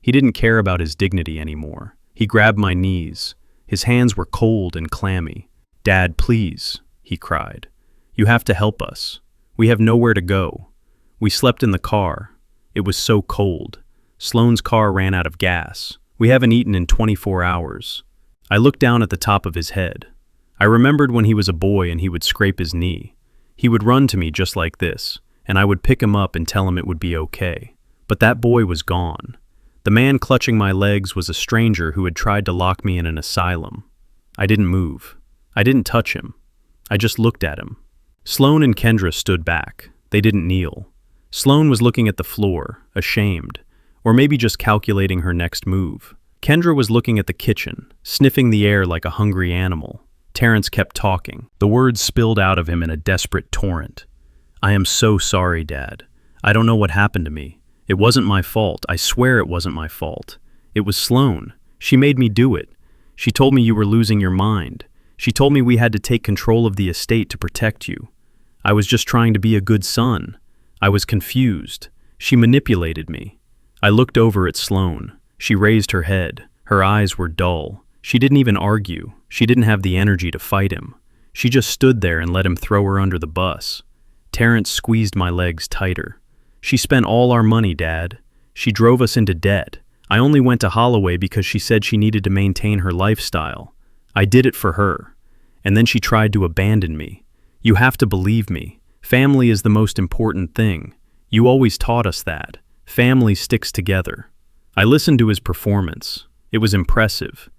He didn't care about his dignity anymore. He grabbed my knees. His hands were cold and clammy. "Dad, please," he cried. "You have to help us. We have nowhere to go. We slept in the car. It was so cold. Sloane's car ran out of gas. We haven't eaten in 24 hours. I looked down at the top of his head. I remembered when he was a boy and he would scrape his knee. He would run to me just like this, and I would pick him up and tell him it would be okay. But that boy was gone. The man clutching my legs was a stranger who had tried to lock me in an asylum. I didn't move. I didn't touch him. I just looked at him. Sloane and Kendra stood back. They didn't kneel. Sloane was looking at the floor, ashamed, or maybe just calculating her next move. Kendra was looking at the kitchen, sniffing the air like a hungry animal. Terrence kept talking. The words spilled out of him in a desperate torrent. "I am so sorry, Dad. I don't know what happened to me. It wasn't my fault. I swear it wasn't my fault. It was Sloane. She made me do it. She told me you were losing your mind. She told me we had to take control of the estate to protect you. I was just trying to be a good son. I was confused. She manipulated me." I looked over at Sloane. She raised her head. Her eyes were dull. She didn't even argue. She didn't have the energy to fight him. She just stood there and let him throw her under the bus. Terrence squeezed my legs tighter. "She spent all our money, Dad. She drove us into debt. I only went to Holloway because she said she needed to maintain her lifestyle. I did it for her. And then she tried to abandon me. You have to believe me. Family is the most important thing. You always taught us that. Family sticks together." I listened to his performance. It was impressive.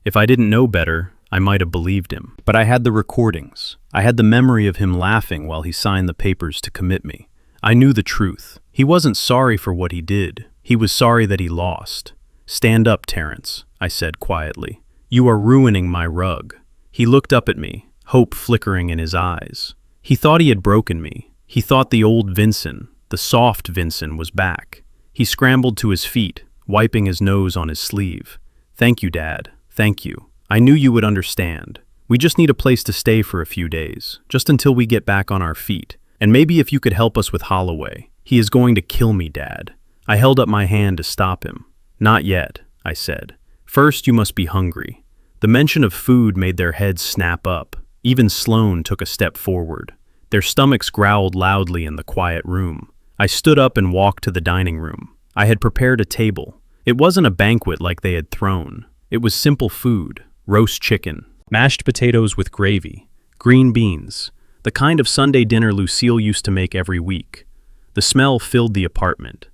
If I didn't know better, I might have believed him. But I had the recordings. I had the memory of him laughing while he signed the papers to commit me. I knew the truth. He wasn't sorry for what he did. He was sorry that he lost. "Stand up, Terrence," I said quietly. "You are ruining my rug." He looked up at me, hope flickering in his eyes. He thought he had broken me. He thought the old Vincent, the soft Vincent, was back. He scrambled to his feet, wiping his nose on his sleeve. "Thank you, Dad. Thank you. I knew you would understand. We just need a place to stay for a few days, just until we get back on our feet. And maybe if you could help us with Holloway. He is going to kill me, Dad. I held up my hand to stop him. Not yet, I said. First, you must be hungry. The mention of food made their heads snap up. Even Sloane took a step forward. Their stomachs growled loudly in the quiet room. I stood up and walked to the dining room. I had prepared a table. It wasn't a banquet like they had thrown. It was simple food: roast chicken, mashed potatoes with gravy, green beans, the kind of Sunday dinner Lucille used to make every week. The smell filled the apartment.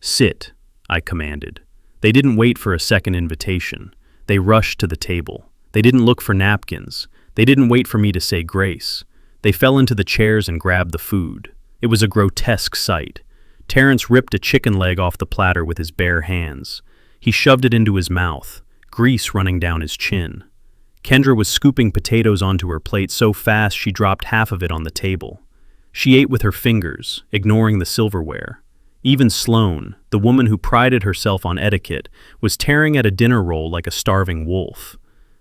Sit, I commanded. They didn't wait for a second invitation. They rushed to the table. They didn't look for napkins. They didn't wait for me to say grace. They fell into the chairs and grabbed the food. It was a grotesque sight. Terrence ripped a chicken leg off the platter with his bare hands. He shoved it into his mouth, grease running down his chin. Kendra was scooping potatoes onto her plate so fast she dropped half of it on the table. She ate with her fingers, ignoring the silverware. Even Sloane, the woman who prided herself on etiquette, was tearing at a dinner roll like a starving wolf.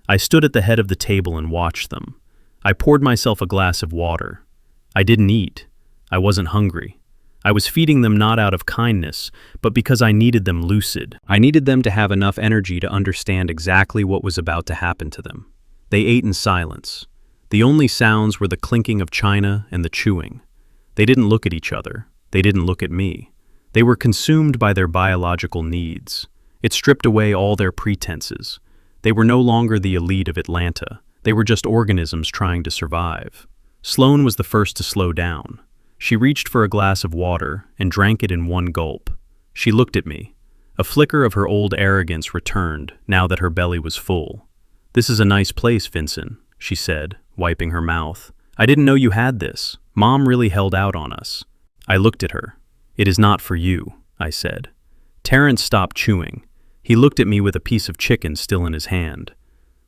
I stood at the head of the table and watched them. I poured myself a glass of water. I didn't eat. I wasn't hungry. I was feeding them not out of kindness, but because I needed them lucid. I needed them to have enough energy to understand exactly what was about to happen to them. They ate in silence. The only sounds were the clinking of china and the chewing. They didn't look at each other. They didn't look at me. They were consumed by their biological needs. It stripped away all their pretenses. They were no longer the elite of Atlanta. They were just organisms trying to survive. Sloane was the first to slow down. She reached for a glass of water and drank it in one gulp. She looked at me. A flicker of her old arrogance returned now that her belly was full. "This is a nice place, Vincent," she said, wiping her mouth. "I didn't know you had this. Mom really held out on us." I looked at her. "It is not for you," I said. Terrence stopped chewing. He looked at me with a piece of chicken still in his hand.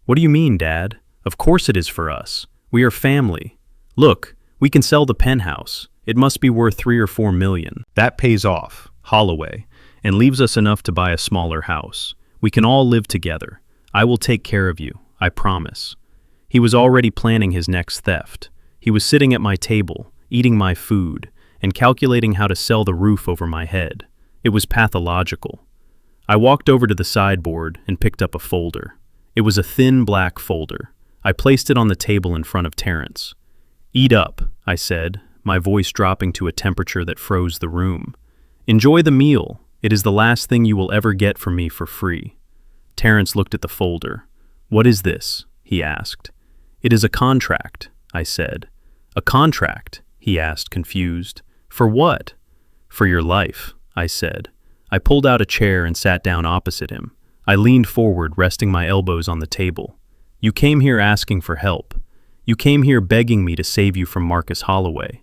"What do you mean, Dad? Of course it is for us. We are family. Look, we can sell the penthouse. It must be worth 3 or 4 million. That pays off, Holloway, and leaves us enough to buy a smaller house. We can all live together. I will take care of you, I promise." He was already planning his next theft. He was sitting at my table, eating my food, and calculating how to sell the roof over my head. It was pathological. I walked over to the sideboard and picked up a folder. It was a thin black folder. I placed it on the table in front of Terrence. "Eat up," I said, my voice dropping to a temperature that froze the room. "Enjoy the meal. It is the last thing you will ever get from me for free." Terrence looked at the folder. "What is this?" he asked. "It is a contract," I said. "A contract?" he asked, confused. "For what?" "For your life," I said. I pulled out a chair and sat down opposite him. I leaned forward, resting my elbows on the table. "You came here asking for help. You came here begging me to save you from Marcus Holloway.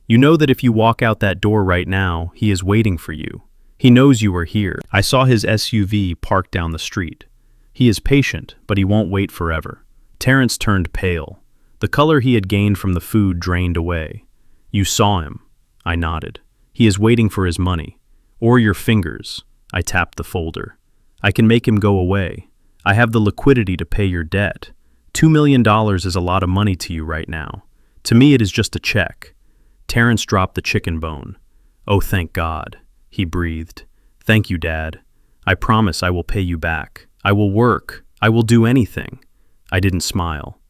You know that if you walk out that door right now, he is waiting for you. He knows you are here." I saw his SUV parked down the street. "He is patient, but he won't wait forever." Terrence turned pale. The color he had gained from the food drained away. "You saw him." I nodded. "He is waiting for his money. Or your fingers." I tapped the folder. "I can make him go away. I have the liquidity to pay your debt. $2 million is a lot of money to you right now. To me, it is just a check." Terrence dropped the chicken bone. "Oh, thank God," he breathed. "Thank you, Dad. I promise I will pay you back. I will work. I will do anything." I didn't smile.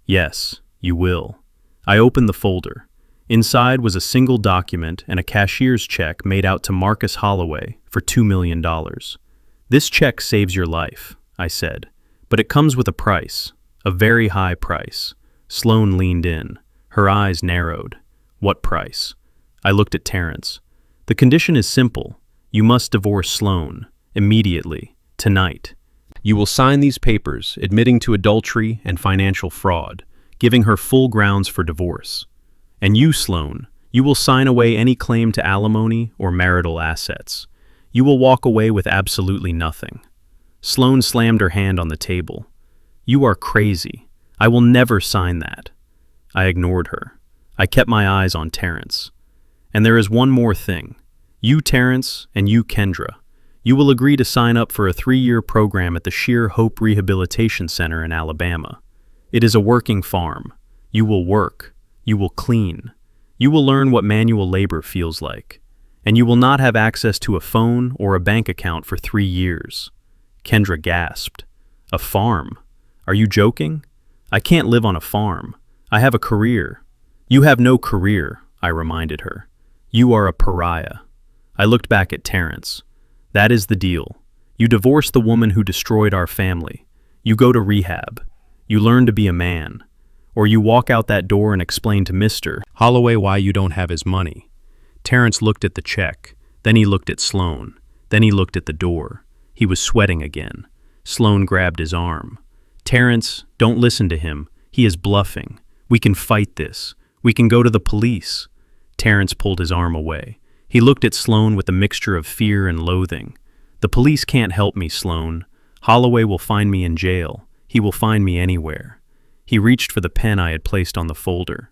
"Yes, you will." I opened the folder. Inside was a single document and a cashier's check made out to Marcus Holloway for $2 million. "This check saves your life," I said, "but it comes with a price, a very high price." Sloane leaned in. Her eyes narrowed. "What price?" I looked at Terrence. "The condition is simple. You must divorce Sloane, immediately, tonight. You will sign these papers admitting to adultery and financial fraud, giving her full grounds for divorce. And you, Sloane, you will sign away any claim to alimony or marital assets. You will walk away with absolutely nothing." Sloane slammed her hand on the table. "You are crazy. I will never sign that." I ignored her. I kept my eyes on Terrence. "And there is one more thing. You, Terrence, and you, Kendra. You will agree to sign up for a 3-year program at the Sheer Hope Rehabilitation Center in Alabama. It is a working farm. You will work. You will clean. You will learn what manual labor feels like. And you will not have access to a phone or a bank account for 3 years. Kendra gasped. A farm? Are you joking? I can't live on a farm. I have a career. You have no career, I reminded her. You are a pariah. I looked back at Terrence. That is the deal. You divorce the woman who destroyed our family. You go to rehab. You learn to be a man. Or you walk out that door and explain to Mr. Holloway why you don't have his money. Terrence looked at the check. Then he looked at Sloan. Then he looked at the door. He was sweating again. Sloan grabbed his arm. Terrence, don't listen to him. He is bluffing. We can fight this. We can go to the police. Terrence pulled his arm away. He looked at Sloan with a mixture of fear and loathing. The police can't help me, Sloan. Holloway will find me in jail. He will find me anywhere. He reached for the pen I had placed on the folder.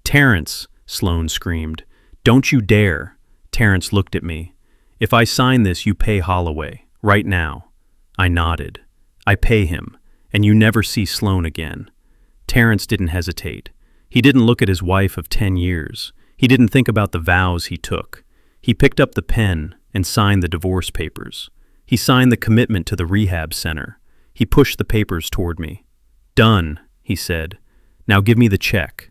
Terrence, Sloan screamed. Don't you dare. Terrence looked at me. If I sign this, you pay Holloway. Right now. I nodded. I pay him. And you never see Sloan again. Terrence didn't hesitate. He didn't look at his wife of 10 years. He didn't think about the vows he took. He picked up the pen and signed the divorce papers. He signed the commitment to the rehab center. He pushed the papers toward me. Done, he said. Now give me the check.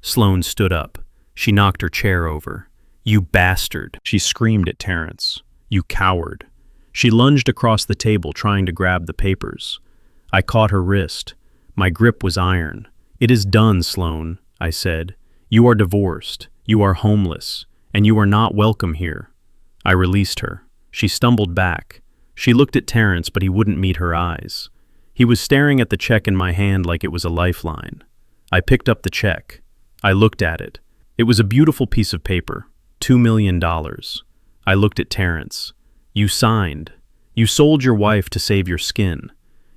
Sloan stood up. She knocked her chair over. You bastard, she screamed at Terrence. You coward. She lunged across the table trying to grab the papers. I caught her wrist. My grip was iron. It is done, Sloan, I said. You are divorced. You are homeless. And you are not welcome here. I released her. She stumbled back. She looked at Terrence, but he wouldn't meet her eyes. He was staring at the check in my hand like it was a lifeline. I picked up the check. I looked at it. It was a beautiful piece of paper. $2 million. I looked at Terrence. You signed. You sold your wife to save your skin.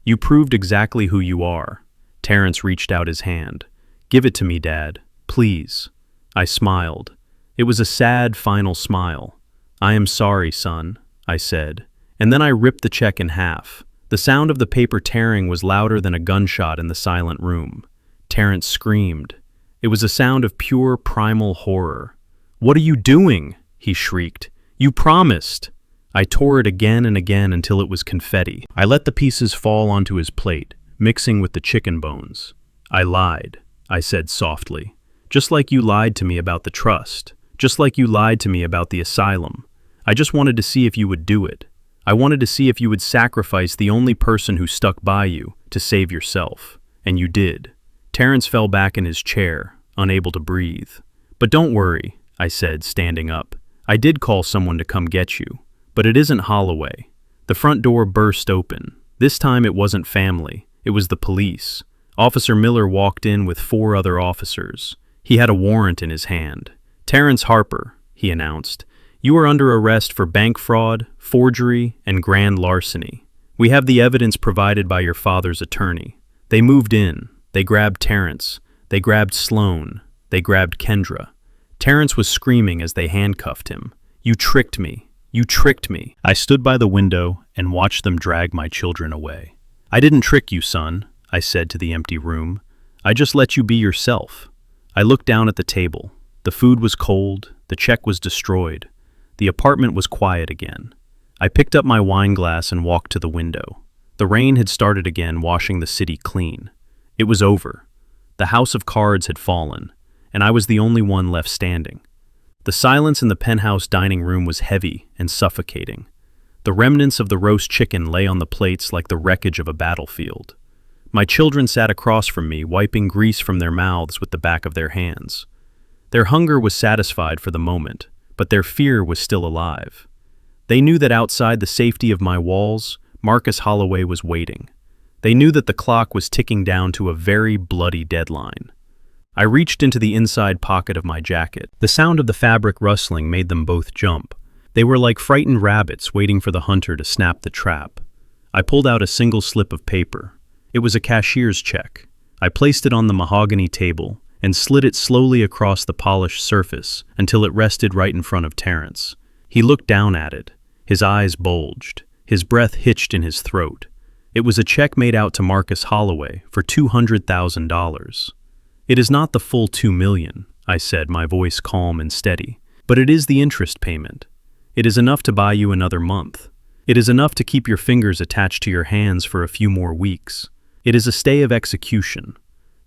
You proved exactly who you are. Terrence reached out his hand. Give it to me, Dad. Please. I smiled. It was a sad, final smile. I am sorry, son, I said. And then I ripped the check in half. The sound of the paper tearing was louder than a gunshot in the silent room. Terrence screamed. It was a sound of pure, primal horror. What are you doing? He shrieked. You promised. I tore it again and again until it was confetti. I let the pieces fall onto his plate, mixing with the chicken bones. I lied, I said softly. Just like you lied to me about the trust. Just like you lied to me about the asylum. I just wanted to see if you would do it. I wanted to see if you would sacrifice the only person who stuck by you to save yourself. And you did. Terrence fell back in his chair, unable to breathe. But don't worry, I said, standing up. I did call someone to come get you. But it isn't Holloway. The front door burst open. This time it wasn't family. It was the police. Officer Miller walked in with 4 other officers. He had a warrant in his hand. Terrence Harper, he announced. You are under arrest for bank fraud, forgery, and grand larceny. We have the evidence provided by your father's attorney. They moved in. They grabbed Terrence. They grabbed Sloan. They grabbed Kendra. Terrence was screaming as they handcuffed him. You tricked me. You tricked me. I stood by the window and watched them drag my children away. I didn't trick you, son, I said to the empty room. I just let you be yourself. I looked down at the table. The food was cold. The check was destroyed. The apartment was quiet again. I picked up my wine glass and walked to the window. The rain had started again, washing the city clean. It was over. The house of cards had fallen, and I was the only one left standing. The silence in the penthouse dining room was heavy and suffocating. The remnants of the roast chicken lay on the plates like the wreckage of a battlefield. My children sat across from me, wiping grease from their mouths with the back of their hands. Their hunger was satisfied for the moment, but their fear was still alive. They knew that outside the safety of my walls, Marcus Holloway was waiting. They knew that the clock was ticking down to a very bloody deadline. I reached into the inside pocket of my jacket. The sound of the fabric rustling made them both jump. They were like frightened rabbits waiting for the hunter to snap the trap. I pulled out a single slip of paper. It was a cashier's check. I placed it on the mahogany table and slid it slowly across the polished surface until it rested right in front of Terrence. He looked down at it. His eyes bulged. His breath hitched in his throat. It was a check made out to Marcus Holloway for $200,000. It is not the full $2 million, I said, my voice calm and steady. But it is the interest payment. It is enough to buy you another month. It is enough to keep your fingers attached to your hands for a few more weeks. It is a stay of execution.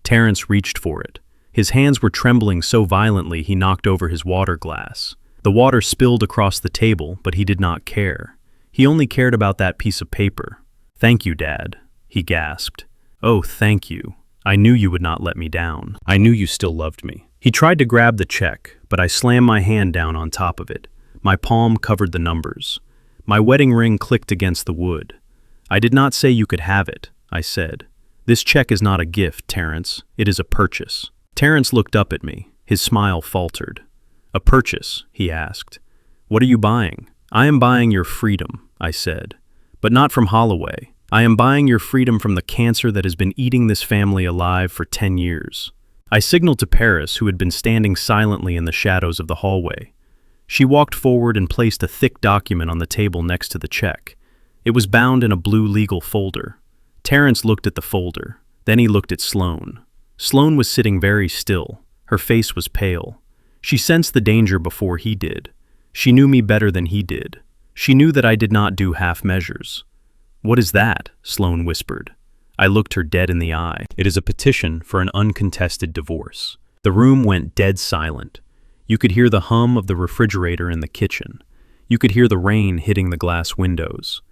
Terence reached for it. His hands were trembling so violently he knocked over his water glass. The water spilled across the table, but he did not care. He only cared about that piece of paper. "Thank you, Dad," he gasped. "Oh, thank you. I knew you would not let me down. I knew you still loved me." He tried to grab the check, but I slammed my hand down on top of it. My palm covered the numbers. My wedding ring clicked against the wood. "I did not say you could have it," I said. "This check is not a gift, Terence. It is a purchase." Terence looked up at me. His smile faltered. "A purchase?" he asked. "What are you buying?" "I am buying your freedom," I said. "But not from Holloway. I am buying your freedom from the cancer that has been eating this family alive for 10 years. I signaled to Paris, who had been standing silently in the shadows of the hallway. She walked forward and placed a thick document on the table next to the check. It was bound in a blue legal folder. Terence looked at the folder. Then he looked at Sloane. Sloane was sitting very still. Her face was pale. She sensed the danger before he did. She knew me better than he did. She knew that I did not do half measures. "What is that?" Sloane whispered. I looked her dead in the eye. "It is a petition for an uncontested divorce." The room went dead silent. You could hear the hum of the refrigerator in the kitchen. You could hear the rain hitting the glass windows.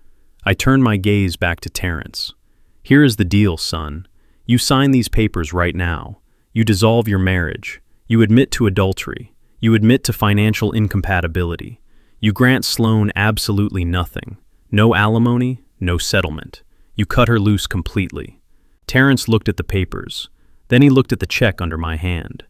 I turned my gaze back to Terence. "Here is the deal, son. You sign these papers right now. You dissolve your marriage. You admit to adultery. You admit to financial incompatibility. You grant Sloane absolutely nothing. No alimony, no settlement. You cut her loose completely." Terence looked at the papers. Then he looked at the check under my hand.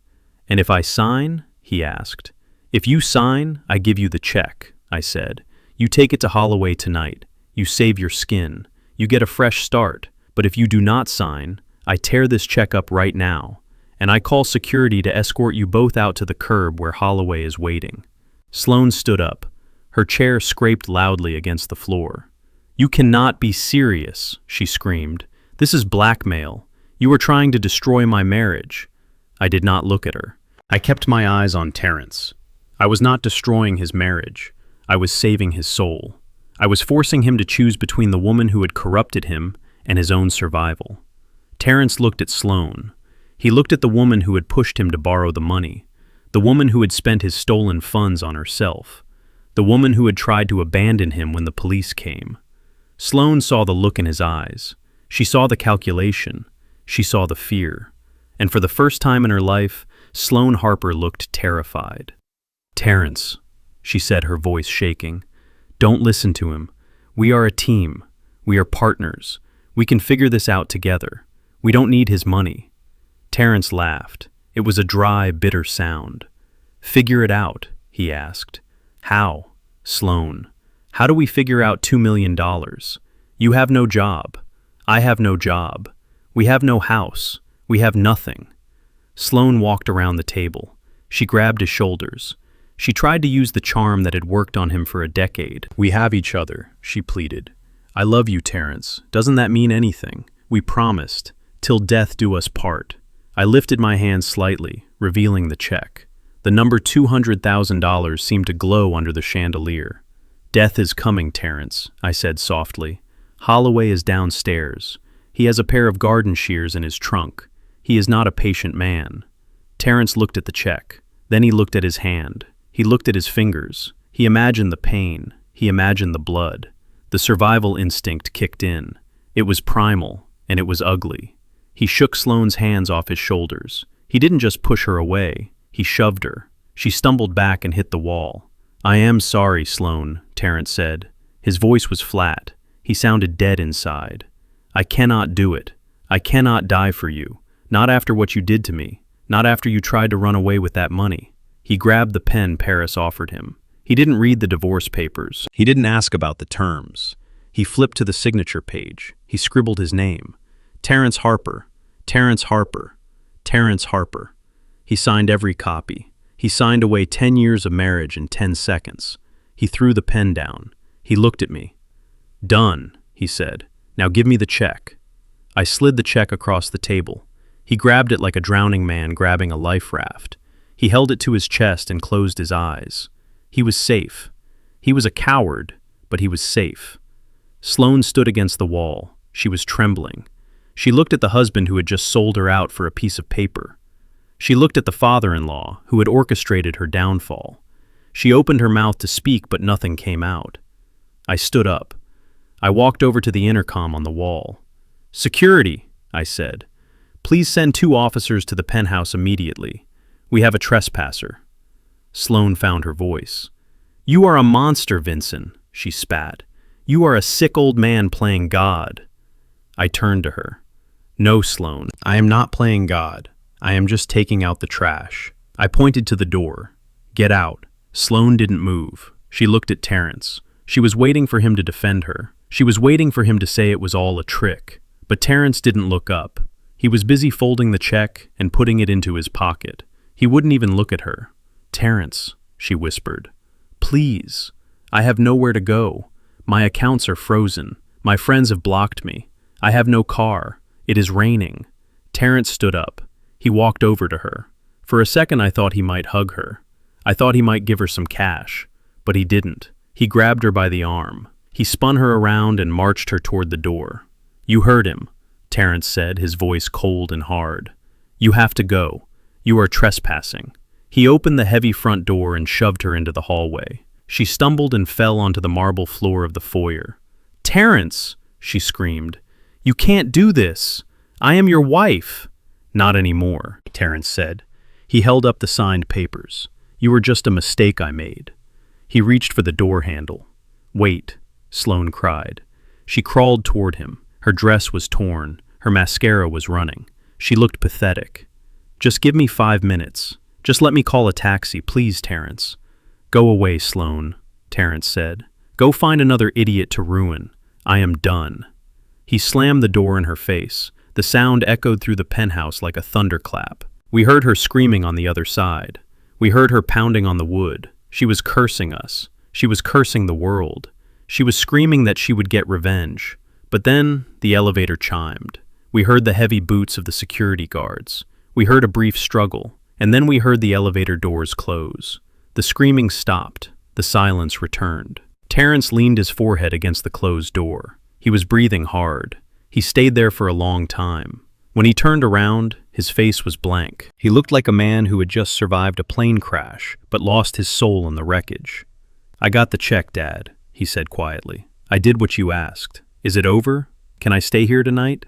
"And if I sign?" he asked. "If you sign, I give you the check," I said. "You take it to Holloway tonight. You save your skin. You get a fresh start. But if you do not sign, I tear this check up right now, and I call security to escort you both out to the curb where Holloway is waiting." Sloane stood up. Her chair scraped loudly against the floor. "You cannot be serious," she screamed. "This is blackmail. You are trying to destroy my marriage." I did not look at her. I kept my eyes on Terence. I was not destroying his marriage. I was saving his soul. I was forcing him to choose between the woman who had corrupted him and his own survival. Terence looked at Sloane. He looked at the woman who had pushed him to borrow the money, the woman who had spent his stolen funds on herself, the woman who had tried to abandon him when the police came. Sloane saw the look in his eyes. She saw the calculation. She saw the fear. And for the first time in her life, Sloane Harper looked terrified. "Terence," she said, her voice shaking, "don't listen to him. We are a team. We are partners. We can figure this out together. We don't need his money." Terence laughed. It was a dry, bitter sound. "Figure it out," he asked. "How?" "Sloane, how do we figure out $2 million? You have no job. I have no job. We have no house. We have nothing." Sloane walked around the table. She grabbed his shoulders. She tried to use the charm that had worked on him for a decade. "We have each other," she pleaded. "I love you, Terence. Doesn't that mean anything? We promised. Till death do us part." I lifted my hand slightly, revealing the check. The number $200,000 seemed to glow under the chandelier. "Death is coming, Terence," I said softly. "Holloway is downstairs. He has a pair of garden shears in his trunk. He is not a patient man." Terence looked at the check. Then he looked at his hand. He looked at his fingers. He imagined the pain. He imagined the blood. The survival instinct kicked in. It was primal, and it was ugly. He shook Sloane's hands off his shoulders. He didn't just push her away. He shoved her. She stumbled back and hit the wall. "I am sorry, Sloane," Terence said. His voice was flat. He sounded dead inside. "I cannot do it. I cannot die for you. Not after what you did to me. Not after you tried to run away with that money." He grabbed the pen Paris offered him. He didn't read the divorce papers. He didn't ask about the terms. He flipped to the signature page. He scribbled his name. Terence Harper. Terence Harper. Terence Harper. He signed every copy. He signed away 10 years of marriage in 10 seconds. He threw the pen down. He looked at me. "Done," he said. "Now give me the check." I slid the check across the table. He grabbed it like a drowning man grabbing a life raft. He held it to his chest and closed his eyes. He was safe. He was a coward, but he was safe. Sloane stood against the wall. She was trembling. She looked at the husband who had just sold her out for a piece of paper. She looked at the father-in-law who had orchestrated her downfall. She opened her mouth to speak, but nothing came out. I stood up. I walked over to the intercom on the wall. "Security," I said. "Please send 2 officers to the penthouse immediately. We have a trespasser." Sloane found her voice. "You are a monster, Vincent," she spat. "You are a sick old man playing God." I turned to her. "No, Sloane, I am not playing God. I am just taking out the trash." I pointed to the door. "Get out." Sloane didn't move. She looked at Terrence. She was waiting for him to defend her. She was waiting for him to say it was all a trick. But Terrence didn't look up. He was busy folding the check and putting it into his pocket. He wouldn't even look at her. "Terrence," she whispered. "Please. I have nowhere to go. My accounts are frozen. My friends have blocked me. I have no car. It is raining." Terrence stood up. He walked over to her. For a second I thought he might hug her. I thought he might give her some cash. But he didn't. He grabbed her by the arm. He spun her around and marched her toward the door. "You heard him," Terrence said, his voice cold and hard. "You have to go. You are trespassing." He opened the heavy front door and shoved her into the hallway. She stumbled and fell onto the marble floor of the foyer. "Terrence!" she screamed. "You can't do this. I am your wife." "Not anymore," Terrence said. He held up the signed papers. "You were just a mistake I made." He reached for the door handle. "Wait," Sloane cried. She crawled toward him. Her dress was torn. Her mascara was running. She looked pathetic. "Just give me 5 minutes. Just let me call a taxi, please, Terrence." "Go away, Sloane," Terrence said. "Go find another idiot to ruin. I am done." He slammed the door in her face. The sound echoed through the penthouse like a thunderclap. We heard her screaming on the other side. We heard her pounding on the wood. She was cursing us. She was cursing the world. She was screaming that she would get revenge. But then the elevator chimed. We heard the heavy boots of the security guards. We heard a brief struggle, and then we heard the elevator doors close. The screaming stopped. The silence returned. Terrence leaned his forehead against the closed door. He was breathing hard. He stayed there for a long time. When he turned around, his face was blank. He looked like a man who had just survived a plane crash, but lost his soul in the wreckage. "I got the check, Dad," he said quietly. "I did what you asked. Is it over? Can I stay here tonight?"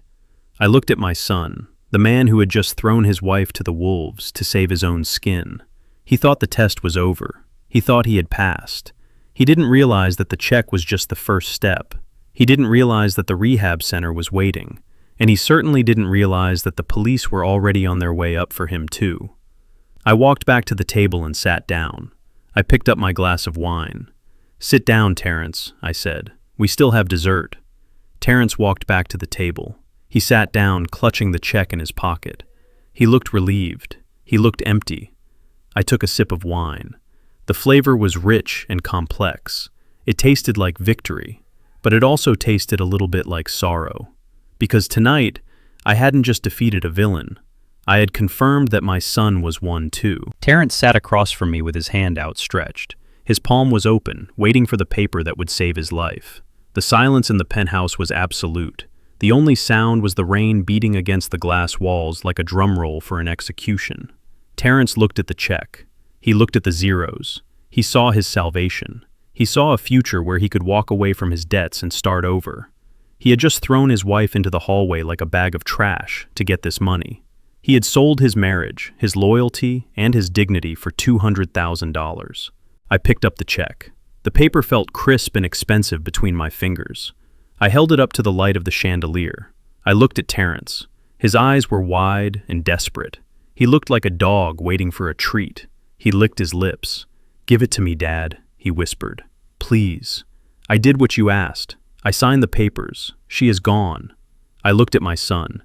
I looked at my son, the man who had just thrown his wife to the wolves to save his own skin. He thought the test was over. He thought he had passed. He didn't realize that the check was just the first step. He didn't realize that the rehab center was waiting. And he certainly didn't realize that the police were already on their way up for him too. I walked back to the table and sat down. I picked up my glass of wine. "Sit down, Terrence," I said. "We still have dessert." Terrence walked back to the table. He sat down, clutching the check in his pocket. He looked relieved. He looked empty. I took a sip of wine. The flavor was rich and complex. It tasted like victory, but it also tasted a little bit like sorrow. Because tonight, I hadn't just defeated a villain. I had confirmed that my son was one too. Terrence sat across from me with his hand outstretched. His palm was open, waiting for the paper that would save his life. The silence in the penthouse was absolute. The only sound was the rain beating against the glass walls like a drum roll for an execution. Terrence looked at the check. He looked at the zeros. He saw his salvation. He saw a future where he could walk away from his debts and start over. He had just thrown his wife into the hallway like a bag of trash to get this money. He had sold his marriage, his loyalty, and his dignity for $200,000. I picked up the check. The paper felt crisp and expensive between my fingers. I held it up to the light of the chandelier. I looked at Terrence. His eyes were wide and desperate. He looked like a dog waiting for a treat. He licked his lips. "Give it to me, Dad," he whispered. "Please. I did what you asked. I signed the papers. She is gone." I looked at my son.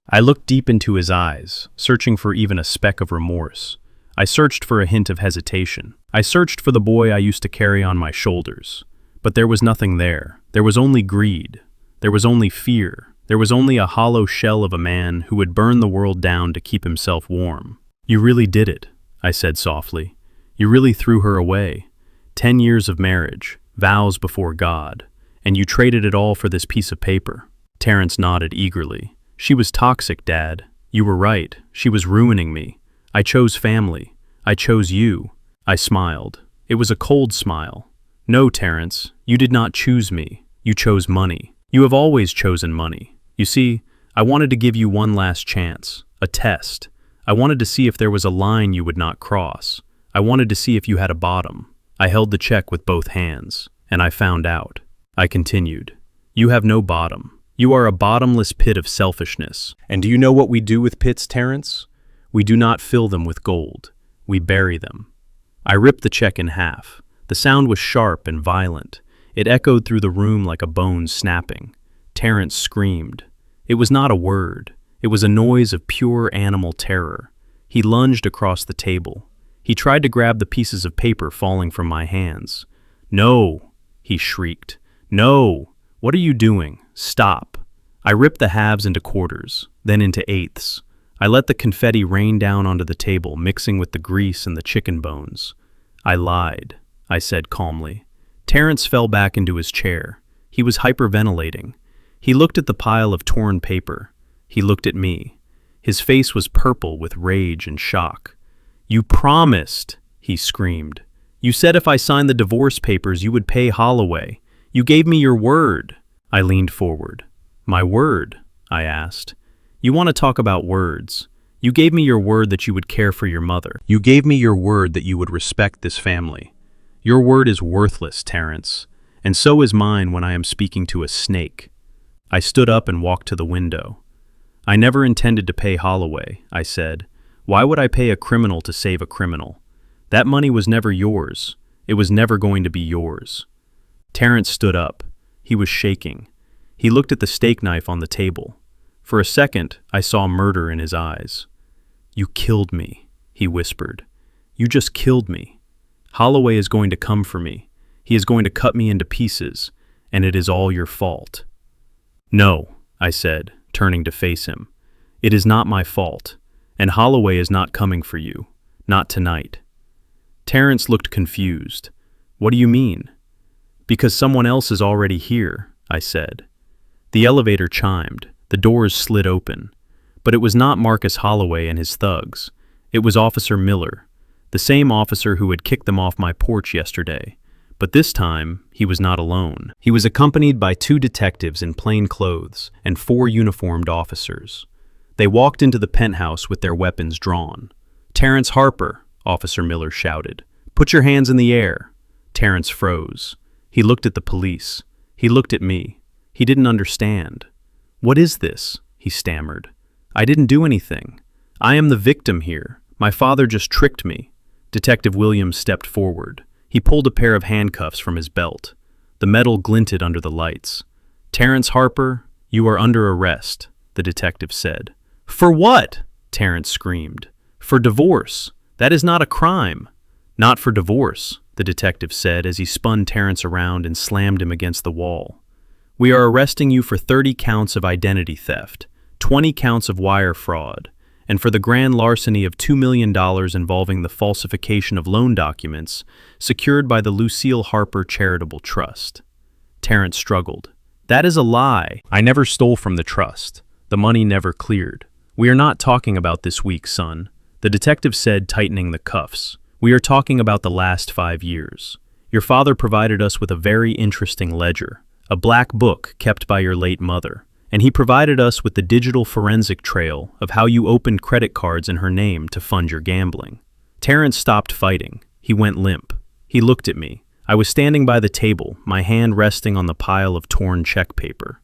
I looked deep into his eyes, searching for even a speck of remorse. I searched for a hint of hesitation. I searched for the boy I used to carry on my shoulders. But there was nothing there. There was only greed. There was only fear. There was only a hollow shell of a man who would burn the world down to keep himself warm. "You really did it," I said softly. You really threw her away. 10 years of marriage, vows before God, and you traded it all for this piece of paper. Terrence nodded eagerly. She was toxic, Dad. You were right. She was ruining me. I chose family. I chose you. I smiled. It was a cold smile. No, Terrence, you did not choose me. You chose money. You have always chosen money. You see, I wanted to give you one last chance, a test. I wanted to see if there was a line you would not cross. I wanted to see if you had a bottom. I held the check with both hands, and I found out. I continued. You have no bottom. You are a bottomless pit of selfishness. And do you know what we do with pits, Terrence? We do not fill them with gold. We bury them. I ripped the check in half. The sound was sharp and violent. It echoed through the room like a bone snapping. Terrence screamed. It was not a word. It was a noise of pure animal terror. He lunged across the table. He tried to grab the pieces of paper falling from my hands. No, he shrieked. No, what are you doing? Stop. I ripped the halves into quarters, then into eighths. I let the confetti rain down onto the table, mixing with the grease and the chicken bones. I lied, I said calmly. Terrence fell back into his chair. He was hyperventilating. He looked at the pile of torn paper. He looked at me. His face was purple with rage and shock. You promised, he screamed. You said if I signed the divorce papers, you would pay Holloway. You gave me your word. I leaned forward. My word? I asked. You want to talk about words. You gave me your word that you would care for your mother. You gave me your word that you would respect this family. Your word is worthless, Terrence, and so is mine when I am speaking to a snake. I stood up and walked to the window. I never intended to pay Holloway, I said. Why would I pay a criminal to save a criminal? That money was never yours. It was never going to be yours. Terrence stood up. He was shaking. He looked at the steak knife on the table. For a second, I saw murder in his eyes. You killed me, he whispered. You just killed me. Holloway is going to come for me. He is going to cut me into pieces, and it is all your fault. No, I said, turning to face him. It is not my fault, and Holloway is not coming for you. Not tonight. Terrence looked confused. What do you mean? Because someone else is already here, I said. The elevator chimed. The doors slid open. But it was not Marcus Holloway and his thugs. It was Officer Miller, the same officer who had kicked them off my porch yesterday. But this time, he was not alone. He was accompanied by 2 detectives in plain clothes and 4 uniformed officers. They walked into the penthouse with their weapons drawn. Terrence Harper, Officer Miller shouted. Put your hands in the air. Terrence froze. He looked at the police. He looked at me. He didn't understand. What is this? He stammered. I didn't do anything. I am the victim here. My father just tricked me. Detective Williams stepped forward. He pulled a pair of handcuffs from his belt. The metal glinted under the lights. Terrence Harper, you are under arrest, the detective said. For what? Terrence screamed. For divorce. That is not a crime. Not for divorce, the detective said as he spun Terrence around and slammed him against the wall. We are arresting you for 30 counts of identity theft, 20 counts of wire fraud, and for the grand larceny of $2 million involving the falsification of loan documents secured by the Lucille Harper Charitable Trust. Terrence struggled. That is a lie. I never stole from the trust. The money never cleared. We are not talking about this week, son, the detective said, tightening the cuffs. We are talking about the last 5 years. Your father provided us with a very interesting ledger, a black book kept by your late mother, and he provided us with the digital forensic trail of how you opened credit cards in her name to fund your gambling. Terrence stopped fighting. He went limp. He looked at me. I was standing by the table, my hand resting on the pile of torn check paper.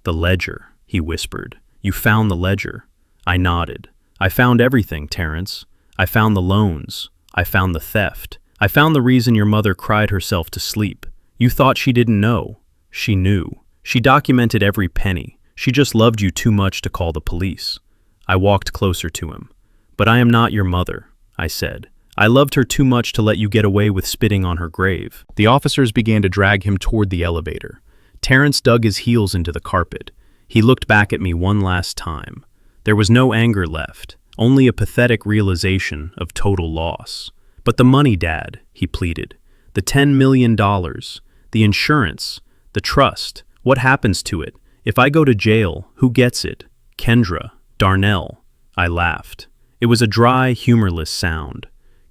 The ledger, he whispered. You found the ledger. I nodded. I found everything, Terrence. I found the loans. I found the theft. I found the reason your mother cried herself to sleep. You thought she didn't know. She knew. She documented every penny. She just loved you too much to call the police. I walked closer to him. But I am not your mother, I said. I loved her too much to let you get away with spitting on her grave. The officers began to drag him toward the elevator. Terrence dug his heels into the carpet. He looked back at me one last time. There was no anger left. only a pathetic realization of total loss. But the money, Dad, he pleaded. The $10 million, the insurance, the trust, what happens to it? If I go to jail, who gets it? Kendra, Darnell. I laughed. It was a dry, humorless sound.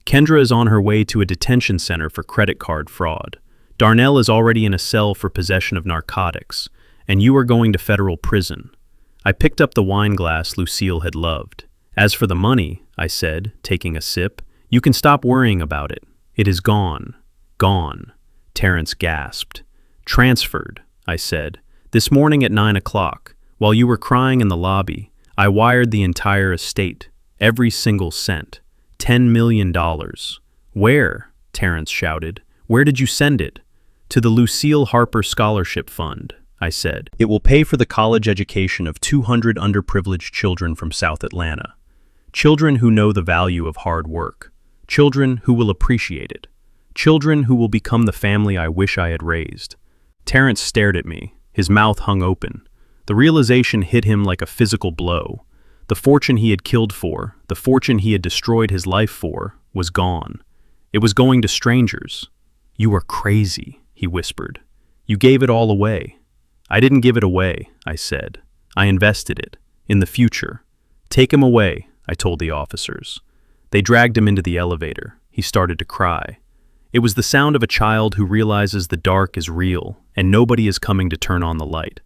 Kendra is on her way to a detention center for credit card fraud. Darnell is already in a cell for possession of narcotics, and you are going to federal prison. I picked up the wine glass Lucille had loved. As for the money, I said, taking a sip, you can stop worrying about it. It is gone. Gone. Terrence gasped. Transferred, I said. This morning at 9 o'clock, while you were crying in the lobby, I wired the entire estate, every single cent. $10 million. Where? Terrence shouted. Where did you send it? To the Lucille Harper Scholarship Fund, I said. It will pay for the college education of 200 underprivileged children from South Atlanta. Children who know the value of hard work. Children who will appreciate it. Children who will become the family I wish I had raised. Terrence stared at me, his mouth hung open. The realization hit him like a physical blow. The fortune he had killed for, the fortune he had destroyed his life for, was gone. It was going to strangers. You are crazy, he whispered. You gave it all away. I didn't give it away, I said. I invested it. In the future. Take him away, I told the officers. They dragged him into the elevator. He started to cry. It was the sound of a child who realizes the dark is real and nobody is coming to turn on the light.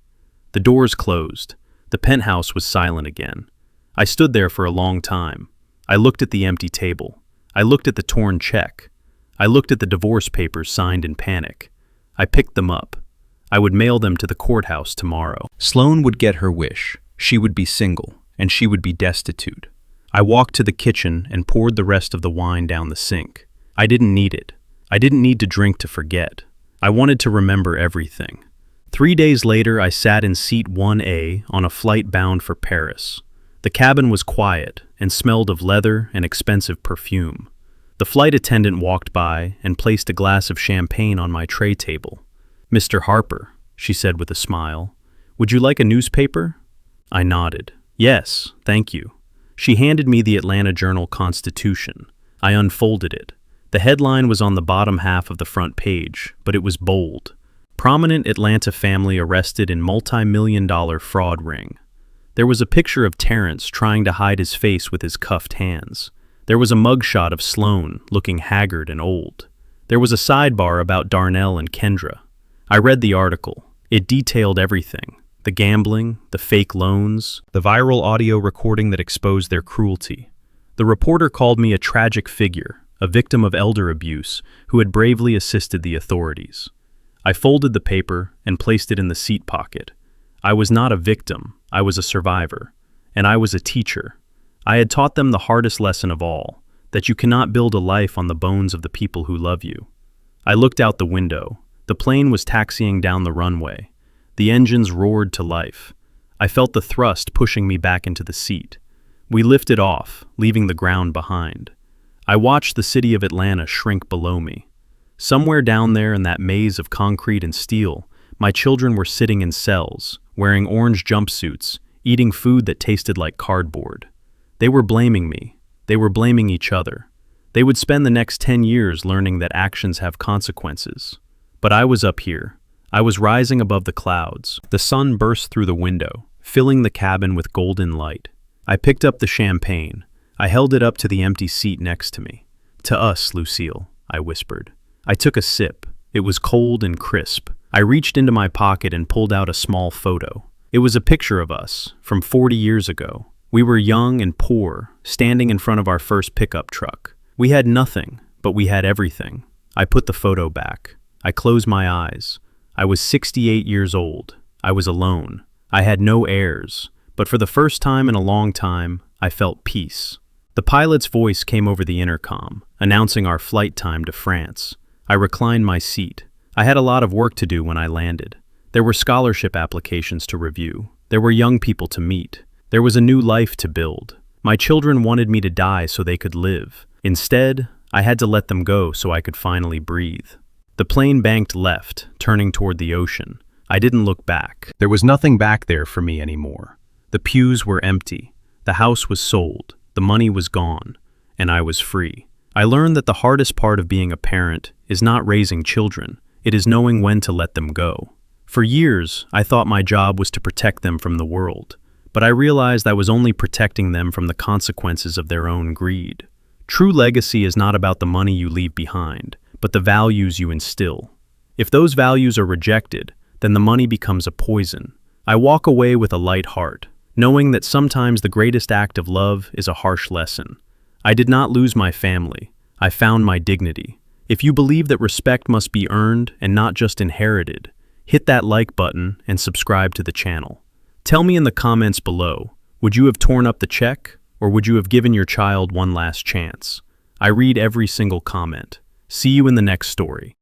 The doors closed. The penthouse was silent again. I stood there for a long time. I looked at the empty table. I looked at the torn check. I looked at the divorce papers signed in panic. I picked them up. I would mail them to the courthouse tomorrow. Sloan would get her wish. She would be single, and she would be destitute. I walked to the kitchen and poured the rest of the wine down the sink. I didn't need it. I didn't need to drink to forget. I wanted to remember everything. 3 days later, I sat in seat 1A on a flight bound for Paris. The cabin was quiet and smelled of leather and expensive perfume. The flight attendant walked by and placed a glass of champagne on my tray table. Mr. Harper, she said with a smile, would you like a newspaper? I nodded. Yes, thank you. She handed me the Atlanta Journal-Constitution. I unfolded it. The headline was on the bottom half of the front page, but it was bold. Prominent Atlanta family arrested in multi-million-dollar fraud ring. There was a picture of Terrence trying to hide his face with his cuffed hands. There was a mugshot of Sloan, looking haggard and old. There was a sidebar about Darnell and Kendra. I read the article. It detailed everything. The gambling, the fake loans, the viral audio recording that exposed their cruelty. The reporter called me a tragic figure, a victim of elder abuse who had bravely assisted the authorities. I folded the paper and placed it in the seat pocket. I was not a victim, I was a survivor, and I was a teacher. I had taught them the hardest lesson of all, that you cannot build a life on the bones of the people who love you. I looked out the window. The plane was taxiing down the runway. The engines roared to life. I felt the thrust pushing me back into the seat. We lifted off, leaving the ground behind. I watched the city of Atlanta shrink below me. Somewhere down there in that maze of concrete and steel, my children were sitting in cells, wearing orange jumpsuits, eating food that tasted like cardboard. They were blaming me. They were blaming each other. They would spend the next 10 years learning that actions have consequences. But I was up here. I was rising above the clouds. The sun burst through the window, filling the cabin with golden light. I picked up the champagne. I held it up to the empty seat next to me. To us, Lucille, I whispered. I took a sip. It was cold and crisp. I reached into my pocket and pulled out a small photo. It was a picture of us, from 40 years ago. We were young and poor, standing in front of our first pickup truck. We had nothing, but we had everything. I put the photo back. I closed my eyes. I was 68 years old. I was alone. I had no heirs, but for the first time in a long time, I felt peace. The pilot's voice came over the intercom, announcing our flight time to France. I reclined my seat. I had a lot of work to do when I landed. There were scholarship applications to review. There were young people to meet. There was a new life to build. My children wanted me to die so they could live. Instead, I had to let them go so I could finally breathe. The plane banked left, turning toward the ocean. I didn't look back. There was nothing back there for me anymore. The pews were empty. The house was sold. the money was gone, and I was free. I learned that the hardest part of being a parent is not raising children, it is knowing when to let them go. For years, I thought my job was to protect them from the world, but I realized I was only protecting them from the consequences of their own greed. True legacy is not about the money you leave behind, but the values you instill. If those values are rejected, then the money becomes a poison. I walk away with a light heart, knowing that sometimes the greatest act of love is a harsh lesson. I did not lose my family. I found my dignity. If you believe that respect must be earned and not just inherited, hit that like button and subscribe to the channel. Tell me in the comments below, would you have torn up the check, or would you have given your child one last chance? I read every single comment. See you in the next story.